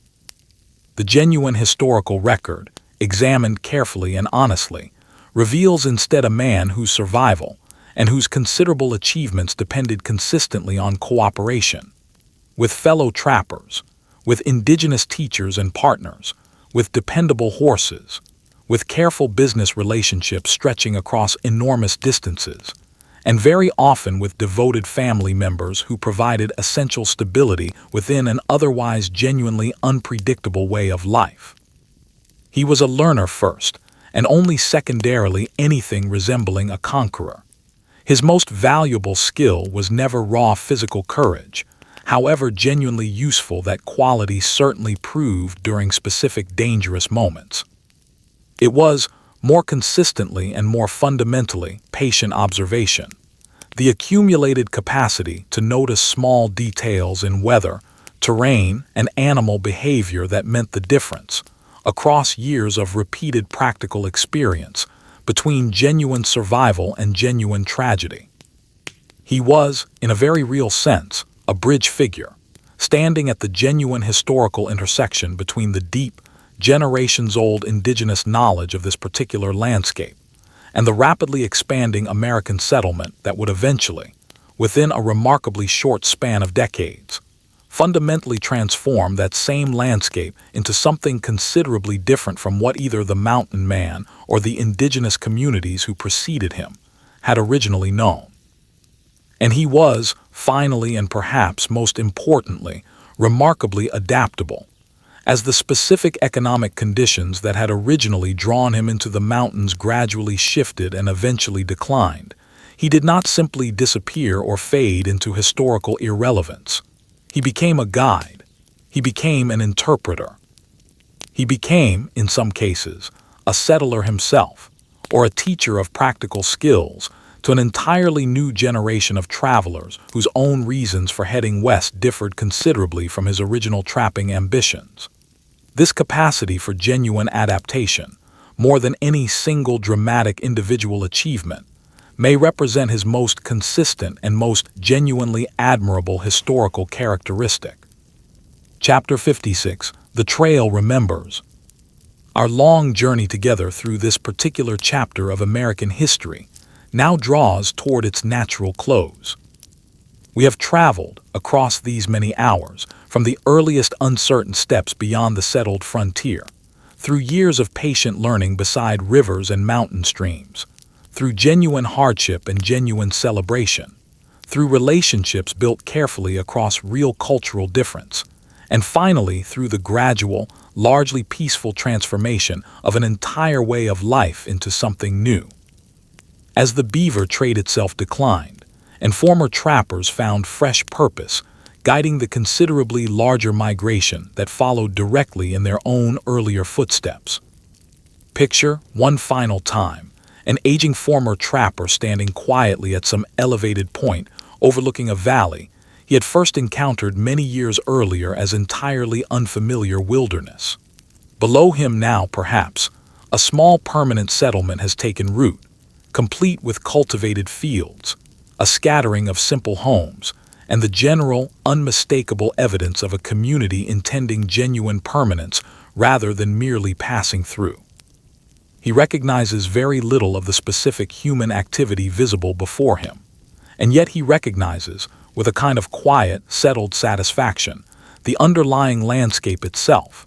The genuine historical record, examined carefully and honestly, reveals instead a man whose survival and whose considerable achievements depended consistently on cooperation with fellow trappers, with indigenous teachers and partners, with dependable horses, with careful business relationships stretching across enormous distances, and very often with devoted family members who provided essential stability within an otherwise genuinely unpredictable way of life. He was a learner first, and only secondarily anything resembling a conqueror. His most valuable skill was never raw physical courage. However genuinely useful that quality certainly proved during specific dangerous moments. It was, more consistently and more fundamentally, patient observation, the accumulated capacity to notice small details in weather, terrain, and animal behavior that meant the difference, across years of repeated practical experience, between genuine survival and genuine tragedy. He was, in a very real sense, a bridge figure, standing at the genuine historical intersection between the deep, generations-old indigenous knowledge of this particular landscape and the rapidly expanding American settlement that would eventually, within a remarkably short span of decades, fundamentally transform that same landscape into something considerably different from what either the mountain man or the indigenous communities who preceded him had originally known. And he was, finally and perhaps most importantly, remarkably adaptable. As the specific economic conditions that had originally drawn him into the mountains gradually shifted and eventually declined, he did not simply disappear or fade into historical irrelevance. He became a guide. He became an interpreter. He became, in some cases, a settler himself, or a teacher of practical skills to an entirely new generation of travelers whose own reasons for heading west differed considerably from his original trapping ambitions. This capacity for genuine adaptation, more than any single dramatic individual achievement, may represent his most consistent and most genuinely admirable historical characteristic. Chapter 56. The Trail Remembers. Our long journey together through this particular chapter of American history now draws toward its natural close. We have traveled, across these many hours, from the earliest uncertain steps beyond the settled frontier, through years of patient learning beside rivers and mountain streams, through genuine hardship and genuine celebration, through relationships built carefully across real cultural difference, and finally through the gradual, largely peaceful transformation of an entire way of life into something new. As the beaver trade itself declined, and former trappers found fresh purpose, guiding the considerably larger migration that followed directly in their own earlier footsteps. Picture, one final time, an aging former trapper standing quietly at some elevated point overlooking a valley he had first encountered many years earlier as entirely unfamiliar wilderness. Below him now, perhaps, a small permanent settlement has taken root, complete with cultivated fields, a scattering of simple homes, and the general, unmistakable evidence of a community intending genuine permanence rather than merely passing through. He recognizes very little of the specific human activity visible before him, and yet he recognizes, with a kind of quiet, settled satisfaction, the underlying landscape itself,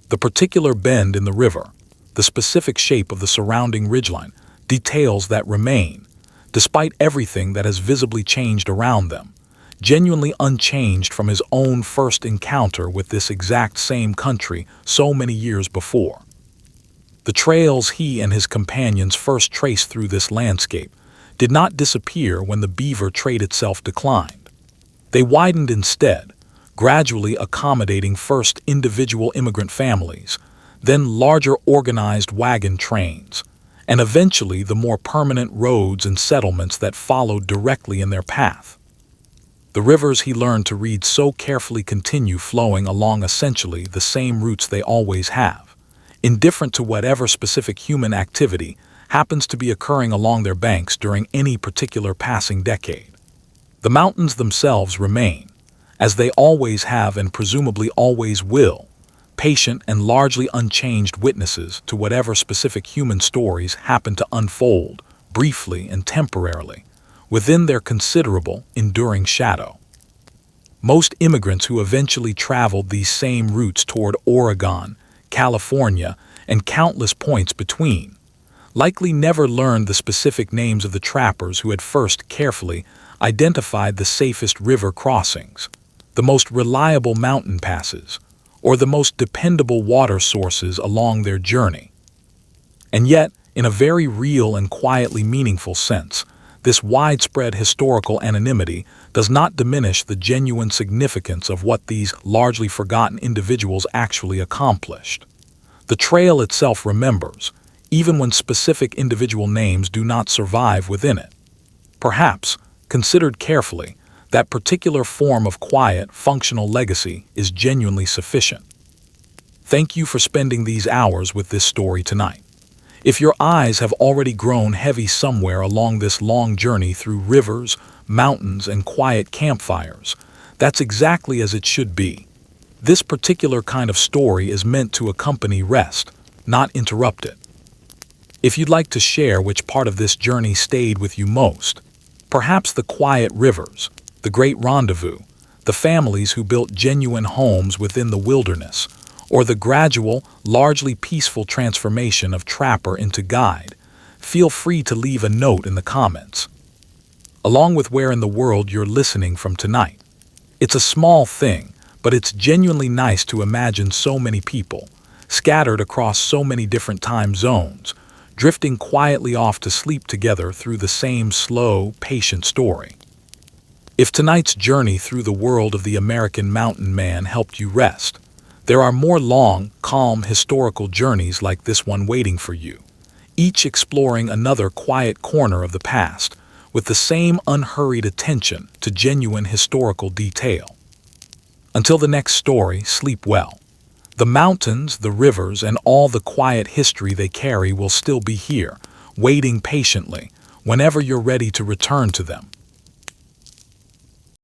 the particular bend in the river, the specific shape of the surrounding ridgeline, details that remain, despite everything that has visibly changed around them, genuinely unchanged from his own first encounter with this exact same country so many years before. The trails he and his companions first traced through this landscape did not disappear when the beaver trade itself declined. They widened instead, gradually accommodating first individual immigrant families, then larger organized wagon trains, and eventually the more permanent roads and settlements that followed directly in their path. The rivers he learned to read so carefully continue flowing along essentially the same routes they always have, indifferent to whatever specific human activity happens to be occurring along their banks during any particular passing decade. The mountains themselves remain, as they always have and presumably always will, patient and largely unchanged witnesses to whatever specific human stories happen to unfold, briefly and temporarily, within their considerable, enduring shadow. Most immigrants who eventually traveled these same routes toward Oregon, California, and countless points between, likely never learned the specific names of the trappers who had first carefully identified the safest river crossings, the most reliable mountain passes, or the most dependable water sources along their journey. And yet, in a very real and quietly meaningful sense, this widespread historical anonymity does not diminish the genuine significance of what these largely forgotten individuals actually accomplished. The trail itself remembers, even when specific individual names do not survive within it. Perhaps, considered carefully, that particular form of quiet, functional legacy is genuinely sufficient. Thank you for spending these hours with this story tonight. If your eyes have already grown heavy somewhere along this long journey through rivers, mountains, and quiet campfires, that's exactly as it should be. This particular kind of story is meant to accompany rest, not interrupt it. If you'd like to share which part of this journey stayed with you most, perhaps the quiet rivers, the great rendezvous, the families who built genuine homes within the wilderness, or the gradual, largely peaceful transformation of trapper into guide, feel free to leave a note in the comments, along with where in the world you're listening from tonight. It's a small thing, but it's genuinely nice to imagine so many people, scattered across so many different time zones, drifting quietly off to sleep together through the same slow, patient story. If tonight's journey through the world of the American mountain man helped you rest, there are more long, calm, historical journeys like this one waiting for you, each exploring another quiet corner of the past, with the same unhurried attention to genuine historical detail. Until the next story, sleep well. The mountains, the rivers, and all the quiet history they carry will still be here, waiting patiently, whenever you're ready to return to them.